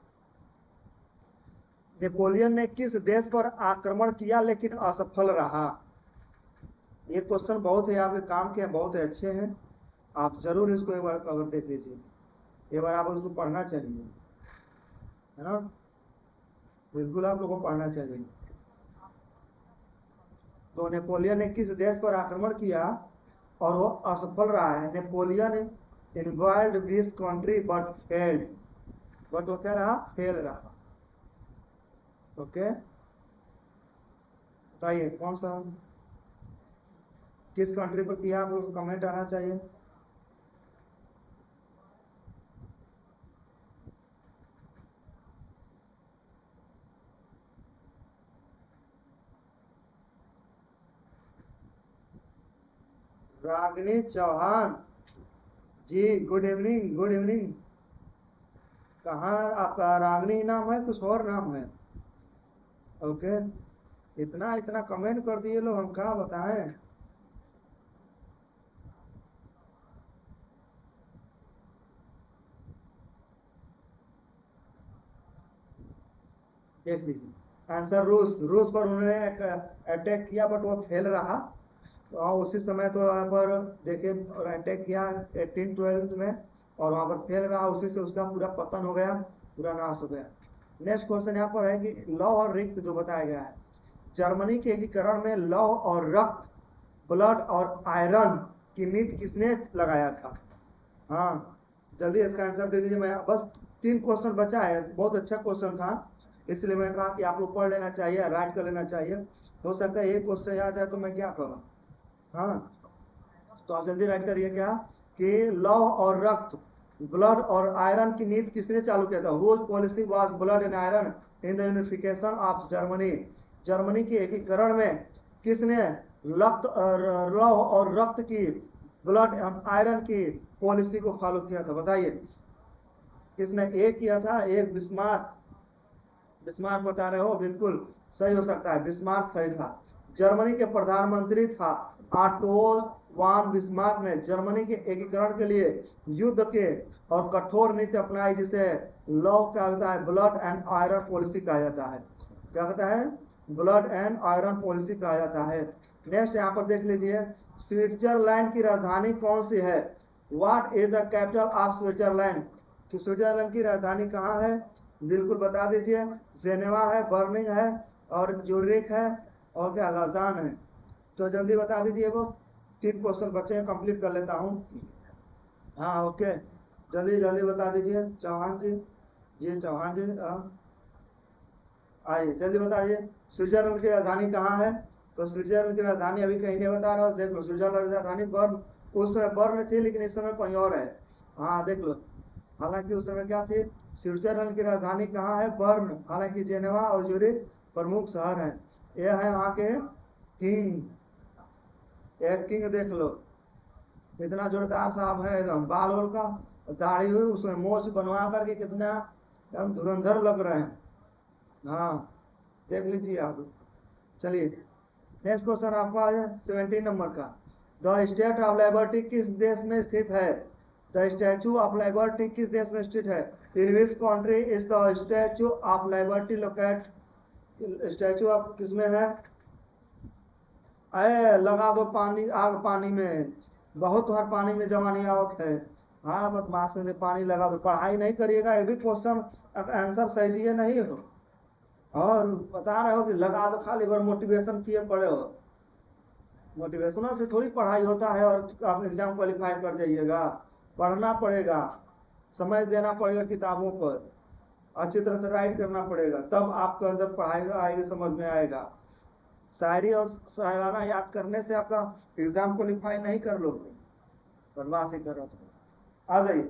नेपोलियन ने किस देश पर आक्रमण किया लेकिन असफल रहा? ये क्वेश्चन बहुत है आपके काम के हैं, बहुत है, अच्छे हैं। आप जरूर इसको एक बार कवर देख लीजिए, एक बार आप उसको पढ़ना चाहिए, है ना, बिल्कुल आप लोगों को पढ़ना चाहिए। तो नेपोलियन ने किस देश पर आक्रमण किया और वो असफल रहा है? Napoleon involve this country but failed, but वो क्या रहा? फेल रहा। ओके, बताइए कौन सा, किस कंट्री पर किया, आप लोग कमेंट आना चाहिए। रागिनी चौहान जी, गुड इवनिंग, गुड इवनिंग। कहाँ आपका रागनी नाम है, कुछ और नाम है? ओके, इतना इतना कमेंट कर दिए लोग, हम कहाँ बताएं। देख लीजिए आंसर, रूस, रूस पर उन्होंने अटैक किया बट वो फेल रहा। तो उसी समय तो यहाँ पर देखिए अटैक किया 1812 में, और वहां पर फेल रहा, उसी से उसका पूरा पतन हो गया, पूरा नाश हो गया। नेक्स्ट क्वेश्चन यहाँ पर है कि लौह और रिक्त जो बताया गया है, जर्मनी के एकीकरण में लौह और रक्त, ब्लड और आयरन की नीति किसने लगाया था? हाँ, जल्दी इसका आंसर दे दीजिए। मैं बस 3 क्वेश्चन बचा है, बहुत अच्छा क्वेश्चन था, इसलिए मैं कहा कि आप लोग पढ़ लेना चाहिए, राइट कर लेना चाहिए। हो सकता है ये क्वेश्चन याद जाए तो मैं क्या करूँ। हाँ, तो आप जल्दी राइट करिए क्या, कि लौह और रक्त, ब्लड और आयरन की नीति किसने चालू किया था? Whose policy was blood and iron in the unification of Germany? Germany के एकीकरण में किसने लौह और रक्त की, ब्लड एंड आयरन की पॉलिसी को फॉलो किया था, बताइए किसने? एक किया था, एक बिस्मार्क। बिस्मार्क बता रहे हो, बिल्कुल सही हो सकता है, बिस्मार्क सही था। जर्मनी के प्रधानमंत्री था ऑटो वान बिस्मार्क ने जर्मनी के एकीकरण के लिए युद्ध के और कठोर नीति अपनाई, जिसे लॉ क्या होता है? ब्लड एंड आयरन पॉलिसी कहा जाता है। क्या कहता है? ब्लड एंड आयरन पॉलिसी कहा जाता है। नेक्स्ट यहाँ पर देख लीजिए, स्विट्जरलैंड की राजधानी कौन सी है? What is the capital of Switzerland? कि स्विट्जरलैंड की राजधानी कहाँ है, बिल्कुल बता दीजिए। जेनेवा है, बर्निंग है, और ज्यूरिख है, और क्या लौजान है। तो जल्दी बता दीजिए, वो 3 क्वेश्चन बचे हैं, कंप्लीट कर लेता हूँ। हाँ ओके, जल्दी जल्दी बता दीजिए चौहान जी। जी चौहान जी, आइए जल्दी बताइए, स्विट्जरलैंड की राजधानी कहाँ है? तो स्विट्जरलैंड की राजधानी अभी कहीं नहीं बता रहा हूँ, देख लो, स्विट्जरलैंड की राजधानी बर्न, उस समय बर्न थी लेकिन इस समय कहीं और है। हाँ देख लो, हालांकि उस समय क्या थी, स्विट्जरलैंड की राजधानी कहाँ है? बर्न। हालांकि जेनेवा और ज्यूरिख प्रमुख शहर हैं। ये है वहाँ के किंग, एक किंग देख लो, इतना जोरदार साहब है, एकदम बाल ओल का दाढ़ी हुई, उसमें मोछ बनवा करके कितना एकदम धुरंधर लग रहे हैं। हाँ देख लीजिए आप। चलिए नेक्स्ट क्वेश्चन आपका है 17 नंबर का। द स्टेट ऑफ लिबर्टी किस देश में स्थित है? द स्टैचू ऑफ लिबर्टी किस देश में स्थित है? In which country is the statue of liberty locate? Statue of किसमें है? अरे लगा दो पानी, आग पानी में, बहुत बार पानी में जमा नहीं आवत है। हाँ बदमाश ने, पानी लगा दो, पढ़ाई नहीं करिएगा, ये भी क्वेश्चन आंसर सही दिए नहीं हो और बता रहे हो कि लगा दो, खाली बार मोटिवेशन किए पड़े हो। मोटिवेशनल से थोड़ी पढ़ाई होता है और आप एग्जाम क्वालिफाई कर जाइएगा। पढ़ना पड़ेगा, समय देना पड़ेगा किताबों पर, अच्छी तरह से राइट करना पड़ेगा, तब आपके अंदर पढ़ाई आएगी, समझ में आएगा। शायरी और शायराना याद करने से आपका एग्जाम क्वालिफाई नहीं कर लोगे, बदमाशी कर रहा था। आ जाइए,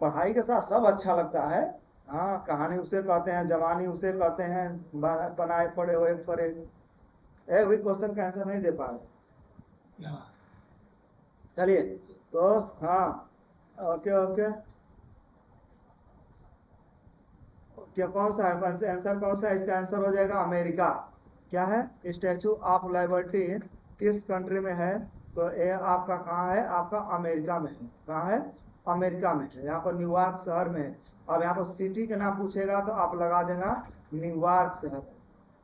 पढ़ाई के साथ सब अच्छा लगता है। हाँ कहानी उसे कहते हैं, जवानी उसे कहते हैं, बनाए पड़े हो एक पर एक भी क्वेश्चन का आंसर नहीं दे पा रहे। चलिए तो हाँ, ओके ओके, क्या कौन सा है आंसर, कौन सा है इसका आंसर? हो जाएगा अमेरिका। क्या है? स्टैचू ऑफ लिबर्टी किस कंट्री में है? तो ये आपका कहाँ है? आपका अमेरिका में है। कहाँ है? अमेरिका में है, यहाँ पर न्यूयॉर्क शहर में है। अब यहाँ पर सिटी के नाम पूछेगा तो आप लगा देना न्यूयॉर्क शहर।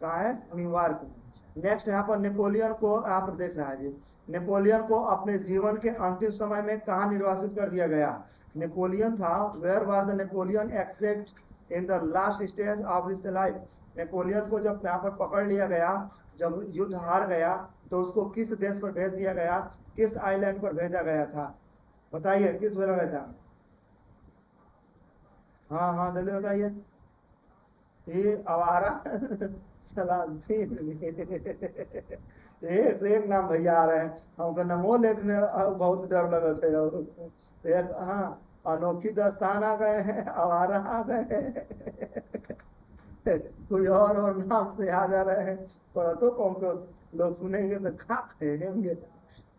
कहाँ है? न्यूयॉर्क में। नेक्स्ट यहाँ पर नेपोलियन को आप देख रहा है जी, नेपोलियन को अपने जीवन के अंतिम समय में कहाँ निर्वासित कर दिया गया? नेपोलियन था, where was the Napoleon except in the last stage of his life? Napoleon को जब यहाँ पर पकड़ लिया गया, जब युद्ध हार गया, तो उसको किस देश पर भेज दिया गया, किस आइलैंड पर भेजा गया था? बताइए किस भेजा गया था? हाँ हाँ जल्दी बताइए। ये आवारा सलाउद्दीन। एक से एक नाम भैया आ रहे हैं, हमको नमो लेने बहुत डर लगत है। एक हाँ, अनोखी दस्तान आ गए हैं, आवारा आ गए हैं, कोई और नाम से आ जा रहे हैं, पर तो कौन को लोग सुनेंगे तो क्या कहेंगे?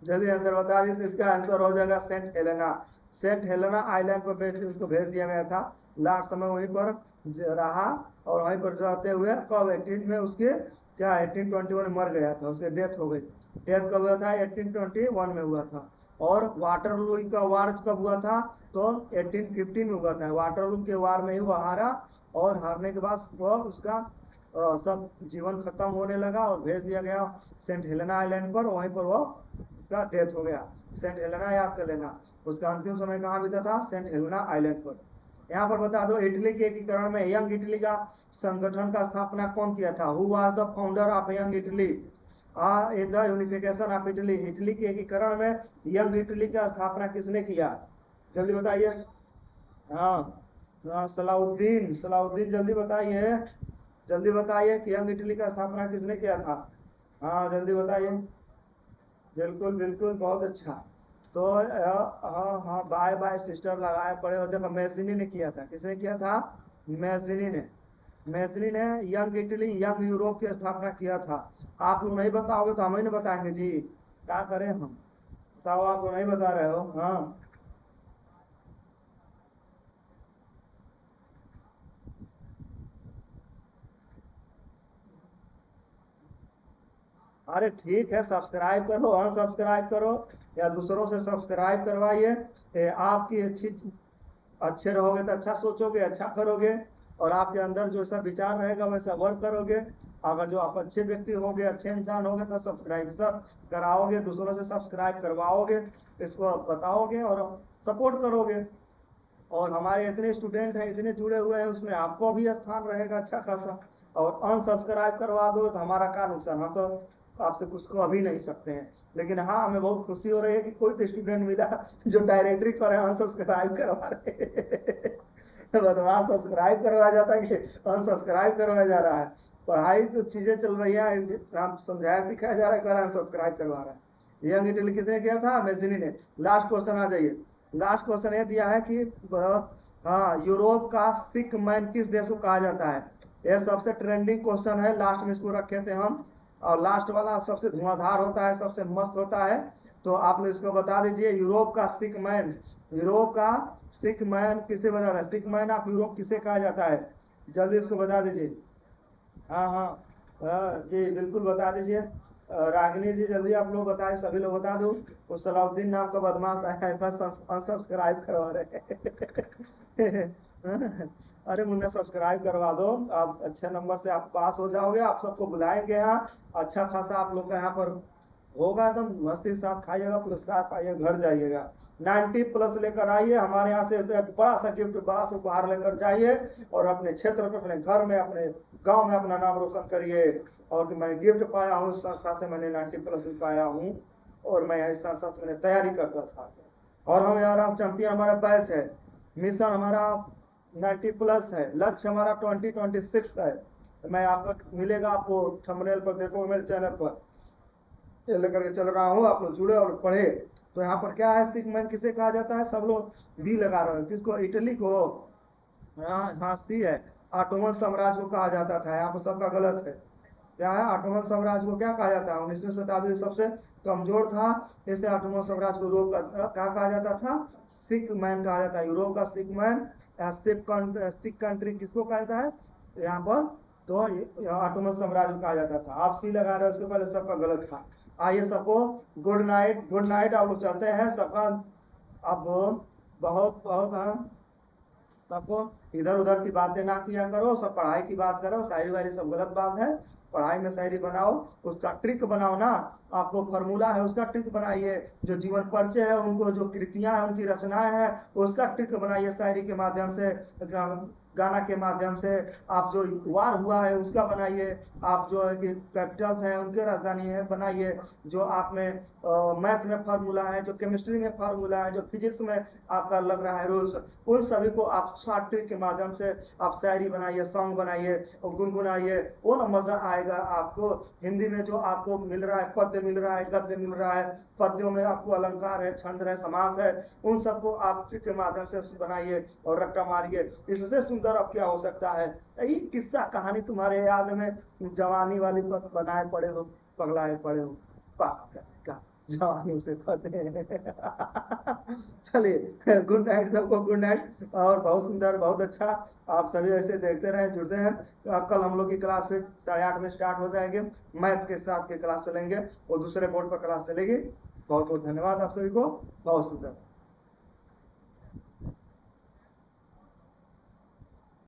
जल्दी आंसर बता दीजिए, इसका आंसर हो जाएगा Saint Helena. Saint Helena island पर उसको भेज दिया गया था। लास्ट समय वहीं पर रहा और वहीं पर रहते हुए कब 18 में उसके क्या 1821 में मर गया था, उसकी डेथ हो गई। डेथ कब हुआ था? 1821 में हुआ था। और वाटरलू का वार कब हुआ था? तो 1815 में हुआ था। वाटरलू के वार में ही वो हारा और हारने के बाद वो उसका सब जीवन खत्म होने लगा और भेज दिया गया सेंट हेलेना आइलैंड पर, वहीं पर वो उसका डेथ हो गया। सेंट हेलेना याद कर लेना। उसका अंतिम समय कहाँ बीता था? सेंट हेलेना आइलैंड पर। यहाँ पर बता दो, इटली के एकीकरण में यंग इटली का संगठन का स्थापना कौन किया था? Who was the founder of young Italy in the unification of Italy? Italy के एकीकरण में यंग इटली का स्थापना किसने किया? जल्दी बताइए। हाँ हाँ, सलाउद्दीन, सलाउद्दीन, जल्दी बताइए, जल्दी बताइए कि यंग इटली का स्थापना किसने किया था? हाँ जल्दी बताइए। बिल्कुल बिल्कुल, बहुत अच्छा। तो हाँ हाँ, बाय बाय सिस्टर लगाए पड़े हो। देखो मैजिनी ने किया था, किसने किया था? मैजिनी ने। मैजिनी ने यंग इटली, यंग यूरोप की स्थापना किया था। आप लोग नहीं बताओगे तो हम ही नहीं बताएंगे जी, क्या करें हम? बताओ, आप लोग नहीं बता रहे हो। हाँ अरे ठीक है, सब्सक्राइब करो, अनसब्सक्राइब करो या दूसरों से सब्सक्राइब करवाइए। आपकी अच्छी, अच्छे रहोगे तो अच्छा सोचोगे, अच्छा करोगे और आपके अंदर जो सा विचार रहेगा वैसा वर्क करोगे। अगर जो आप अच्छे व्यक्ति होगे, अच्छे इंसान होगे तो सब्सक्राइब कराओगे, दूसरों से सब्सक्राइब करवाओगे, इसको बताओगे और सपोर्ट करोगे। और हमारे इतने स्टूडेंट हैं, इतने जुड़े हुए हैं, उसमें आपको भी स्थान रहेगा अच्छा खासा। और अनसब्सक्राइब करवा दो तो हमारा क्या नुकसान, हम तो आपसे कुछ को अभी नहीं सकते हैं। लेकिन हाँ, हमें बहुत खुशी हो रही है कि कोई तो स्टूडेंट मिला जो डायरेक्टरी पर है, अनसब्सक्राइब करवा रहे बदमाश सब्सक्राइब करवाया जाता है कि अनसब्सक्राइब करवाया जा रहा है। पढ़ाई तो चीजें चल रही है, हम समझाया सिखाया जा रहा है, कर अनसब्सक्राइब करवा रहा है। यंग इटली किसने किया था? मैजिनी ने। लास्ट क्वेश्चन आ जाइए। लास्ट क्वेश्चन ये दिया है कि हाँ, यूरोप का सिक मैन किस देश को कहा जाता है? यह सबसे ट्रेंडिंग क्वेश्चन है, लास्ट में इसको रखे थे हम। और लास्ट वाला सबसे धुआंधार होता है, सबसे मस्त होता है। तो आप लोग इसको बता दीजिए, यूरोप का सिक मैन, यूरोप का सिक मैन किसे बता रहा है? सिक मैन ऑफ यूरोप किसे कहा जाता है? जल्दी इसको बता दीजिए। हाँ हाँ जी बिल्कुल बता दीजिए। रागिनी जी जल्दी आप लोग बताएं, सभी लोग बता दो। वो सलाउद्दीन नाम का बदमाश आया है, बस अनसब्सक्राइब करवा रहे हैं। अरे मुन्ना सब्सक्राइब करवा दो, आप अच्छे नंबर से आप पास हो जाओगे। आप सबको बुलाएंगे यहाँ, अच्छा खासा आप लोग का यहाँ पर होगा, एकदम मस्ती के साथ खाइएगा, पुरस्कार पाइए, घर जाइएगा। 90+ लेकर आइए हमारे यहाँ से, तो बड़ा सा गिफ्ट, बड़ा सा उपहार लेकर जाइए और अपने क्षेत्र में, अपने घर में, अपने गांव में अपना नाम रोशन करिए। और कि मैं गिफ्ट पाया हूँ इस संस्था से, मैंने 90+ पाया हूँ और मैं इस संस्था से मैंने तैयारी करता था। और हम यार चैंपियन हमारा बैच है, मिशन हमारा 90+ है, लक्ष्य हमारा 2026 है। मैं आपको मिलेगा, आपको थंबनेल पर देखो मेरे चैनल पर लेकर के चल रहा हूँ, आप लोग जुड़े और पढ़े। तो यहाँ पर क्या है, सिक मैन किसे कहा जाता है? सब लोग बी लगा रहे हो, किसको? इटली को। हाँ हाँ, सी है, ऑटोमन साम्राज्य को कहा जाता था। यहाँ पर सबका गलत है। क्या है? ऑटोमन साम्राज्य को क्या कहा जाता है? 19वीं शताब्दी सबसे कमजोर था, इसे ऑटोमन साम्राज्य को यूरोप का क्या कहा जाता था? सिक मैन कहा जाता है, यूरोप का सिक मैन। सिक कंट्री किसको कहा जाता है यहाँ पर? तो ऑटोमन साम्राज्य को कहा जाता था। आप सी लगा रहे हो, उसके पहले सबका गलत था। आइए सबको गुड नाइट, गुड नाइट। आप लोग चलते हैं सबका। अब बहुत बहुत हाँ, सबको इधर उधर की बातें ना किया करो, सब पढ़ाई की बात करो। शायरी वायरी सब गलत बात है, पढ़ाई में शायरी बनाओ, उसका ट्रिक बनाओ ना। आपको फॉर्मूला है उसका ट्रिक बनाइए, जो जीवन परिचय है उनको, जो कृतियां हैं उनकी रचनाएं हैं उसका ट्रिक बनाइए, शायरी के माध्यम से, गाना के माध्यम से। आप जो वार हुआ है उसका बनाइए, आप जो कैपिटल्स हैं उनके राजधानी है बनाइए। जो आप में मैथ में फार्मूला है, जो केमिस्ट्री में फार्मूला है, जो फिजिक्स में आपका लग रहा है रूल्स, उन सभी को आप शॉर्ट ट्रिक के माध्यम से आप शायरी बनाइए, सॉन्ग बनाइए और गुनगुनाइए। वो ना मजा आएगा आपको। हिंदी में जो आपको मिल रहा है, पद्य मिल रहा है, गद्य मिल रहा है, पद्यों में आपको अलंकार है, छंद है, समास है, उन सबको आप ट्रिक के माध्यम से बनाइए और रट्टा मारिए। इससे सुंदर अब क्या हो सकता है? यही किस्सा कहानी तुम्हारे याद में जवानी वाली बनाए पड़े हो, पगलाए पड़े हो, का जवानी उसे कहते हैं। चलिए गुड नाइट सबको, गुड नाइट। और बहुत सुंदर, बहुत अच्छा। आप सभी ऐसे देखते रहे, जुड़ते हैं। कल हम लोग की क्लास फिर 8:30 में स्टार्ट हो जाएंगे, मैथ के साथ के क्लास चलेंगे और दूसरे बोर्ड पर क्लास चलेगी। बहुत बहुत धन्यवाद आप सभी को, बहुत सुंदर।